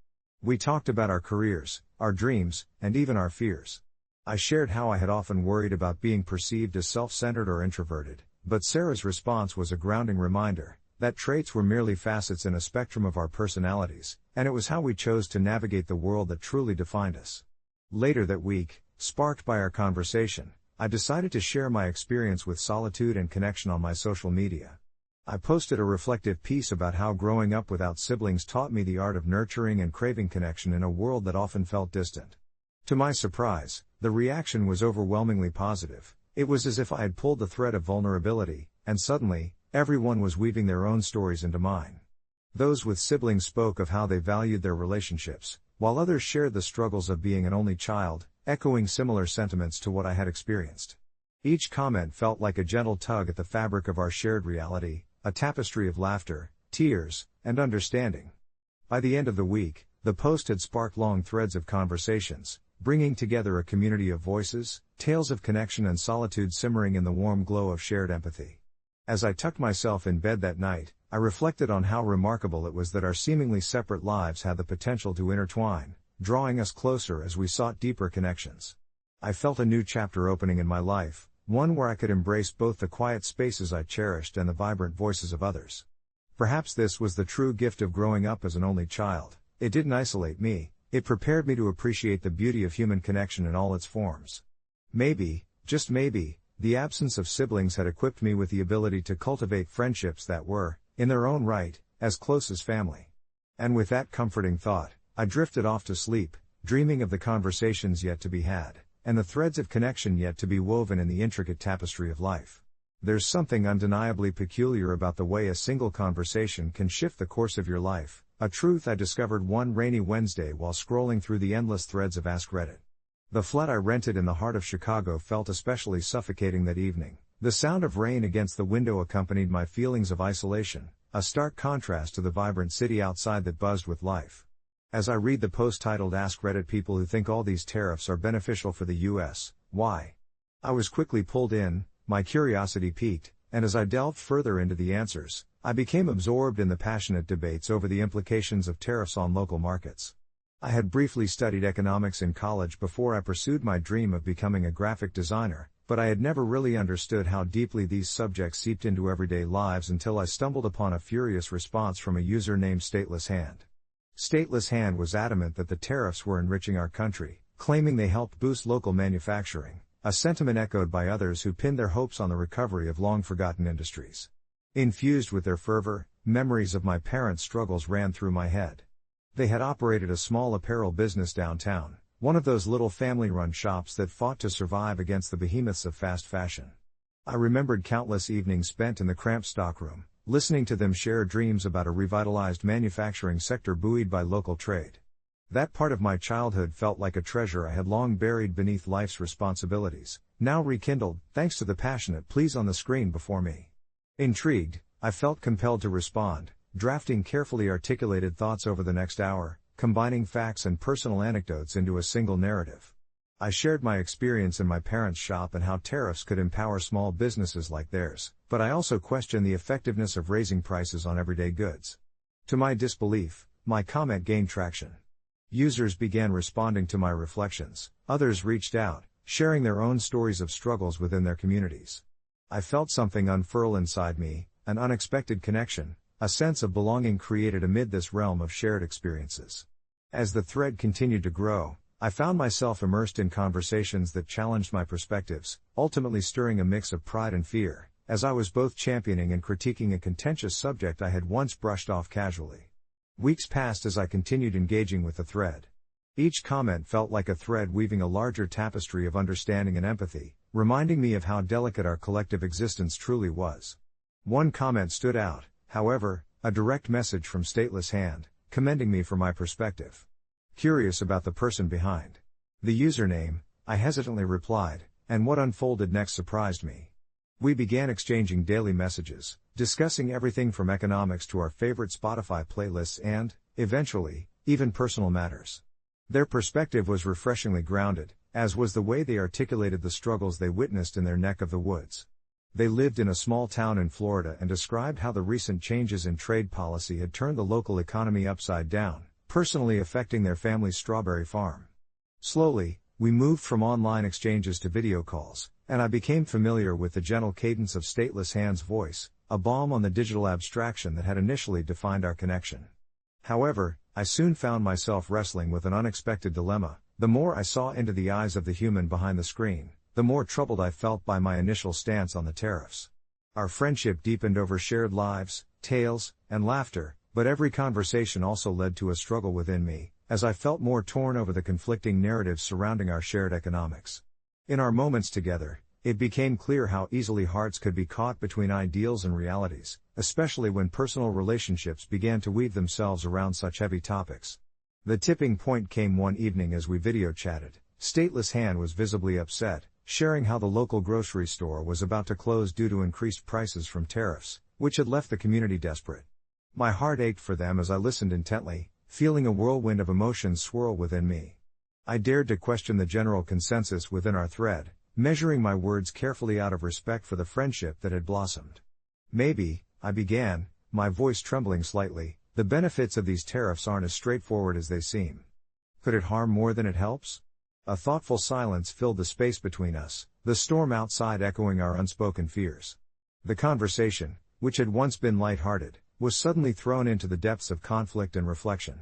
A: We talked about our careers, our dreams, and even our fears. I shared how I had often worried about being perceived as self-centered or introverted, but Sarah's response was a grounding reminder that traits were merely facets in a spectrum of our personalities, and it was how we chose to navigate the world that truly defined us. Later that week, sparked by our conversation, I decided to share my experience with solitude and connection on my social media. I posted a reflective piece about how growing up without siblings taught me the art of nurturing and craving connection in a world that often felt distant. To my surprise, the reaction was overwhelmingly positive. It was as if I had pulled the thread of vulnerability, and suddenly, everyone was weaving their own stories into mine. Those with siblings spoke of how they valued their relationships, while others shared the struggles of being an only child, echoing similar sentiments to what I had experienced. Each comment felt like a gentle tug at the fabric of our shared reality, a tapestry of laughter, tears, and understanding. By the end of the week, the post had sparked long threads of conversations, bringing together a community of voices, tales of connection and solitude simmering in the warm glow of shared empathy. As I tucked myself in bed that night, I reflected on how remarkable it was that our seemingly separate lives had the potential to intertwine, drawing us closer as we sought deeper connections. I felt a new chapter opening in my life, one where I could embrace both the quiet spaces I cherished and the vibrant voices of others. Perhaps this was the true gift of growing up as an only child. It didn't isolate me, it prepared me to appreciate the beauty of human connection in all its forms. Maybe, just maybe, the absence of siblings had equipped me with the ability to cultivate friendships that were, in their own right, as close as family. And with that comforting thought, I drifted off to sleep, dreaming of the conversations yet to be had, and the threads of connection yet to be woven in the intricate tapestry of life. There's something undeniably peculiar about the way a single conversation can shift the course of your life, a truth I discovered one rainy Wednesday while scrolling through the endless threads of Ask Reddit. The flat I rented in the heart of Chicago felt especially suffocating that evening. The sound of rain against the window accompanied my feelings of isolation, a stark contrast to the vibrant city outside that buzzed with life. As I read the post titled Ask Reddit People Who Think All These Tariffs Are Beneficial for the US, Why? I was quickly pulled in, my curiosity piqued, and as I delved further into the answers, I became absorbed in the passionate debates over the implications of tariffs on local markets. I had briefly studied economics in college before I pursued my dream of becoming a graphic designer, but I had never really understood how deeply these subjects seeped into everyday lives until I stumbled upon a furious response from a user named Stateless Hand. Stateless Hand was adamant that the tariffs were enriching our country, claiming they helped boost local manufacturing, a sentiment echoed by others who pinned their hopes on the recovery of long-forgotten industries. Infused with their fervor, memories of my parents' struggles ran through my head. They had operated a small apparel business downtown, one of those little family-run shops that fought to survive against the behemoths of fast fashion. I remembered countless evenings spent in the cramped stockroom, listening to them share dreams about a revitalized manufacturing sector buoyed by local trade. That part of my childhood felt like a treasure I had long buried beneath life's responsibilities, now rekindled, thanks to the passionate pleas on the screen before me. Intrigued, I felt compelled to respond, drafting carefully articulated thoughts over the next hour, combining facts and personal anecdotes into a single narrative. I shared my experience in my parents' shop and how tariffs could empower small businesses like theirs, but I also questioned the effectiveness of raising prices on everyday goods. To my disbelief, my comment gained traction. Users began responding to my reflections, others reached out, sharing their own stories of struggles within their communities. I felt something unfurl inside me, an unexpected connection, a sense of belonging created amid this realm of shared experiences. As the thread continued to grow, I found myself immersed in conversations that challenged my perspectives, ultimately stirring a mix of pride and fear, as I was both championing and critiquing a contentious subject I had once brushed off casually. Weeks passed as I continued engaging with the thread. Each comment felt like a thread weaving a larger tapestry of understanding and empathy, reminding me of how delicate our collective existence truly was. One comment stood out, however, a direct message from Stateless Hand, commending me for my perspective. Curious about the person behind the username, I hesitantly replied, and what unfolded next surprised me. We began exchanging daily messages, discussing everything from economics to our favorite Spotify playlists and, eventually, even personal matters. Their perspective was refreshingly grounded, as was the way they articulated the struggles they witnessed in their neck of the woods. They lived in a small town in Florida and described how the recent changes in trade policy had turned the local economy upside down, personally affecting their family's strawberry farm. Slowly, we moved from online exchanges to video calls, and I became familiar with the gentle cadence of Stateless Hand's voice, a balm on the digital abstraction that had initially defined our connection. However, I soon found myself wrestling with an unexpected dilemma. The more I saw into the eyes of the human behind the screen, the more troubled I felt by my initial stance on the tariffs. Our friendship deepened over shared lives, tales, and laughter, but every conversation also led to a struggle within me, as I felt more torn over the conflicting narratives surrounding our shared economics. In our moments together, it became clear how easily hearts could be caught between ideals and realities, especially when personal relationships began to weave themselves around such heavy topics. The tipping point came one evening as we video chatted. Stateless Hand was visibly upset, sharing how the local grocery store was about to close due to increased prices from tariffs, which had left the community desperate. My heart ached for them as I listened intently, feeling a whirlwind of emotions swirl within me. I dared to question the general consensus within our thread, measuring my words carefully out of respect for the friendship that had blossomed. Maybe, I began, my voice trembling slightly, the benefits of these tariffs aren't as straightforward as they seem. Could it harm more than it helps? A thoughtful silence filled the space between us, the storm outside echoing our unspoken fears. The conversation, which had once been light-hearted, was suddenly thrown into the depths of conflict and reflection.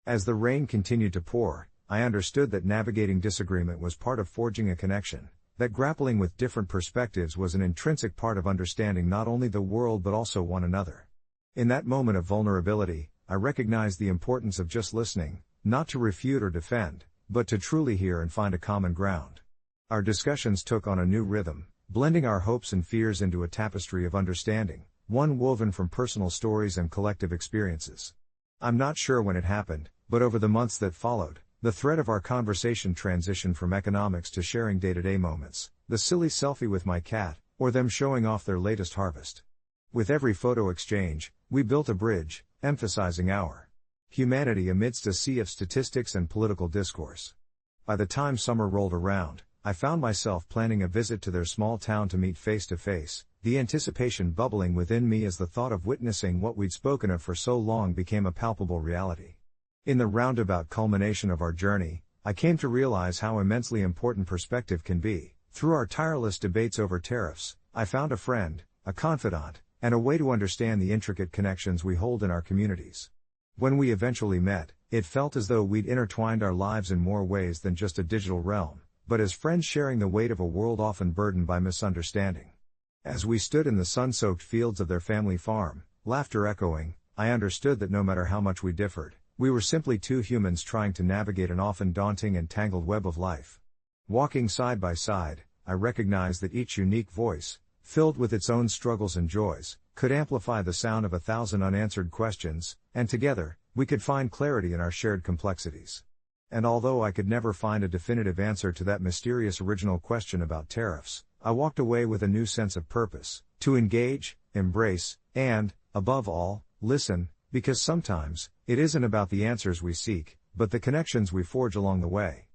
A: As the rain continued to pour, I understood that navigating disagreement was part of forging a connection, that grappling with different perspectives was an intrinsic part of understanding not only the world but also one another. In that moment of vulnerability, I recognized the importance of just listening, not to refute or defend, but to truly hear and find a common ground. Our discussions took on a new rhythm, blending our hopes and fears into a tapestry of understanding, one woven from personal stories and collective experiences. I'm not sure when it happened, but over the months that followed, the thread of our conversation transitioned from economics to sharing day-to-day moments, the silly selfie with my cat, or them showing off their latest harvest. With every photo exchange, we built a bridge, emphasizing our humanity amidst a sea of statistics and political discourse. By the time summer rolled around, I found myself planning a visit to their small town to meet face to face, the anticipation bubbling within me as the thought of witnessing what we'd spoken of for so long became a palpable reality. In the roundabout culmination of our journey, I came to realize how immensely important perspective can be. Through our tireless debates over tariffs, I found a friend, a confidant, and a way to understand the intricate connections we hold in our communities. When we eventually met, it felt as though we'd intertwined our lives in more ways than just a digital realm, but as friends sharing the weight of a world often burdened by misunderstanding. As we stood in the sun-soaked fields of their family farm, laughter echoing, I understood that no matter how much we differed, we were simply two humans trying to navigate an often daunting and tangled web of life. Walking side by side, I recognized that each unique voice, filled with its own struggles and joys, could amplify the sound of 1,000 unanswered questions, and together, we could find clarity in our shared complexities. And although I could never find a definitive answer to that mysterious original question about tariffs, I walked away with a new sense of purpose, to engage, embrace, and, above all, listen, because sometimes, it isn't about the answers we seek, but the connections we forge along the way.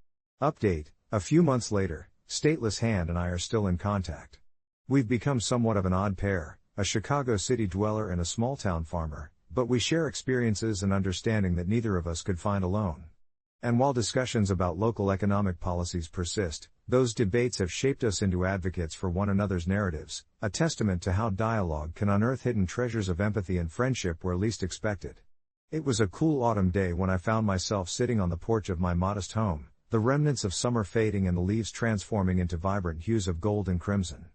A: Update: a few months later, Stateless Hand and I are still in contact. We've become somewhat of an odd pair, a Chicago city dweller and a small-town farmer, but we share experiences and understanding that neither of us could find alone. And while discussions about local economic policies persist, those debates have shaped us into advocates for one another's narratives, a testament to how dialogue can unearth hidden treasures of empathy and friendship where least expected. It was a cool autumn day when I found myself sitting on the porch of my modest home, the remnants of summer fading and the leaves transforming into vibrant hues of gold and crimson.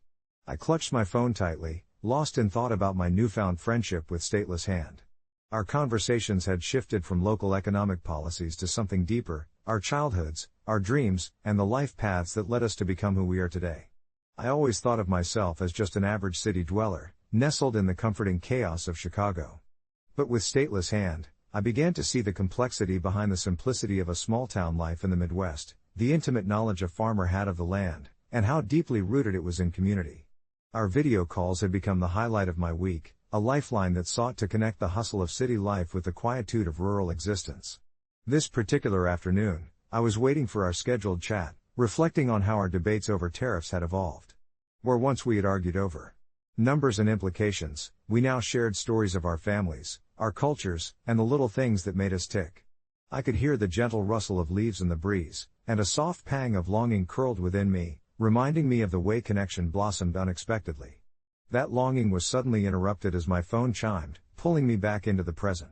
A: I clutched my phone tightly, lost in thought about my newfound friendship with Stateless Hand. Our conversations had shifted from local economic policies to something deeper, our childhoods, our dreams, and the life paths that led us to become who we are today. I always thought of myself as just an average city dweller, nestled in the comforting chaos of Chicago. But with Stateless Hand, I began to see the complexity behind the simplicity of a small-town life in the Midwest, the intimate knowledge a farmer had of the land, and how deeply rooted it was in community. Our video calls had become the highlight of my week, a lifeline that sought to connect the hustle of city life with the quietude of rural existence. This particular afternoon, I was waiting for our scheduled chat, reflecting on how our debates over tariffs had evolved. Where once we had argued over numbers and implications, we now shared stories of our families, our cultures, and the little things that made us tick. I could hear the gentle rustle of leaves in the breeze, and a soft pang of longing curled within me, reminding me of the way connection blossomed unexpectedly. That longing was suddenly interrupted as my phone chimed, pulling me back into the present.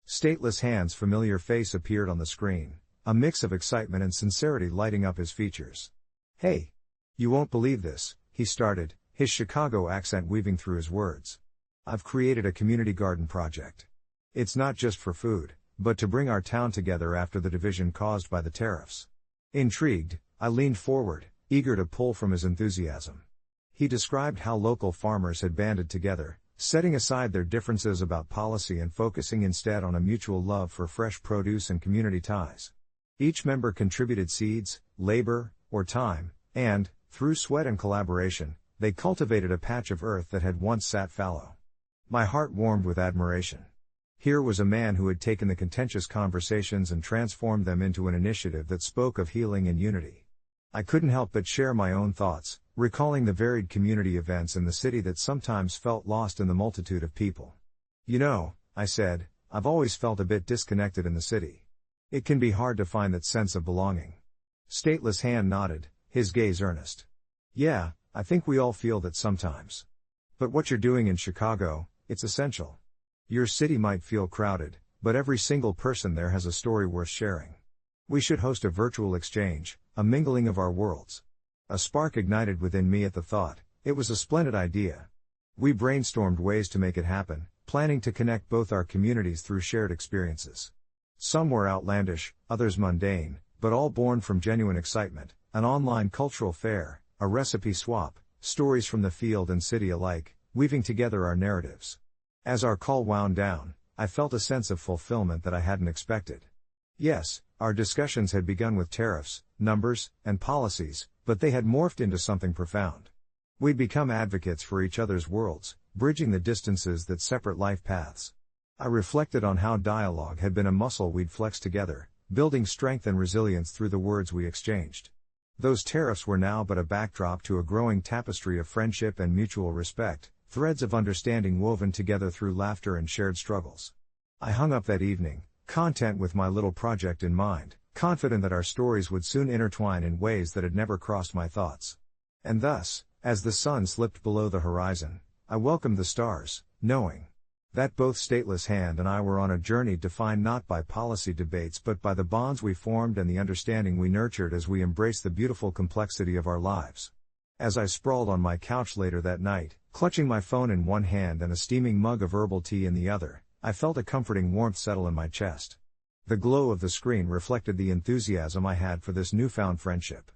A: Stateless Hand's familiar face appeared on the screen, a mix of excitement and sincerity lighting up his features. "Hey! You won't believe this," he started, his Chicago accent weaving through his words. "I've created a community garden project. It's not just for food, but to bring our town together after the division caused by the tariffs." Intrigued, I leaned forward, eager to pull from his enthusiasm. He described how local farmers had banded together, setting aside their differences about policy and focusing instead on a mutual love for fresh produce and community ties. Each member contributed seeds, labor, or time, and, through sweat and collaboration, they cultivated a patch of earth that had once sat fallow. My heart warmed with admiration. Here was a man who had taken the contentious conversations and transformed them into an initiative that spoke of healing and unity. I couldn't help but share my own thoughts, recalling the varied community events in the city that sometimes felt lost in the multitude of people. "You know," I said, "I've always felt a bit disconnected in the city. It can be hard to find that sense of belonging." Stateless Hand nodded, his gaze earnest. "Yeah, I think we all feel that sometimes. But what you're doing in Chicago, it's essential. Your city might feel crowded, but every single person there has a story worth sharing. We should host a virtual exchange, a mingling of our worlds." A spark ignited within me at the thought. It was a splendid idea. We brainstormed ways to make it happen, planning to connect both our communities through shared experiences. Some were outlandish, others mundane, but all born from genuine excitement: an online cultural fair, a recipe swap, stories from the field and city alike, weaving together our narratives. As our call wound down, I felt a sense of fulfillment that I hadn't expected. Yes, our discussions had begun with tariffs, numbers, and policies, but they had morphed into something profound. We'd become advocates for each other's worlds, bridging the distances that separate life paths. I reflected on how dialogue had been a muscle we'd flexed together, building strength and resilience through the words we exchanged. Those tariffs were now but a backdrop to a growing tapestry of friendship and mutual respect, threads of understanding woven together through laughter and shared struggles. I hung up that evening, content with my little project in mind, confident that our stories would soon intertwine in ways that had never crossed my thoughts. And thus, as the sun slipped below the horizon, I welcomed the stars, knowing that both Stateless Hand and I were on a journey defined not by policy debates but by the bonds we formed and the understanding we nurtured as we embraced the beautiful complexity of our lives. As I sprawled on my couch later that night, clutching my phone in one hand and a steaming mug of herbal tea in the other, I felt a comforting warmth settle in my chest. The glow of the screen reflected the enthusiasm I had for this newfound friendship.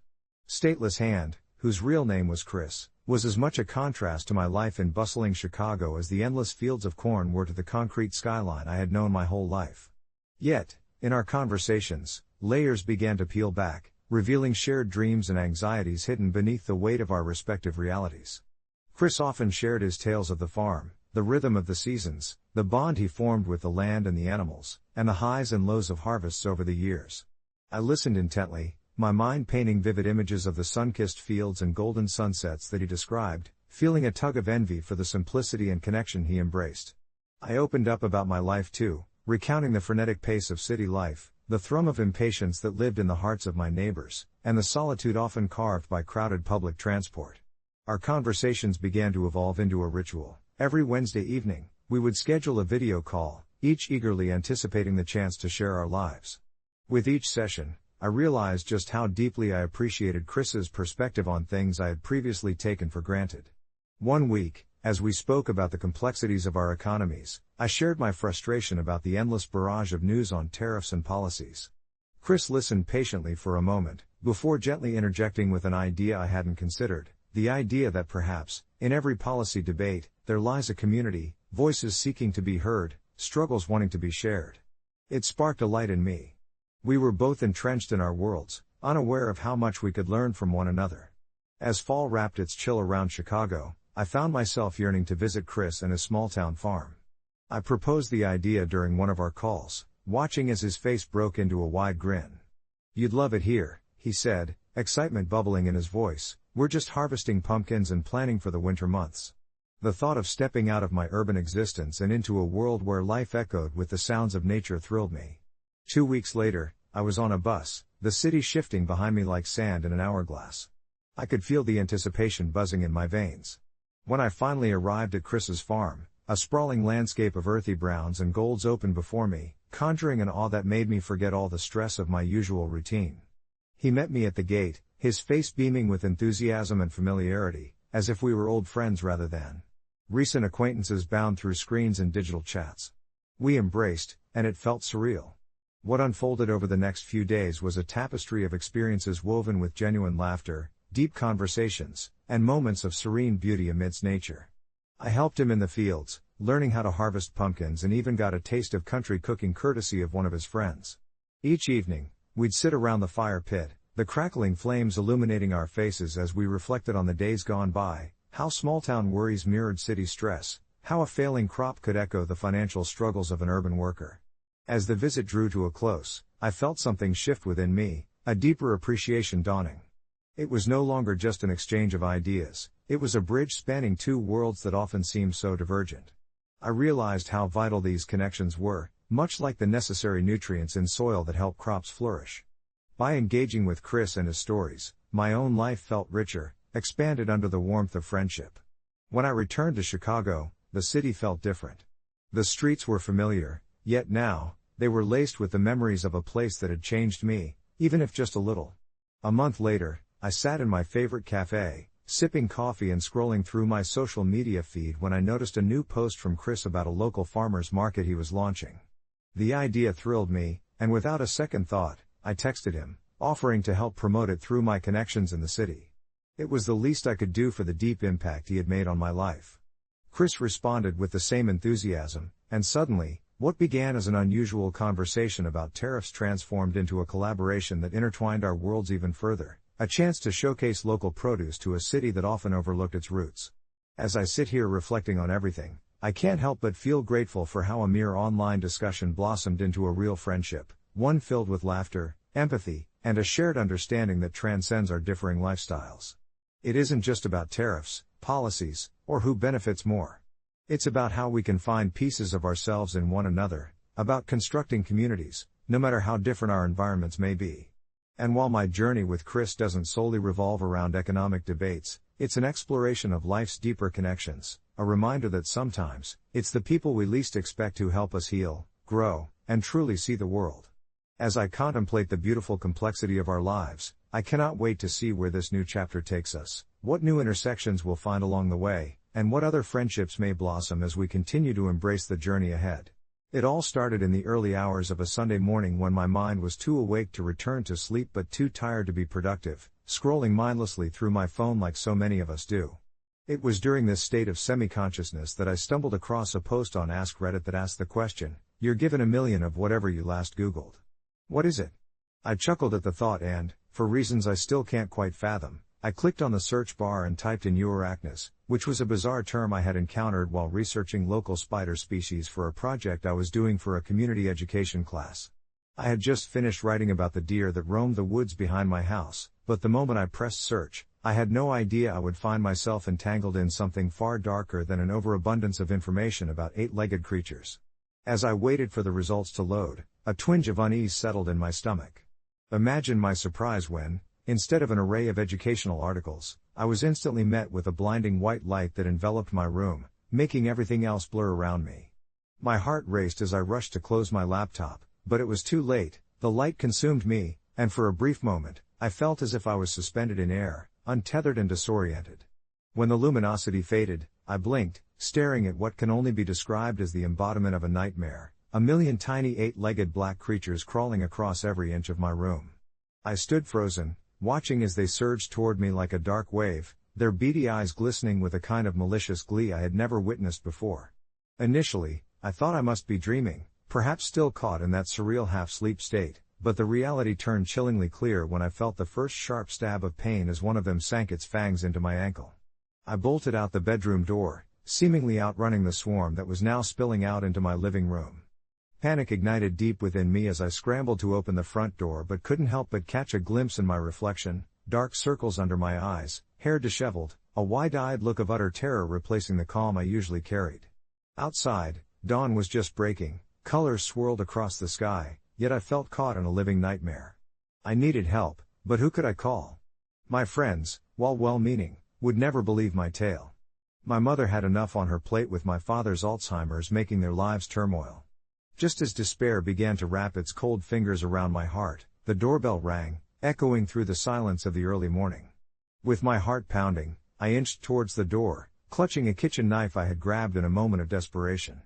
A: Stateless Hand, whose real name was Chris, was as much a contrast to my life in bustling Chicago as the endless fields of corn were to the concrete skyline I had known my whole life. Yet, in our conversations, layers began to peel back, revealing shared dreams and anxieties hidden beneath the weight of our respective realities. Chris often shared his tales of the farm, the rhythm of the seasons, the bond he formed with the land and the animals, and the highs and lows of harvests over the years. I listened intently, my mind painting vivid images of the sun-kissed fields and golden sunsets that he described, feeling a tug of envy for the simplicity and connection he embraced. I opened up about my life too, recounting the frenetic pace of city life, the thrum of impatience that lived in the hearts of my neighbors, and the solitude often carved by crowded public transport. Our conversations began to evolve into a ritual. Every Wednesday evening, we would schedule a video call, each eagerly anticipating the chance to share our lives. With each session, I realized just how deeply I appreciated Chris's perspective on things I had previously taken for granted. One week, as we spoke about the complexities of our economies, I shared my frustration about the endless barrage of news on tariffs and policies. Chris listened patiently for a moment, before gently interjecting with an idea I hadn't considered, the idea that perhaps, in every policy debate, there lies a community, voices seeking to be heard, struggles wanting to be shared. It sparked a light in me. We were both entrenched in our worlds, unaware of how much we could learn from one another. As fall wrapped its chill around Chicago, I found myself yearning to visit Chris and his small-town farm. I proposed the idea during one of our calls, watching as his face broke into a wide grin. "You'd love it here," he said, excitement bubbling in his voice. "We're just harvesting pumpkins and planning for the winter months." The thought of stepping out of my urban existence and into a world where life echoed with the sounds of nature thrilled me. 2 weeks later, I was on a bus, the city shifting behind me like sand in an hourglass. I could feel the anticipation buzzing in my veins. When I finally arrived at Chris's farm, a sprawling landscape of earthy browns and golds opened before me, conjuring an awe that made me forget all the stress of my usual routine. He met me at the gate, his face beaming with enthusiasm and familiarity, as if we were old friends rather than recent acquaintances bound through screens and digital chats. We embraced, and it felt surreal. What unfolded over the next few days was a tapestry of experiences woven with genuine laughter, deep conversations, and moments of serene beauty amidst nature. I helped him in the fields, learning how to harvest pumpkins, and even got a taste of country cooking courtesy of one of his friends. Each evening, we'd sit around the fire pit, the crackling flames illuminating our faces as we reflected on the days gone by, how small-town worries mirrored city stress, how a failing crop could echo the financial struggles of an urban worker. As the visit drew to a close, I felt something shift within me, a deeper appreciation dawning. It was no longer just an exchange of ideas, it was a bridge spanning two worlds that often seemed so divergent. I realized how vital these connections were, much like the necessary nutrients in soil that help crops flourish. By engaging with Chris and his stories, my own life felt richer, expanded under the warmth of friendship. When I returned to Chicago, the city felt different. The streets were familiar, yet now, they were laced with the memories of a place that had changed me, even if just a little. A month later, I sat in my favorite cafe, sipping coffee and scrolling through my social media feed when I noticed a new post from Chris about a local farmer's market he was launching. The idea thrilled me, and without a second thought, I texted him, offering to help promote it through my connections in the city. It was the least I could do for the deep impact he had made on my life. Chris responded with the same enthusiasm, and suddenly, what began as an unusual conversation about tariffs transformed into a collaboration that intertwined our worlds even further, a chance to showcase local produce to a city that often overlooked its roots. As I sit here reflecting on everything, I can't help but feel grateful for how a mere online discussion blossomed into a real friendship, one filled with laughter, empathy, and a shared understanding that transcends our differing lifestyles. It isn't just about tariffs, policies, or who benefits more. It's about how we can find pieces of ourselves in one another, about constructing communities, no matter how different our environments may be. And while my journey with Chris doesn't solely revolve around economic debates, it's an exploration of life's deeper connections, a reminder that sometimes, it's the people we least expect who help us heal, grow, and truly see the world. As I contemplate the beautiful complexity of our lives, I cannot wait to see where this new chapter takes us, what new intersections we'll find along the way, and what other friendships may blossom as we continue to embrace the journey ahead. It all started in the early hours of a Sunday morning when my mind was too awake to return to sleep but too tired to be productive, scrolling mindlessly through my phone like so many of us do. It was during this state of semi-consciousness that I stumbled across a post on Ask Reddit that asked the question, "You're given 1,000,000 of whatever you last Googled. What is it?" I chuckled at the thought and, for reasons I still can't quite fathom, I clicked on the search bar and typed in Eurarachnis, which was a bizarre term I had encountered while researching local spider species for a project I was doing for a community education class. I had just finished writing about the deer that roamed the woods behind my house, but the moment I pressed search, I had no idea I would find myself entangled in something far darker than an overabundance of information about eight-legged creatures. As I waited for the results to load, a twinge of unease settled in my stomach. Imagine my surprise when, instead of an array of educational articles, I was instantly met with a blinding white light that enveloped my room, making everything else blur around me. My heart raced as I rushed to close my laptop, but it was too late. The light consumed me, and for a brief moment, I felt as if I was suspended in air, untethered and disoriented. When the luminosity faded, I blinked, staring at what can only be described as the embodiment of a nightmare, 1,000,000 tiny eight-legged black creatures crawling across every inch of my room. I stood frozen, watching as they surged toward me like a dark wave, their beady eyes glistening with a kind of malicious glee I had never witnessed before. Initially, I thought I must be dreaming, perhaps still caught in that surreal half-sleep state, but the reality turned chillingly clear when I felt the first sharp stab of pain as one of them sank its fangs into my ankle. I bolted out the bedroom door, seemingly outrunning the swarm that was now spilling out into my living room. Panic ignited deep within me as I scrambled to open the front door but couldn't help but catch a glimpse in my reflection, dark circles under my eyes, hair disheveled, a wide-eyed look of utter terror replacing the calm I usually carried. Outside, dawn was just breaking, colors swirled across the sky, yet I felt caught in a living nightmare. I needed help, but who could I call? My friends, while well-meaning, would never believe my tale. My mother had enough on her plate with my father's Alzheimer's making their lives turmoil. Just as despair began to wrap its cold fingers around my heart, the doorbell rang, echoing through the silence of the early morning. With my heart pounding, I inched towards the door, clutching a kitchen knife I had grabbed in a moment of desperation.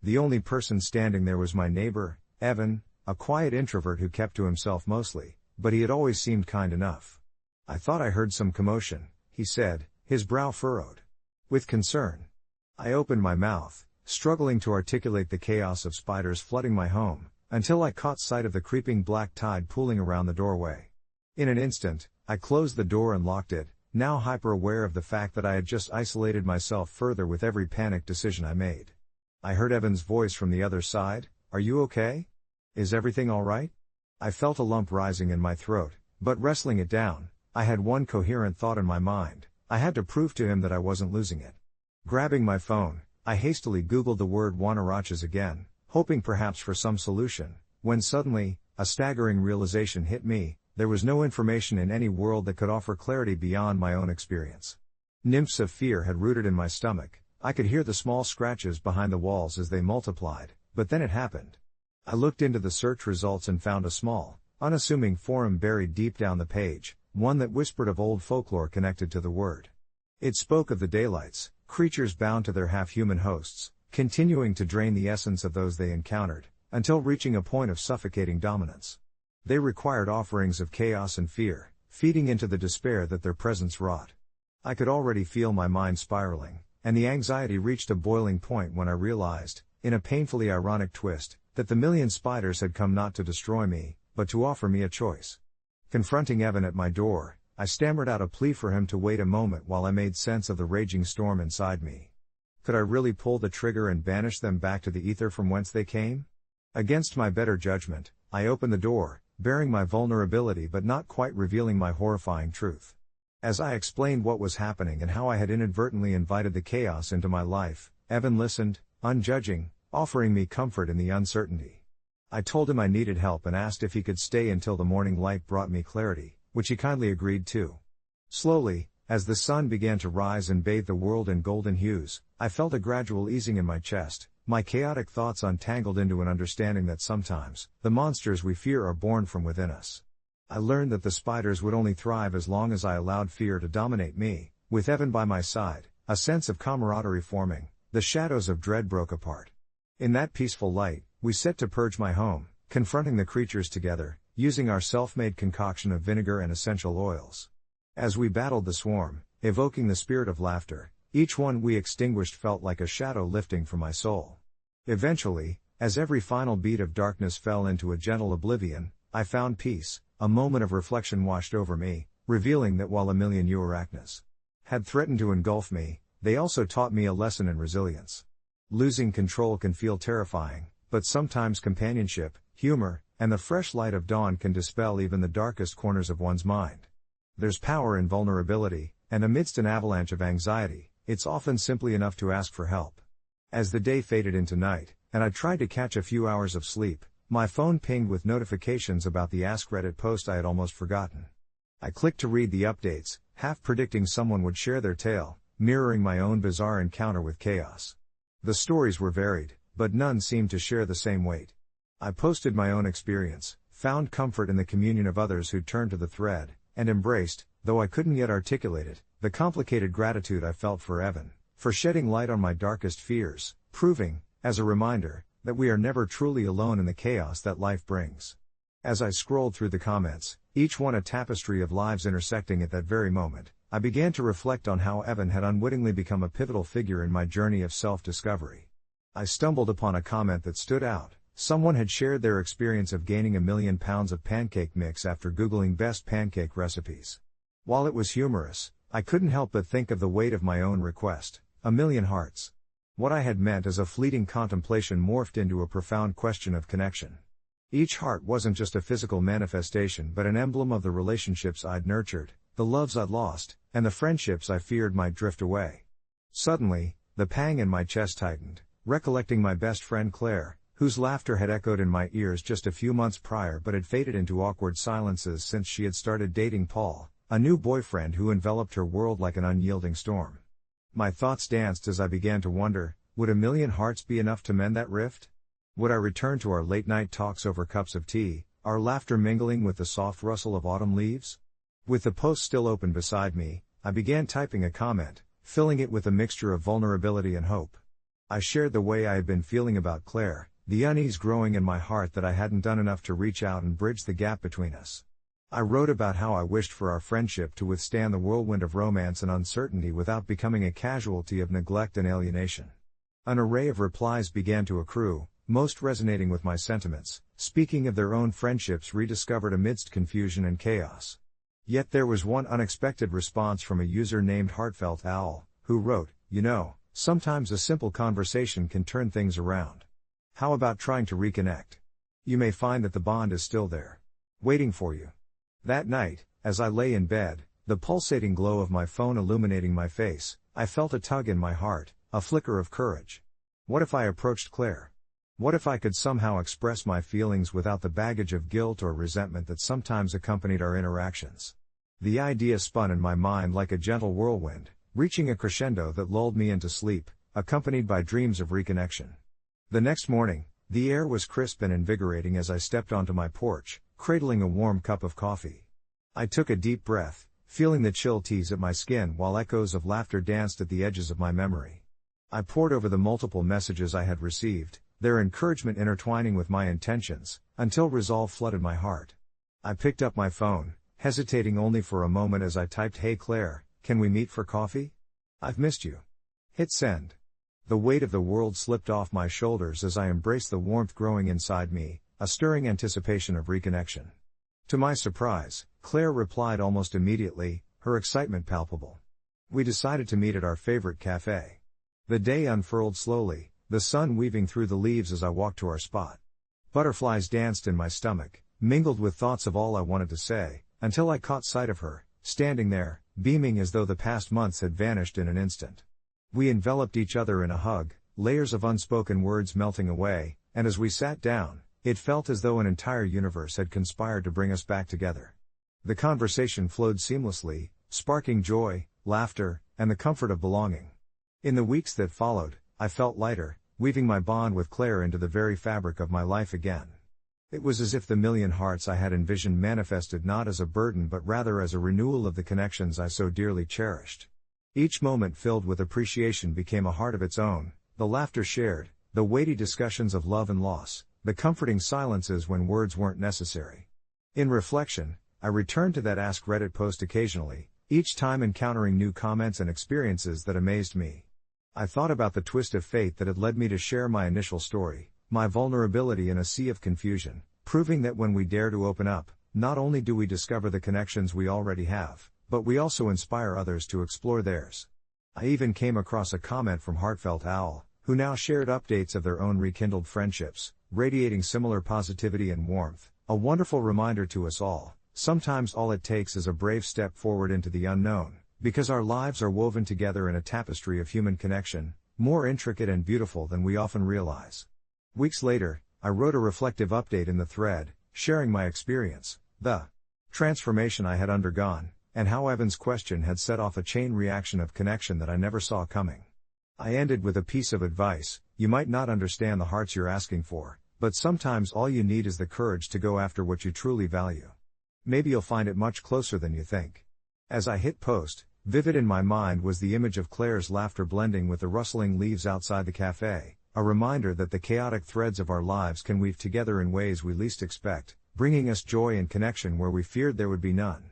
A: The only person standing there was my neighbor, Evan, a quiet introvert who kept to himself mostly, but he had always seemed kind enough. "I thought I heard some commotion," he said, his brow furrowed with concern. I opened my mouth, struggling to articulate the chaos of spiders flooding my home, until I caught sight of the creeping black tide pooling around the doorway. In an instant, I closed the door and locked it, now hyper-aware of the fact that I had just isolated myself further with every panicked decision I made. I heard Evan's voice from the other side, "Are you okay? Is everything all right?" I felt a lump rising in my throat, but wrestling it down, I had one coherent thought in my mind: I had to prove to him that I wasn't losing it. Grabbing my phone, I hastily Googled the word Wanarachas again, hoping perhaps for some solution, when suddenly, a staggering realization hit me: there was no information in any world that could offer clarity beyond my own experience. Nymphs of fear had rooted in my stomach. I could hear the small scratches behind the walls as they multiplied, but then it happened. I looked into the search results and found a small, unassuming forum buried deep down the page, one that whispered of old folklore connected to the word. It spoke of the daylights, creatures bound to their half-human hosts, continuing to drain the essence of those they encountered, until reaching a point of suffocating dominance. They required offerings of chaos and fear, feeding into the despair that their presence wrought. I could already feel my mind spiraling, and the anxiety reached a boiling point when I realized, in a painfully ironic twist, that the million spiders had come not to destroy me, but to offer me a choice. Confronting Evan at my door, I stammered out a plea for him to wait a moment while I made sense of the raging storm inside me. Could I really pull the trigger and banish them back to the ether from whence they came? Against my better judgment, I opened the door, bearing my vulnerability but not quite revealing my horrifying truth. As I explained what was happening and how I had inadvertently invited the chaos into my life, Evan listened, unjudging, offering me comfort in the uncertainty. I told him I needed help and asked if he could stay until the morning light brought me clarity, which he kindly agreed to. Slowly, as the sun began to rise and bathe the world in golden hues, I felt a gradual easing in my chest, my chaotic thoughts untangled into an understanding that sometimes, the monsters we fear are born from within us. I learned that the spiders would only thrive as long as I allowed fear to dominate me. With Evan by my side, a sense of camaraderie forming, the shadows of dread broke apart. In that peaceful light, we set to purge my home, confronting the creatures together, using our self-made concoction of vinegar and essential oils. As we battled the swarm, evoking the spirit of laughter, each one we extinguished felt like a shadow lifting from my soul. Eventually, as every final beat of darkness fell into a gentle oblivion, I found peace. A moment of reflection washed over me, revealing that while a million arachnas had threatened to engulf me, they also taught me a lesson in resilience. Losing control can feel terrifying, but sometimes companionship, humor, and the fresh light of dawn can dispel even the darkest corners of one's mind. There's power in vulnerability, and amidst an avalanche of anxiety, it's often simply enough to ask for help. As the day faded into night, and I tried to catch a few hours of sleep, my phone pinged with notifications about the Ask Reddit post I had almost forgotten. I clicked to read the updates, half predicting someone would share their tale, mirroring my own bizarre encounter with chaos. The stories were varied, but none seemed to share the same weight. I posted my own experience, found comfort in the communion of others who'd turned to the thread, and embraced, though I couldn't yet articulate it, the complicated gratitude I felt for Evan, for shedding light on my darkest fears, proving, as a reminder, that we are never truly alone in the chaos that life brings. As I scrolled through the comments, each one a tapestry of lives intersecting at that very moment, I began to reflect on how Evan had unwittingly become a pivotal figure in my journey of self-discovery. I stumbled upon a comment that stood out. Someone had shared their experience of gaining 1,000,000 pounds of pancake mix after Googling best pancake recipes. While it was humorous, I couldn't help but think of the weight of my own request, a million hearts. What I had meant as a fleeting contemplation morphed into a profound question of connection. Each heart wasn't just a physical manifestation but an emblem of the relationships I'd nurtured, the loves I'd lost, and the friendships I feared might drift away. Suddenly, the pang in my chest tightened, recollecting my best friend Claire, whose laughter had echoed in my ears just a few months prior but had faded into awkward silences since she had started dating Paul, a new boyfriend who enveloped her world like an unyielding storm. My thoughts danced as I began to wonder, would a million hearts be enough to mend that rift? Would I return to our late-night talks over cups of tea, our laughter mingling with the soft rustle of autumn leaves? With the post still open beside me, I began typing a comment, filling it with a mixture of vulnerability and hope. I shared the way I had been feeling about Claire, the unease growing in my heart that I hadn't done enough to reach out and bridge the gap between us. I wrote about how I wished for our friendship to withstand the whirlwind of romance and uncertainty without becoming a casualty of neglect and alienation. An array of replies began to accrue, most resonating with my sentiments, speaking of their own friendships rediscovered amidst confusion and chaos. Yet there was one unexpected response from a user named Heartfelt Owl, who wrote, "You know, sometimes a simple conversation can turn things around. How about trying to reconnect? You may find that the bond is still there, waiting for you." That night, as I lay in bed, the pulsating glow of my phone illuminating my face, I felt a tug in my heart, a flicker of courage. What if I approached Claire? What if I could somehow express my feelings without the baggage of guilt or resentment that sometimes accompanied our interactions? The idea spun in my mind like a gentle whirlwind, reaching a crescendo that lulled me into sleep, accompanied by dreams of reconnection. The next morning, the air was crisp and invigorating as I stepped onto my porch, cradling a warm cup of coffee. I took a deep breath, feeling the chill tease at my skin while echoes of laughter danced at the edges of my memory. I pored over the multiple messages I had received, their encouragement intertwining with my intentions, until resolve flooded my heart. I picked up my phone, hesitating only for a moment as I typed, "Hey Claire, can we meet for coffee? I've missed you." Hit send. The weight of the world slipped off my shoulders as I embraced the warmth growing inside me, a stirring anticipation of reconnection. To my surprise, Claire replied almost immediately, her excitement palpable. We decided to meet at our favorite cafe. The day unfurled slowly, the sun weaving through the leaves as I walked to our spot. Butterflies danced in my stomach, mingled with thoughts of all I wanted to say, until I caught sight of her, standing there, beaming as though the past months had vanished in an instant. We enveloped each other in a hug, layers of unspoken words melting away, and as we sat down, it felt as though an entire universe had conspired to bring us back together. The conversation flowed seamlessly, sparking joy, laughter, and the comfort of belonging. In the weeks that followed, I felt lighter, weaving my bond with Claire into the very fabric of my life again. It was as if the million hearts I had envisioned manifested not as a burden but rather as a renewal of the connections I so dearly cherished. Each moment filled with appreciation became a heart of its own, the laughter shared, the weighty discussions of love and loss, the comforting silences when words weren't necessary. In reflection, I returned to that Ask Reddit post occasionally, each time encountering new comments and experiences that amazed me. I thought about the twist of fate that had led me to share my initial story, my vulnerability in a sea of confusion, proving that when we dare to open up, not only do we discover the connections we already have, but we also inspire others to explore theirs. I even came across a comment from Heartfelt Owl, who now shared updates of their own rekindled friendships, radiating similar positivity and warmth, a wonderful reminder to us all. Sometimes all it takes is a brave step forward into the unknown, because our lives are woven together in a tapestry of human connection, more intricate and beautiful than we often realize. Weeks later, I wrote a reflective update in the thread, sharing my experience, the transformation I had undergone, and how Evan's question had set off a chain reaction of connection that I never saw coming. I ended with a piece of advice: you might not understand the hearts you're asking for, but sometimes all you need is the courage to go after what you truly value. Maybe you'll find it much closer than you think. As I hit post, vivid in my mind was the image of Claire's laughter blending with the rustling leaves outside the cafe, a reminder that the chaotic threads of our lives can weave together in ways we least expect, bringing us joy and connection where we feared there would be none.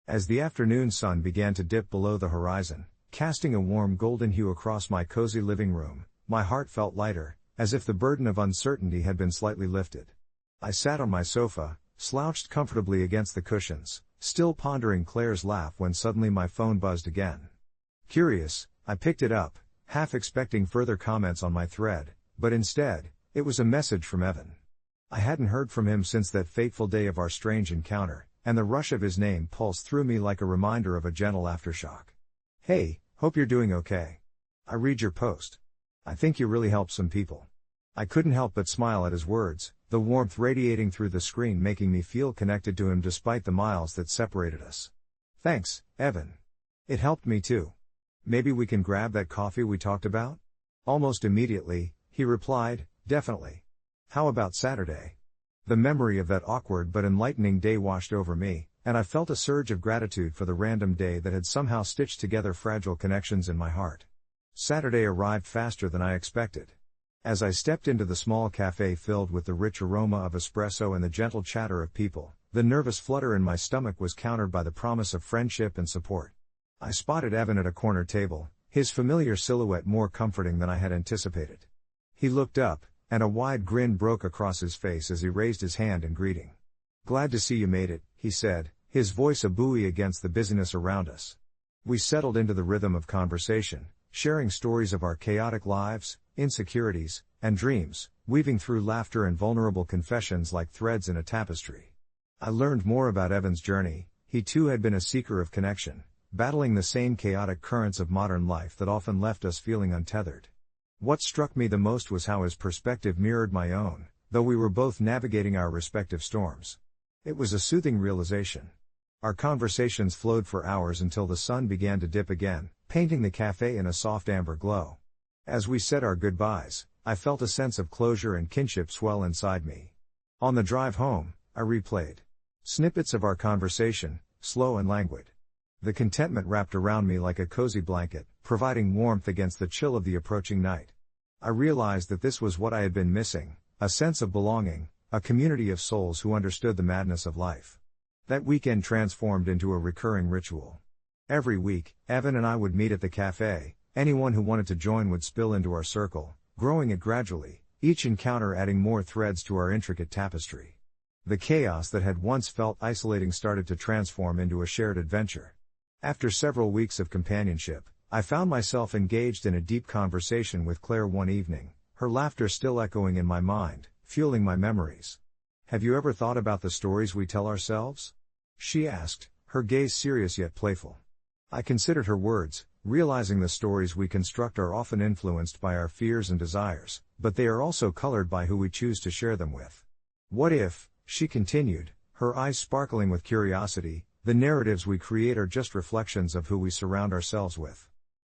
A: As the afternoon sun began to dip below the horizon, casting a warm golden hue across my cozy living room, my heart felt lighter, as if the burden of uncertainty had been slightly lifted. I sat on my sofa, slouched comfortably against the cushions, still pondering Claire's laugh when suddenly my phone buzzed again. Curious, I picked it up, half expecting further comments on my thread, but instead, it was a message from Evan. I hadn't heard from him since that fateful day of our strange encounter, and the rush of his name pulsed through me like a reminder of a gentle aftershock. "Hey, hope you're doing okay. I read your post. I think you really helped some people." I couldn't help but smile at his words, the warmth radiating through the screen making me feel connected to him despite the miles that separated us. "Thanks, Evan. It helped me too. Maybe we can grab that coffee we talked about?" Almost immediately, he replied, "Definitely. How about Saturday?" The memory of that awkward but enlightening day washed over me, and I felt a surge of gratitude for the random day that had somehow stitched together fragile connections in my heart. Saturday arrived faster than I expected. As I stepped into the small cafe filled with the rich aroma of espresso and the gentle chatter of people, the nervous flutter in my stomach was countered by the promise of friendship and support. I spotted Evan at a corner table, his familiar silhouette more comforting than I had anticipated. He looked up, and a wide grin broke across his face as he raised his hand in greeting. "Glad to see you made it," he said, his voice a buoy against the busyness around us. We settled into the rhythm of conversation, sharing stories of our chaotic lives, insecurities, and dreams, weaving through laughter and vulnerable confessions like threads in a tapestry. I learned more about Evan's journey. He too had been a seeker of connection, battling the same chaotic currents of modern life that often left us feeling untethered. What struck me the most was how his perspective mirrored my own, though we were both navigating our respective storms. It was a soothing realization. Our conversations flowed for hours until the sun began to dip again, painting the cafe in a soft amber glow. As we said our goodbyes, I felt a sense of closure and kinship swell inside me. On the drive home, I replayed snippets of our conversation, slow and languid. The contentment wrapped around me like a cozy blanket, providing warmth against the chill of the approaching night. I realized that this was what I had been missing, a sense of belonging, a community of souls who understood the madness of life. That weekend transformed into a recurring ritual. Every week, Evan and I would meet at the cafe. Anyone who wanted to join would spill into our circle, growing it gradually, each encounter adding more threads to our intricate tapestry. The chaos that had once felt isolating started to transform into a shared adventure. After several weeks of companionship, I found myself engaged in a deep conversation with Claire one evening, her laughter still echoing in my mind, fueling my memories. "Have you ever thought about the stories we tell ourselves?" she asked, her gaze serious yet playful. I considered her words, realizing the stories we construct are often influenced by our fears and desires, but they are also colored by who we choose to share them with. "What if," she continued, her eyes sparkling with curiosity, "the narratives we create are just reflections of who we surround ourselves with?"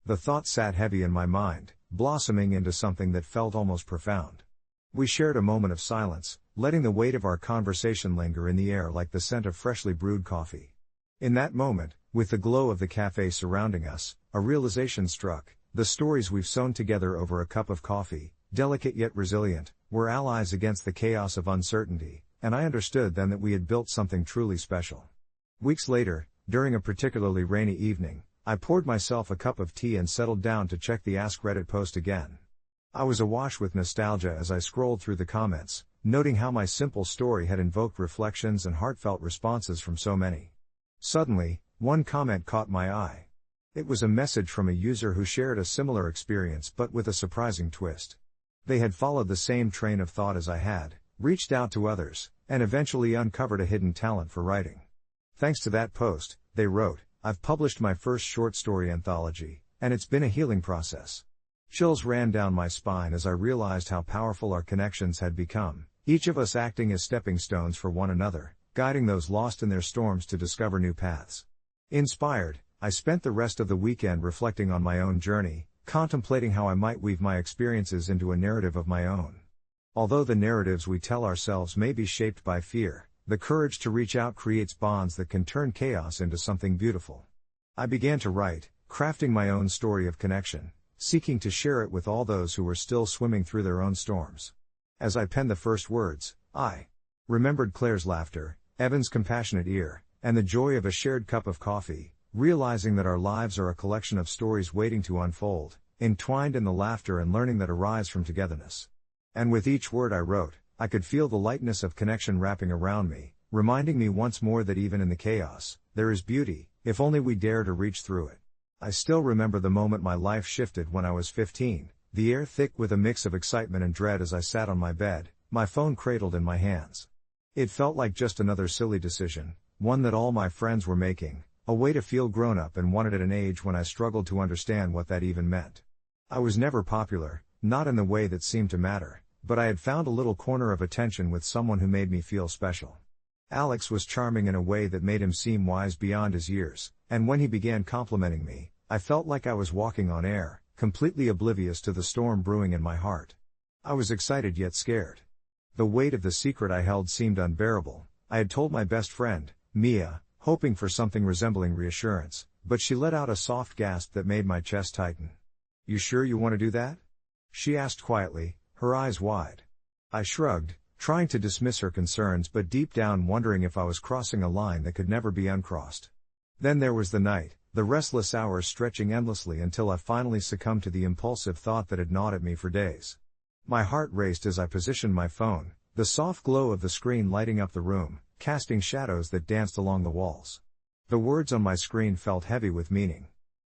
A: The thought sat heavy in my mind, blossoming into something that felt almost profound. We shared a moment of silence, letting the weight of our conversation linger in the air like the scent of freshly brewed coffee. In that moment, with the glow of the cafe surrounding us, a realization struck: the stories we've sewn together over a cup of coffee, delicate yet resilient, were allies against the chaos of uncertainty, and I understood then that we had built something truly special. Weeks later, during a particularly rainy evening, I poured myself a cup of tea and settled down to check the Ask Reddit post again. I was awash with nostalgia as I scrolled through the comments, noting how my simple story had invoked reflections and heartfelt responses from so many. Suddenly, one comment caught my eye. It was a message from a user who shared a similar experience but with a surprising twist. They had followed the same train of thought as I had, reached out to others, and eventually uncovered a hidden talent for writing. "Thanks to that post," they wrote, "I've published my first short story anthology, and it's been a healing process." Chills ran down my spine as I realized how powerful our connections had become, each of us acting as stepping stones for one another, guiding those lost in their storms to discover new paths. Inspired, I spent the rest of the weekend reflecting on my own journey, contemplating how I might weave my experiences into a narrative of my own. Although the narratives we tell ourselves may be shaped by fear, the courage to reach out creates bonds that can turn chaos into something beautiful. I began to write, crafting my own story of connection, seeking to share it with all those who were still swimming through their own storms. As I penned the first words, I remembered Claire's laughter, Evan's compassionate ear, and the joy of a shared cup of coffee, realizing that our lives are a collection of stories waiting to unfold, entwined in the laughter and learning that arise from togetherness. And with each word I wrote, I could feel the lightness of connection wrapping around me, reminding me once more that even in the chaos, there is beauty, if only we dare to reach through it. I still remember the moment my life shifted when I was 15, the air thick with a mix of excitement and dread as I sat on my bed, my phone cradled in my hands. It felt like just another silly decision, one that all my friends were making, a way to feel grown up and wanted at an age when I struggled to understand what that even meant. I was never popular, not in the way that seemed to matter, but I had found a little corner of attention with someone who made me feel special. Alex was charming in a way that made him seem wise beyond his years, and when he began complimenting me, I felt like I was walking on air, completely oblivious to the storm brewing in my heart. I was excited yet scared. The weight of the secret I held seemed unbearable. I had told my best friend, Mia, hoping for something resembling reassurance, but she let out a soft gasp that made my chest tighten. "You sure you want to do that?" she asked quietly, her eyes wide. I shrugged, trying to dismiss her concerns but deep down wondering if I was crossing a line that could never be uncrossed. Then there was the night, the restless hours stretching endlessly until I finally succumbed to the impulsive thought that had gnawed at me for days. My heart raced as I positioned my phone, the soft glow of the screen lighting up the room, casting shadows that danced along the walls. The words on my screen felt heavy with meaning.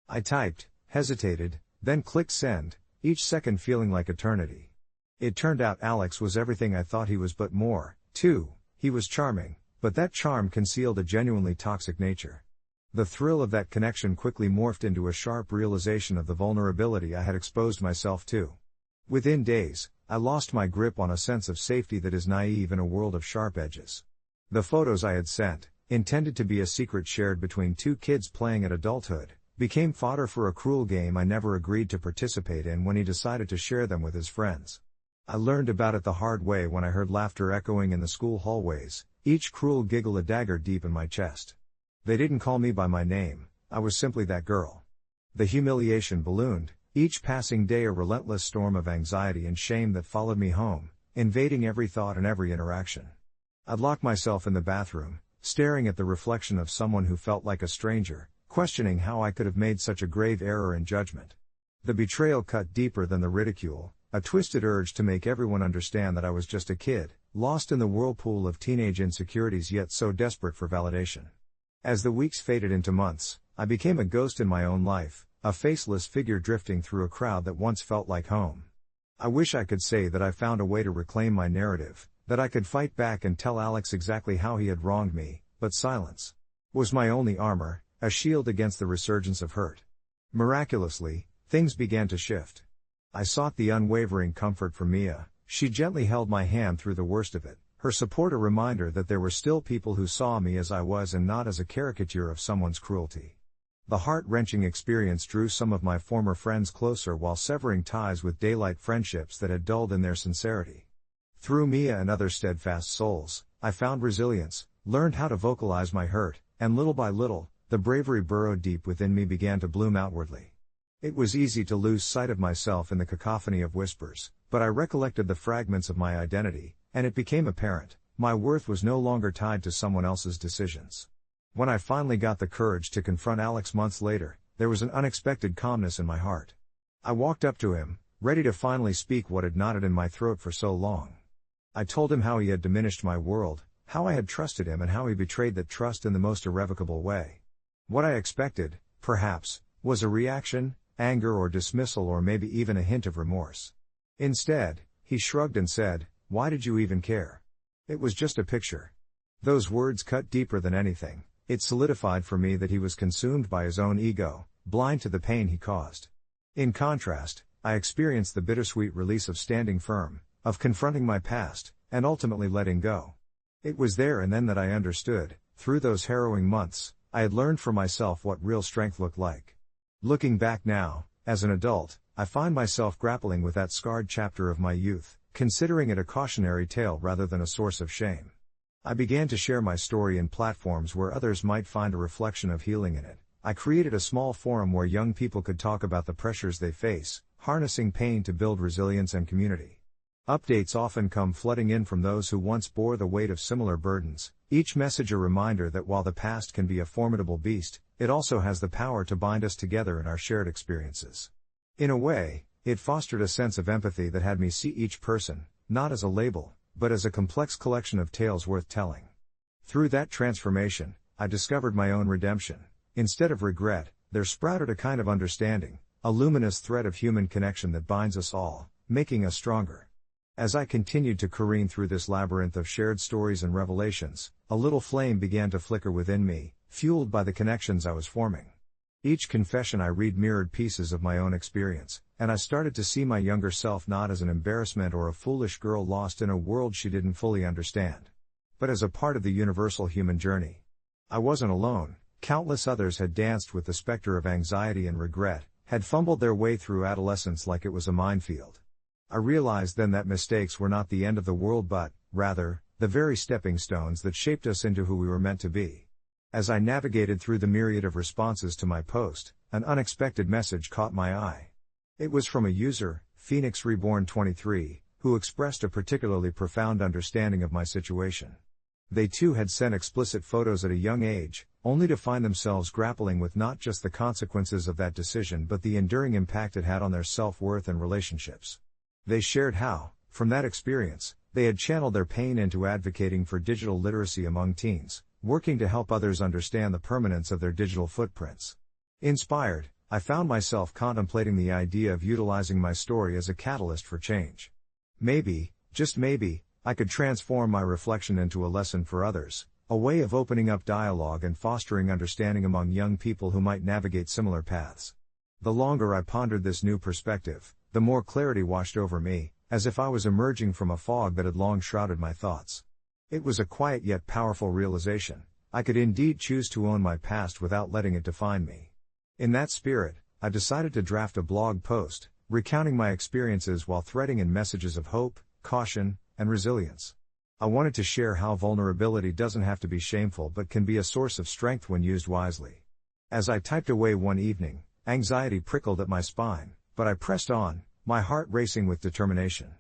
A: I typed, hesitated, then clicked send, each second feeling like eternity. It turned out Alex was everything I thought he was but more, too. He was charming, but that charm concealed a genuinely toxic nature. The thrill of that connection quickly morphed into a sharp realization of the vulnerability I had exposed myself to. Within days, I lost my grip on a sense of safety that is naive in a world of sharp edges. The photos I had sent, intended to be a secret shared between two kids playing at adulthood, became fodder for a cruel game I never agreed to participate in when he decided to share them with his friends. I learned about it the hard way when I heard laughter echoing in the school hallways, each cruel giggle a dagger deep in my chest. They didn't call me by my name, I was simply that girl. The humiliation ballooned, each passing day a relentless storm of anxiety and shame that followed me home, invading every thought and every interaction. I'd lock myself in the bathroom, staring at the reflection of someone who felt like a stranger, questioning how I could have made such a grave error in judgment. The betrayal cut deeper than the ridicule, a twisted urge to make everyone understand that I was just a kid, lost in the whirlpool of teenage insecurities yet so desperate for validation. As the weeks faded into months, I became a ghost in my own life, a faceless figure drifting through a crowd that once felt like home. I wish I could say that I found a way to reclaim my narrative, that I could fight back and tell Alex exactly how he had wronged me, but silence was my only armor, a shield against the resurgence of hurt. Miraculously, things began to shift. I sought the unwavering comfort from Mia. She gently held my hand through the worst of it, her support a reminder that there were still people who saw me as I was and not as a caricature of someone's cruelty. The heart-wrenching experience drew some of my former friends closer while severing ties with daylight friendships that had dulled in their sincerity. Through Mia and other steadfast souls, I found resilience, learned how to vocalize my hurt, and little by little, the bravery burrowed deep within me began to bloom outwardly. It was easy to lose sight of myself in the cacophony of whispers, but I recollected the fragments of my identity, and it became apparent, my worth was no longer tied to someone else's decisions. When I finally got the courage to confront Alex months later, there was an unexpected calmness in my heart. I walked up to him, ready to finally speak what had knotted in my throat for so long. I told him how he had diminished my world, how I had trusted him and how he betrayed that trust in the most irrevocable way. What I expected, perhaps, was a reaction, anger or dismissal or maybe even a hint of remorse. Instead, he shrugged and said, "Why did you even care? It was just a picture." Those words cut deeper than anything. It solidified for me that he was consumed by his own ego, blind to the pain he caused. In contrast, I experienced the bittersweet release of standing firm, of confronting my past, and ultimately letting go. It was there and then that I understood, through those harrowing months, I had learned for myself what real strength looked like. Looking back now, as an adult, I find myself grappling with that scarred chapter of my youth, considering it a cautionary tale rather than a source of shame. I began to share my story in platforms where others might find a reflection of healing in it. I created a small forum where young people could talk about the pressures they face, harnessing pain to build resilience and community. Updates often come flooding in from those who once bore the weight of similar burdens, each message a reminder that while the past can be a formidable beast, it also has the power to bind us together in our shared experiences. In a way, it fostered a sense of empathy that had me see each person, not as a label, but as a complex collection of tales worth telling. Through that transformation, I discovered my own redemption. Instead of regret, there sprouted a kind of understanding, a luminous thread of human connection that binds us all, making us stronger. As I continued to careen through this labyrinth of shared stories and revelations, a little flame began to flicker within me, fueled by the connections I was forming. Each confession I read mirrored pieces of my own experience, and I started to see my younger self not as an embarrassment or a foolish girl lost in a world she didn't fully understand, but as a part of the universal human journey. I wasn't alone. Countless others had danced with the specter of anxiety and regret, had fumbled their way through adolescence like it was a minefield. I realized then that mistakes were not the end of the world but, rather, the very stepping stones that shaped us into who we were meant to be. As I navigated through the myriad of responses to my post, an unexpected message caught my eye. It was from a user, Phoenix Reborn 23, who expressed a particularly profound understanding of my situation. They too had sent explicit photos at a young age, only to find themselves grappling with not just the consequences of that decision but the enduring impact it had on their self-worth and relationships. They shared how, from that experience, they had channeled their pain into advocating for digital literacy among teens, working to help others understand the permanence of their digital footprints. Inspired, I found myself contemplating the idea of utilizing my story as a catalyst for change. Maybe, just maybe, I could transform my reflection into a lesson for others, a way of opening up dialogue and fostering understanding among young people who might navigate similar paths. The longer I pondered this new perspective, the more clarity washed over me, as if I was emerging from a fog that had long shrouded my thoughts. It was a quiet yet powerful realization. I could indeed choose to own my past without letting it define me. In that spirit, I decided to draft a blog post, recounting my experiences while threading in messages of hope, caution, and resilience. I wanted to share how vulnerability doesn't have to be shameful but can be a source of strength when used wisely. As I typed away one evening, anxiety prickled at my spine, but I pressed on, my heart racing with determination.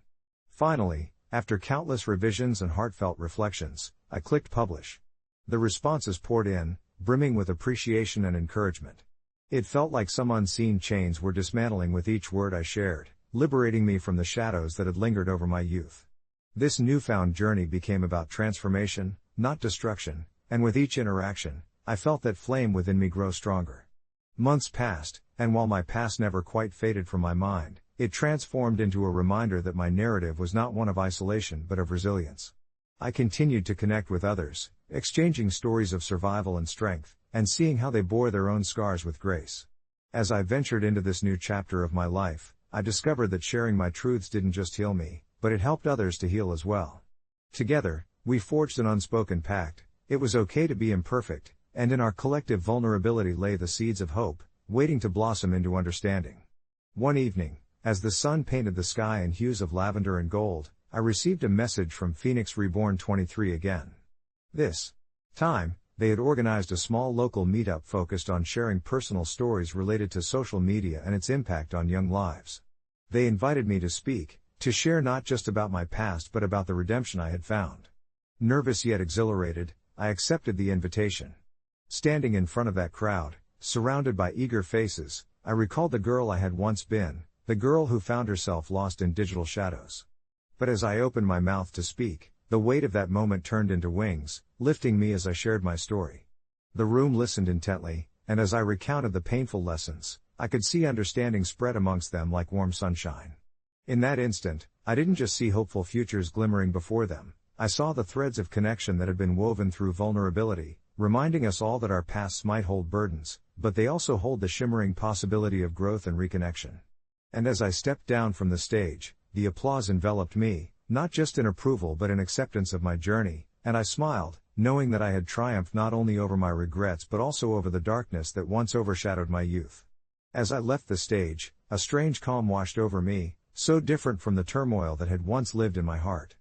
A: Finally, after countless revisions and heartfelt reflections, I clicked publish. The responses poured in, brimming with appreciation and encouragement. It felt like some unseen chains were dismantling with each word I shared, liberating me from the shadows that had lingered over my youth. This newfound journey became about transformation, not destruction, and with each interaction, I felt that flame within me grow stronger. Months passed, and while my past never quite faded from my mind, it transformed into a reminder that my narrative was not one of isolation but of resilience. I continued to connect with others, exchanging stories of survival and strength, and seeing how they bore their own scars with grace. As I ventured into this new chapter of my life, I discovered that sharing my truths didn't just heal me, but it helped others to heal as well. Together, we forged an unspoken pact. It was okay to be imperfect, and in our collective vulnerability lay the seeds of hope, waiting to blossom into understanding. One evening, as the sun painted the sky in hues of lavender and gold, I received a message from Phoenix Reborn 23 again. This time, they had organized a small local meetup focused on sharing personal stories related to social media and its impact on young lives. They invited me to speak, to share not just about my past but about the redemption I had found. Nervous yet exhilarated, I accepted the invitation. Standing in front of that crowd, surrounded by eager faces, I recalled the girl I had once been, the girl who found herself lost in digital shadows. But as I opened my mouth to speak, the weight of that moment turned into wings, lifting me as I shared my story. The room listened intently, and as I recounted the painful lessons, I could see understanding spread amongst them like warm sunshine. In that instant, I didn't just see hopeful futures glimmering before them, I saw the threads of connection that had been woven through vulnerability, reminding us all that our pasts might hold burdens, but they also hold the shimmering possibility of growth and reconnection. And as I stepped down from the stage, the applause enveloped me, not just in approval but in acceptance of my journey, and I smiled, knowing that I had triumphed not only over my regrets but also over the darkness that once overshadowed my youth. As I left the stage, a strange calm washed over me, so different from the turmoil that had once lived in my heart.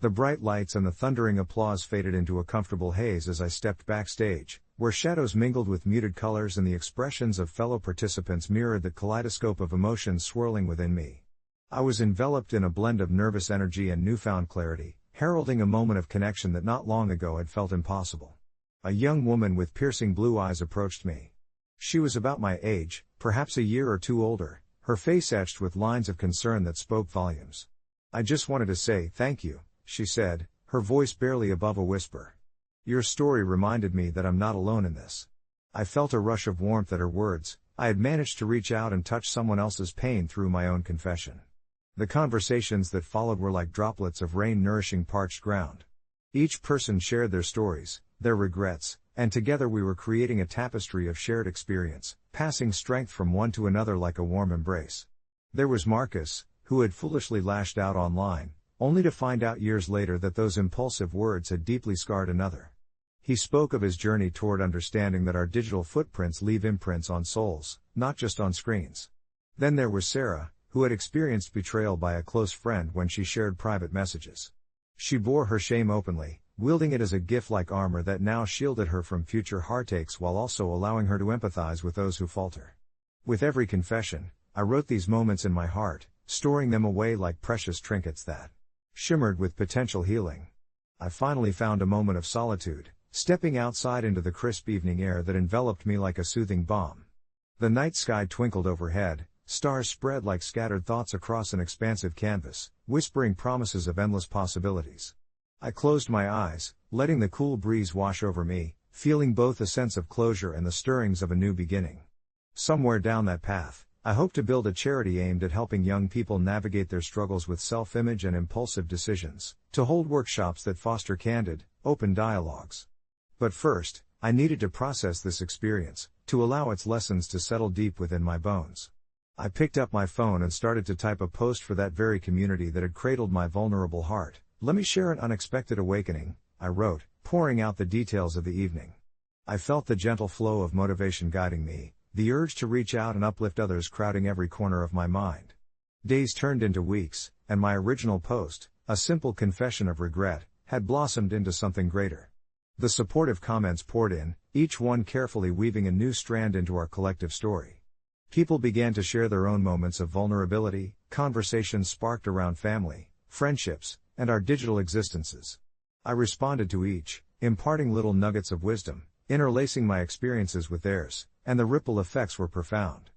A: The bright lights and the thundering applause faded into a comfortable haze as I stepped backstage, where shadows mingled with muted colors and the expressions of fellow participants mirrored the kaleidoscope of emotions swirling within me. I was enveloped in a blend of nervous energy and newfound clarity, heralding a moment of connection that not long ago had felt impossible. A young woman with piercing blue eyes approached me. She was about my age, perhaps a year or two older, her face etched with lines of concern that spoke volumes. "I just wanted to say thank you," she said, her voice barely above a whisper. Your story reminded me that I'm not alone in this. I felt a rush of warmth at her words. I had managed to reach out and touch someone else's pain through my own confession. The conversations that followed were like droplets of rain nourishing parched ground. Each person shared their stories, their regrets, and together we were creating a tapestry of shared experience, passing strength from one to another like a warm embrace. There was Marcus, who had foolishly lashed out online, only to find out years later that those impulsive words had deeply scarred another. He spoke of his journey toward understanding that our digital footprints leave imprints on souls, not just on screens. Then there was Sarah, who had experienced betrayal by a close friend when she shared private messages. She bore her shame openly, wielding it as a gift-like armor that now shielded her from future heartaches while also allowing her to empathize with those who falter. With every confession, I wrote these moments in my heart, storing them away like precious trinkets that shimmered with potential healing. I finally found a moment of solitude, stepping outside into the crisp evening air that enveloped me like a soothing balm. The night sky twinkled overhead, stars spread like scattered thoughts across an expansive canvas, whispering promises of endless possibilities. I closed my eyes, letting the cool breeze wash over me, feeling both a sense of closure and the stirrings of a new beginning. Somewhere down that path, I hope to build a charity aimed at helping young people navigate their struggles with self-image and impulsive decisions, to hold workshops that foster candid, open dialogues. But first, I needed to process this experience, to allow its lessons to settle deep within my bones. I picked up my phone and started to type a post for that very community that had cradled my vulnerable heart. "Let me share an unexpected awakening," I wrote, pouring out the details of the evening. I felt the gentle flow of motivation guiding me, the urge to reach out and uplift others crowding every corner of my mind. Days turned into weeks, and my original post, a simple confession of regret, had blossomed into something greater. The supportive comments poured in, each one carefully weaving a new strand into our collective story. People began to share their own moments of vulnerability, conversations sparked around family, friendships, and our digital existences. I responded to each, imparting little nuggets of wisdom, interlacing my experiences with theirs, and the ripple effects were profound.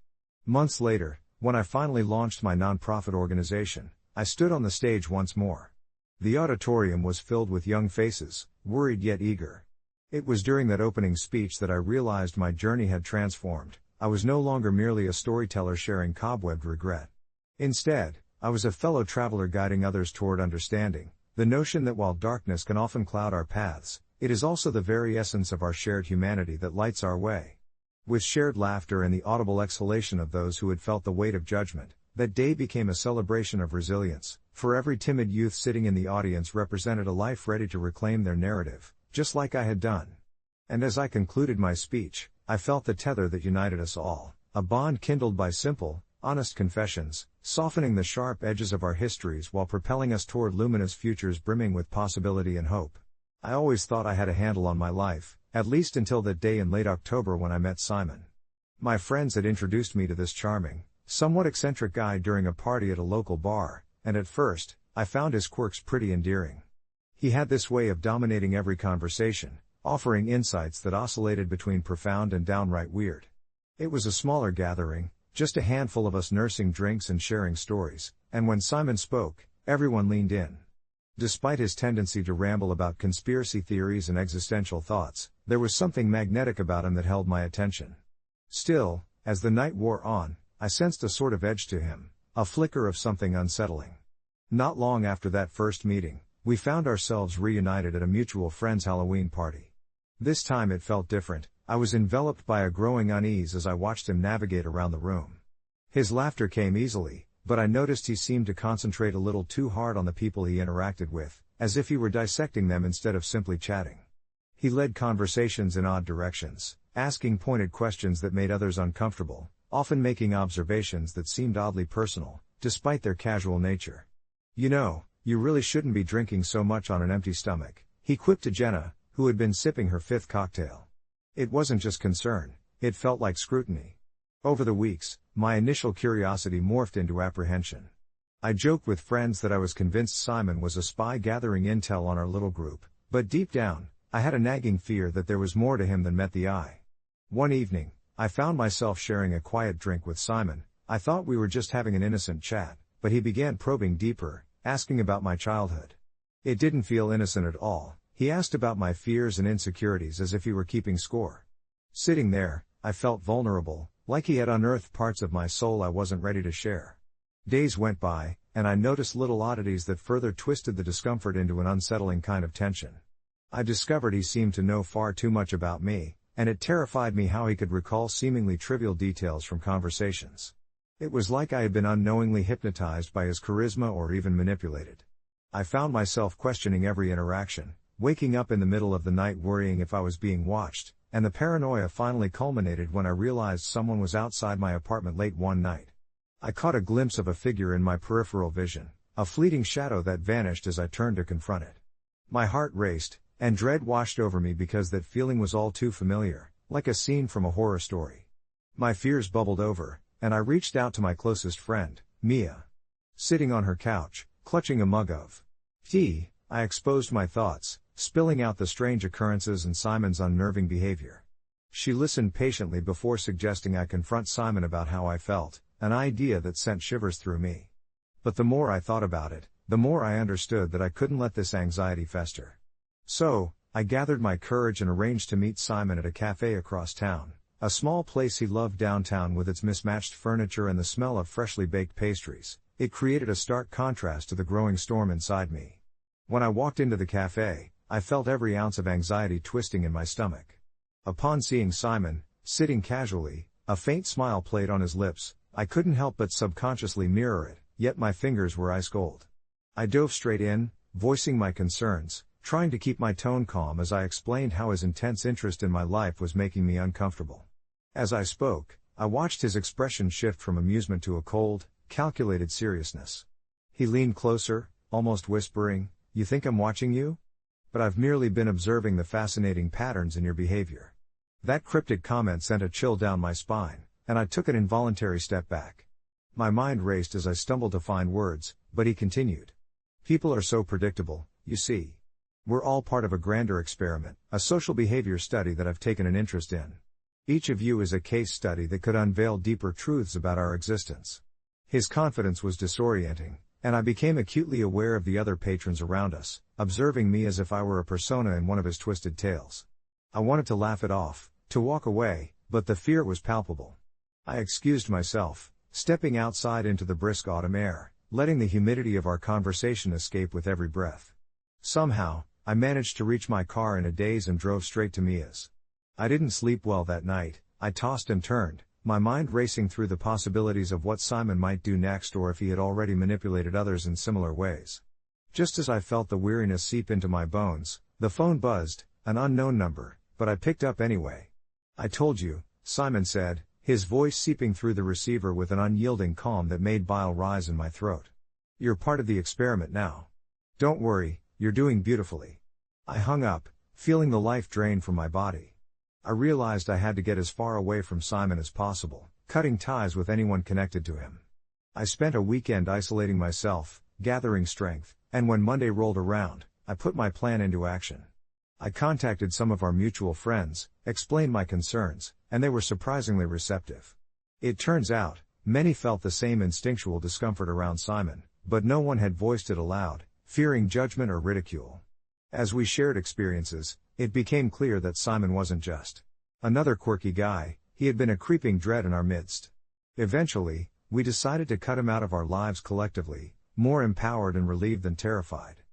A: Months later, when I finally launched my nonprofit organization, I stood on the stage once more. The auditorium was filled with young faces, worried yet eager. It was during that opening speech that I realized my journey had transformed. I was no longer merely a storyteller sharing cobwebbed regret. Instead, I was a fellow traveler guiding others toward understanding, the notion that while darkness can often cloud our paths, it is also the very essence of our shared humanity that lights our way. With shared laughter and the audible exhalation of those who had felt the weight of judgment, that day became a celebration of resilience, for every timid youth sitting in the audience represented a life ready to reclaim their narrative, just like I had done. And as I concluded my speech, I felt the tether that united us all, a bond kindled by simple, honest confessions, softening the sharp edges of our histories while propelling us toward luminous futures brimming with possibility and hope. I always thought I had a handle on my life, at least until that day in late October when I met Simon. My friends had introduced me to this charming, somewhat eccentric guy during a party at a local bar, and at first, I found his quirks pretty endearing. He had this way of dominating every conversation, offering insights that oscillated between profound and downright weird. It was a smaller gathering, just a handful of us nursing drinks and sharing stories, and when Simon spoke, everyone leaned in. Despite his tendency to ramble about conspiracy theories and existential thoughts, there was something magnetic about him that held my attention. Still, as the night wore on, I sensed a sort of edge to him, a flicker of something unsettling. Not long after that first meeting, we found ourselves reunited at a mutual friend's Halloween party. This time it felt different. I was enveloped by a growing unease as I watched him navigate around the room. His laughter came easily, but I noticed he seemed to concentrate a little too hard on the people he interacted with, as if he were dissecting them instead of simply chatting. He led conversations in odd directions, asking pointed questions that made others uncomfortable, often making observations that seemed oddly personal, despite their casual nature. "You know, you really shouldn't be drinking so much on an empty stomach," he quipped to Jenna, who had been sipping her fifth cocktail. It wasn't just concern, it felt like scrutiny. Over the weeks, my initial curiosity morphed into apprehension. I joked with friends that I was convinced Simon was a spy gathering intel on our little group, but deep down, I had a nagging fear that there was more to him than met the eye. One evening, I found myself sharing a quiet drink with Simon. I thought we were just having an innocent chat, but he began probing deeper, asking about my childhood. It didn't feel innocent at all. He asked about my fears and insecurities as if he were keeping score. Sitting there, I felt vulnerable, like he had unearthed parts of my soul I wasn't ready to share. Days went by, and I noticed little oddities that further twisted the discomfort into an unsettling kind of tension. I discovered he seemed to know far too much about me, and it terrified me how he could recall seemingly trivial details from conversations. It was like I had been unknowingly hypnotized by his charisma or even manipulated. I found myself questioning every interaction, waking up in the middle of the night worrying if I was being watched, and the paranoia finally culminated when I realized someone was outside my apartment late one night. I caught a glimpse of a figure in my peripheral vision, a fleeting shadow that vanished as I turned to confront it. My heart raced, and dread washed over me because that feeling was all too familiar, like a scene from a horror story. My fears bubbled over, and I reached out to my closest friend, Mia. Sitting on her couch, clutching a mug of tea, I exposed my thoughts, spilling out the strange occurrences and Simon's unnerving behavior. She listened patiently before suggesting I confront Simon about how I felt, an idea that sent shivers through me. But the more I thought about it, the more I understood that I couldn't let this anxiety fester. So, I gathered my courage and arranged to meet Simon at a cafe across town, a small place he loved downtown with its mismatched furniture and the smell of freshly baked pastries. It created a stark contrast to the growing storm inside me. When I walked into the cafe, I felt every ounce of anxiety twisting in my stomach. Upon seeing Simon, sitting casually, a faint smile played on his lips. I couldn't help but subconsciously mirror it, yet my fingers were ice cold. I dove straight in, voicing my concerns, trying to keep my tone calm as I explained how his intense interest in my life was making me uncomfortable. As I spoke, I watched his expression shift from amusement to a cold, calculated seriousness. He leaned closer, almost whispering, "You think I'm watching you? But I've merely been observing the fascinating patterns in your behavior." That cryptic comment sent a chill down my spine, and I took an involuntary step back. My mind raced as I stumbled to find words, but he continued. "People are so predictable, you see. We're all part of a grander experiment, a social behavior study that I've taken an interest in. Each of you is a case study that could unveil deeper truths about our existence." His confidence was disorienting, and I became acutely aware of the other patrons around us, observing me as if I were a persona in one of his twisted tales. I wanted to laugh it off, to walk away, but the fear was palpable. I excused myself, stepping outside into the brisk autumn air, letting the humidity of our conversation escape with every breath. Somehow, I managed to reach my car in a daze and drove straight to Mia's. I didn't sleep well that night. I tossed and turned, my mind racing through the possibilities of what Simon might do next or if he had already manipulated others in similar ways. Just as I felt the weariness seep into my bones, the phone buzzed, an unknown number, but I picked up anyway. "I told you," Simon said, his voice seeping through the receiver with an unyielding calm that made bile rise in my throat. "You're part of the experiment now. Don't worry, you're doing beautifully." I hung up, feeling the life drain from my body. I realized I had to get as far away from Simon as possible, cutting ties with anyone connected to him. I spent a weekend isolating myself, gathering strength, and when Monday rolled around, I put my plan into action. I contacted some of our mutual friends, explained my concerns, and they were surprisingly receptive. It turns out, many felt the same instinctual discomfort around Simon, but no one had voiced it aloud, fearing judgment or ridicule. As we shared experiences, it became clear that Simon wasn't just another quirky guy, he had been a creeping dread in our midst. Eventually, we decided to cut him out of our lives collectively, more empowered and relieved than terrified.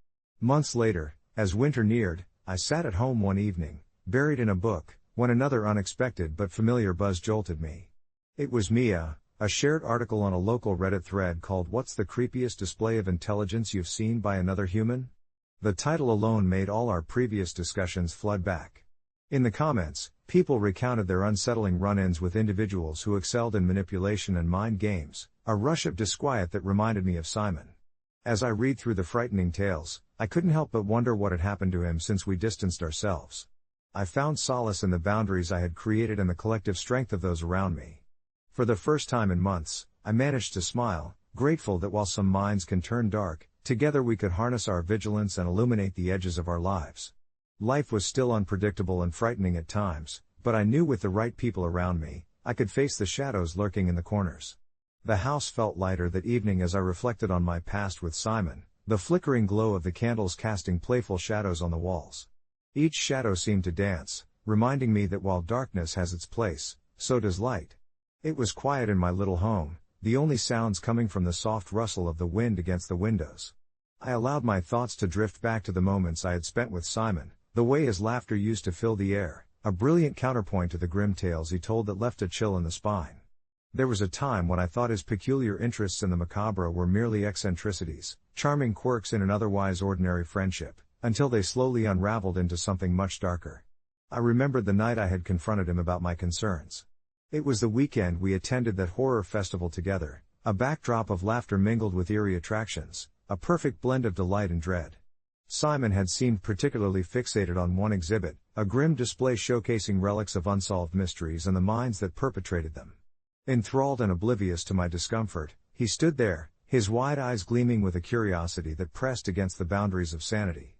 A: Months later, as winter neared, I sat at home one evening, buried in a book, when another unexpected but familiar buzz jolted me. It was Mia, a shared article on a local Reddit thread called "What's the Creepiest Display of Intelligence You've Seen by Another Human?" The title alone made all our previous discussions flood back. In the comments, people recounted their unsettling run-ins with individuals who excelled in manipulation and mind games, a rush of disquiet that reminded me of Simon. As I read through the frightening tales, I couldn't help but wonder what had happened to him since we distanced ourselves. I found solace in the boundaries I had created and the collective strength of those around me. For the first time in months, I managed to smile, grateful that while some minds can turn dark, together we could harness our vigilance and illuminate the edges of our lives. Life was still unpredictable and frightening at times, but I knew with the right people around me, I could face the shadows lurking in the corners. The house felt lighter that evening as I reflected on my past with Simon, the flickering glow of the candles casting playful shadows on the walls. Each shadow seemed to dance, reminding me that while darkness has its place, so does light. It was quiet in my little home, the only sounds coming from the soft rustle of the wind against the windows. I allowed my thoughts to drift back to the moments I had spent with Simon, the way his laughter used to fill the air, a brilliant counterpoint to the grim tales he told that left a chill in the spine. There was a time when I thought his peculiar interests in the macabre were merely eccentricities, charming quirks in an otherwise ordinary friendship, until they slowly unraveled into something much darker. I remembered the night I had confronted him about my concerns. It was the weekend we attended that horror festival together, a backdrop of laughter mingled with eerie attractions, a perfect blend of delight and dread. Simon had seemed particularly fixated on one exhibit, a grim display showcasing relics of unsolved mysteries and the minds that perpetrated them. Enthralled and oblivious to my discomfort, he stood there, his wide eyes gleaming with a curiosity that pressed against the boundaries of sanity.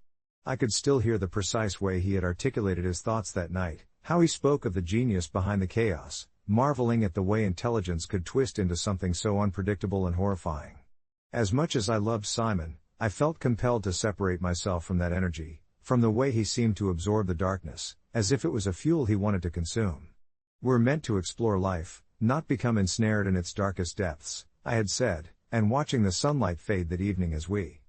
A: I could still hear the precise way he had articulated his thoughts that night, how he spoke of the genius behind the chaos, marveling at the way intelligence could twist into something so unpredictable and horrifying. As much as I loved Simon, I felt compelled to separate myself from that energy, from the way he seemed to absorb the darkness, as if it was a fuel he wanted to consume. We're meant to explore life, not become ensnared in its darkest depths, I had said, and watching the sunlight fade that evening as we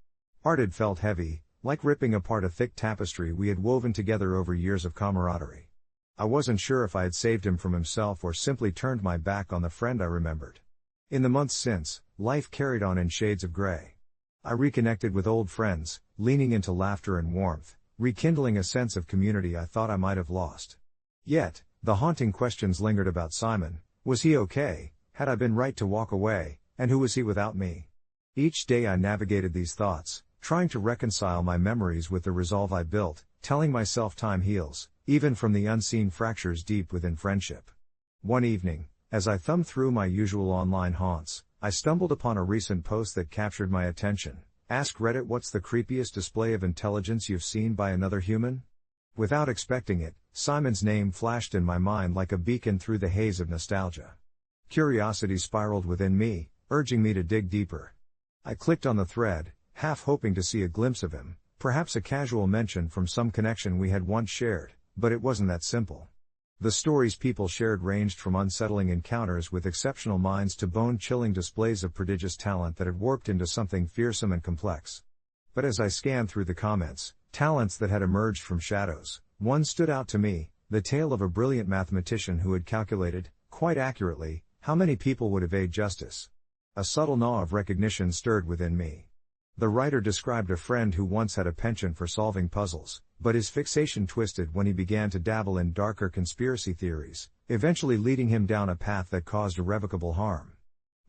A: parted felt heavy, like ripping apart a thick tapestry we had woven together over years of camaraderie. I wasn't sure if I had saved him from himself or simply turned my back on the friend I remembered. In the months since, life carried on in shades of gray. I reconnected with old friends, leaning into laughter and warmth, rekindling a sense of community I thought I might have lost. Yet, the haunting questions lingered about Simon. Was he okay? Had I been right to walk away? And who was he without me? Each day I navigated these thoughts, trying to reconcile my memories with the resolve I built, telling myself time heals, even from the unseen fractures deep within friendship. One evening, as I thumbed through my usual online haunts, I stumbled upon a recent post that captured my attention. Ask Reddit, what's the creepiest display of intelligence you've seen by another human? Without expecting it, Simon's name flashed in my mind like a beacon through the haze of nostalgia. Curiosity spiraled within me, urging me to dig deeper. I clicked on the thread, half hoping to see a glimpse of him, perhaps a casual mention from some connection we had once shared, but it wasn't that simple. The stories people shared ranged from unsettling encounters with exceptional minds to bone-chilling displays of prodigious talent that had warped into something fearsome and complex. But as I scanned through the comments, talents that had emerged from shadows, one stood out to me, the tale of a brilliant mathematician who had calculated, quite accurately, how many people would evade justice. A subtle gnaw of recognition stirred within me. The writer described a friend who once had a penchant for solving puzzles, but his fixation twisted when he began to dabble in darker conspiracy theories, eventually leading him down a path that caused irrevocable harm.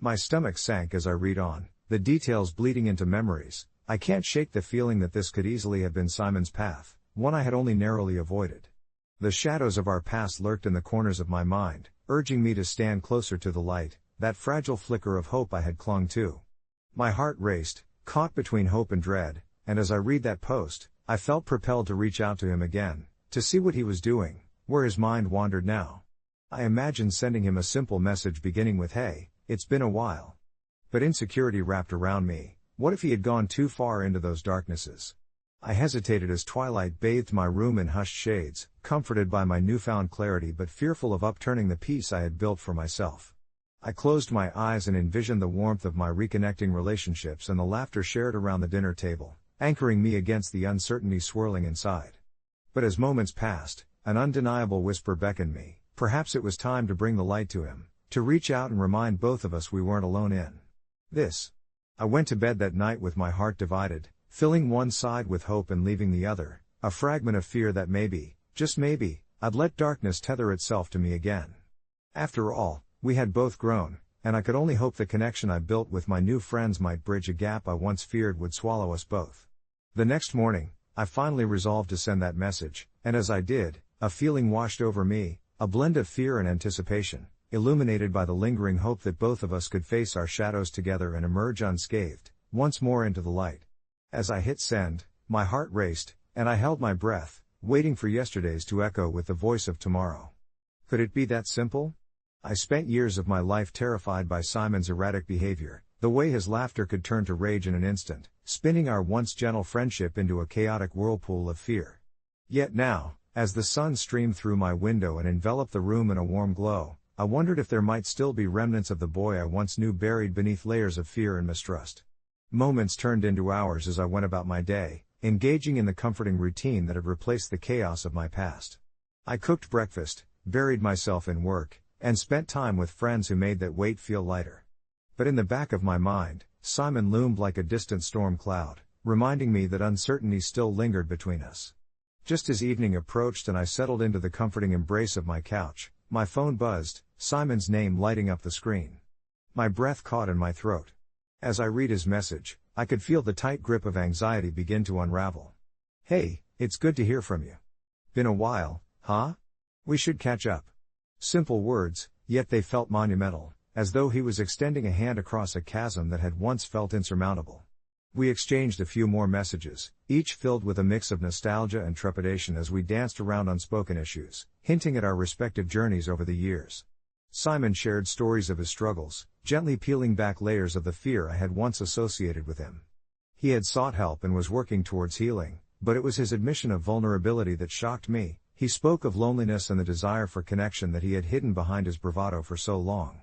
A: My stomach sank as I read on, the details bleeding into memories. I can't shake the feeling that this could easily have been Simon's path, one I had only narrowly avoided. The shadows of our past lurked in the corners of my mind, urging me to stand closer to the light, that fragile flicker of hope I had clung to. My heart raced, caught between hope and dread, and as I read that post, I felt propelled to reach out to him again, to see what he was doing, where his mind wandered now. I imagined sending him a simple message beginning with, "Hey, it's been a while." But insecurity wrapped around me. What if he had gone too far into those darknesses? I hesitated as twilight bathed my room in hushed shades, comforted by my newfound clarity but fearful of upturning the peace I had built for myself. I closed my eyes and envisioned the warmth of my reconnecting relationships and the laughter shared around the dinner table, anchoring me against the uncertainty swirling inside. But as moments passed, an undeniable whisper beckoned me. Perhaps it was time to bring the light to him, to reach out and remind both of us we weren't alone in this. I went to bed that night with my heart divided, filling one side with hope and leaving the other, a fragment of fear that maybe, just maybe, I'd let darkness tether itself to me again. After all, we had both grown, and I could only hope the connection I built with my new friends might bridge a gap I once feared would swallow us both. The next morning, I finally resolved to send that message, and as I did, a feeling washed over me, a blend of fear and anticipation, illuminated by the lingering hope that both of us could face our shadows together and emerge unscathed, once more into the light. As I hit send, my heart raced, and I held my breath, waiting for yesterday's to echo with the voice of tomorrow. Could it be that simple? I spent years of my life terrified by Simon's erratic behavior, the way his laughter could turn to rage in an instant, spinning our once gentle friendship into a chaotic whirlpool of fear. Yet now, as the sun streamed through my window and enveloped the room in a warm glow, I wondered if there might still be remnants of the boy I once knew buried beneath layers of fear and mistrust. Moments turned into hours as I went about my day, engaging in the comforting routine that had replaced the chaos of my past. I cooked breakfast, buried myself in work, and spent time with friends who made that weight feel lighter. But in the back of my mind, Simon loomed like a distant storm cloud, reminding me that uncertainty still lingered between us. Just as evening approached and I settled into the comforting embrace of my couch, my phone buzzed, Simon's name lighting up the screen. My breath caught in my throat. As I read his message, I could feel the tight grip of anxiety begin to unravel. "Hey, it's good to hear from you. Been a while, huh? We should catch up." Simple words, yet they felt monumental, as though he was extending a hand across a chasm that had once felt insurmountable. We exchanged a few more messages, each filled with a mix of nostalgia and trepidation as we danced around unspoken issues, hinting at our respective journeys over the years. Simon shared stories of his struggles, gently peeling back layers of the fear I had once associated with him. He had sought help and was working towards healing, but it was his admission of vulnerability that shocked me. He spoke of loneliness and the desire for connection that he had hidden behind his bravado for so long.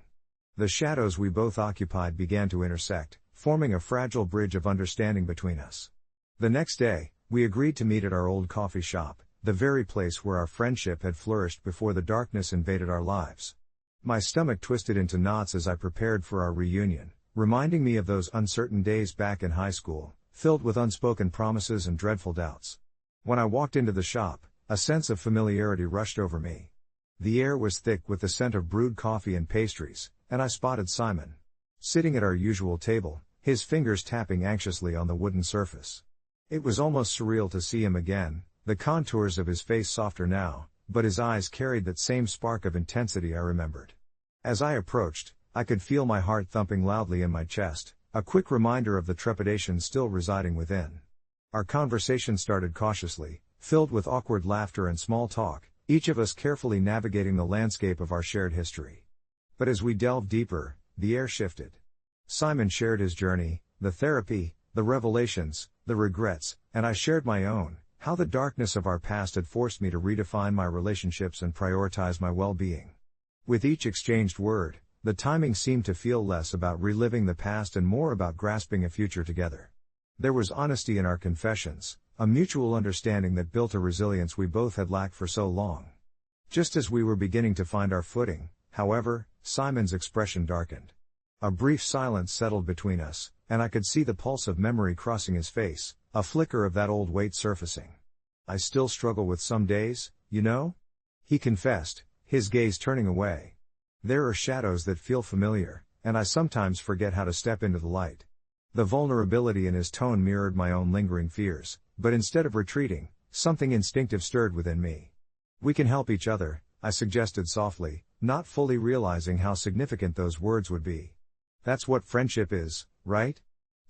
A: The shadows we both occupied began to intersect, forming a fragile bridge of understanding between us. The next day, we agreed to meet at our old coffee shop, the very place where our friendship had flourished before the darkness invaded our lives. My stomach twisted into knots as I prepared for our reunion, reminding me of those uncertain days back in high school, filled with unspoken promises and dreadful doubts. When I walked into the shop, a sense of familiarity rushed over me. The air was thick with the scent of brewed coffee and pastries, and I spotted Simon. Sitting at our usual table, his fingers tapping anxiously on the wooden surface. It was almost surreal to see him again, the contours of his face softer now, but his eyes carried that same spark of intensity I remembered. As I approached, I could feel my heart thumping loudly in my chest, a quick reminder of the trepidation still residing within. Our conversation started cautiously, filled with awkward laughter and small talk, each of us carefully navigating the landscape of our shared history. But as we delved deeper, the air shifted. Simon shared his journey, the therapy, the revelations, the regrets, and I shared my own, how the darkness of our past had forced me to redefine my relationships and prioritize my well-being. With each exchanged word, the timing seemed to feel less about reliving the past and more about grasping a future together. There was honesty in our confessions, a mutual understanding that built a resilience we both had lacked for so long. Just as we were beginning to find our footing, however, Simon's expression darkened. A brief silence settled between us, and I could see the pulse of memory crossing his face, a flicker of that old weight surfacing. "I still struggle with some days, you know?" he confessed, his gaze turning away. "There are shadows that feel familiar, and I sometimes forget how to step into the light." The vulnerability in his tone mirrored my own lingering fears, but instead of retreating, something instinctive stirred within me. "We can help each other," I suggested softly, not fully realizing how significant those words would be. "That's what friendship is, right?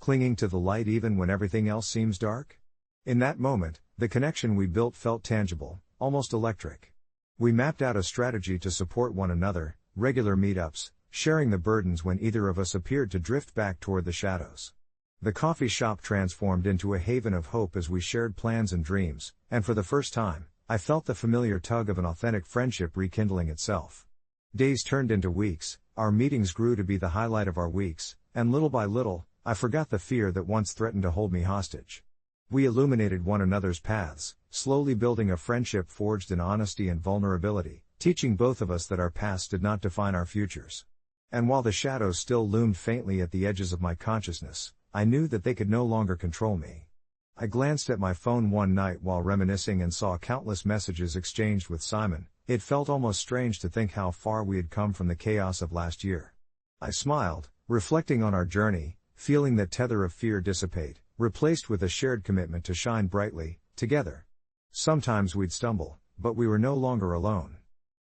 A: Clinging to the light even when everything else seems dark?" In that moment, the connection we built felt tangible, almost electric. We mapped out a strategy to support one another, regular meetups, sharing the burdens when either of us appeared to drift back toward the shadows. The coffee shop transformed into a haven of hope as we shared plans and dreams, and for the first time, I felt the familiar tug of an authentic friendship rekindling itself. Days turned into weeks, our meetings grew to be the highlight of our weeks, and little by little, I forgot the fear that once threatened to hold me hostage. We illuminated one another's paths, slowly building a friendship forged in honesty and vulnerability, teaching both of us that our pasts did not define our futures. And while the shadows still loomed faintly at the edges of my consciousness, I knew that they could no longer control me. I glanced at my phone one night while reminiscing and saw countless messages exchanged with Simon. It felt almost strange to think how far we had come from the chaos of last year. I smiled, reflecting on our journey, feeling that tether of fear dissipate, replaced with a shared commitment to shine brightly, together. Sometimes we'd stumble, but we were no longer alone.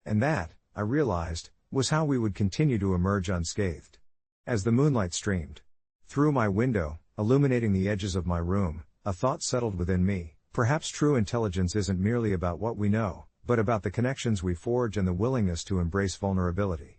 A: And that, I realized, was how we would continue to emerge unscathed. As the moonlight streamed through my window, illuminating the edges of my room, a thought settled within me. Perhaps true intelligence isn't merely about what we know, but about the connections we forge and the willingness to embrace vulnerability.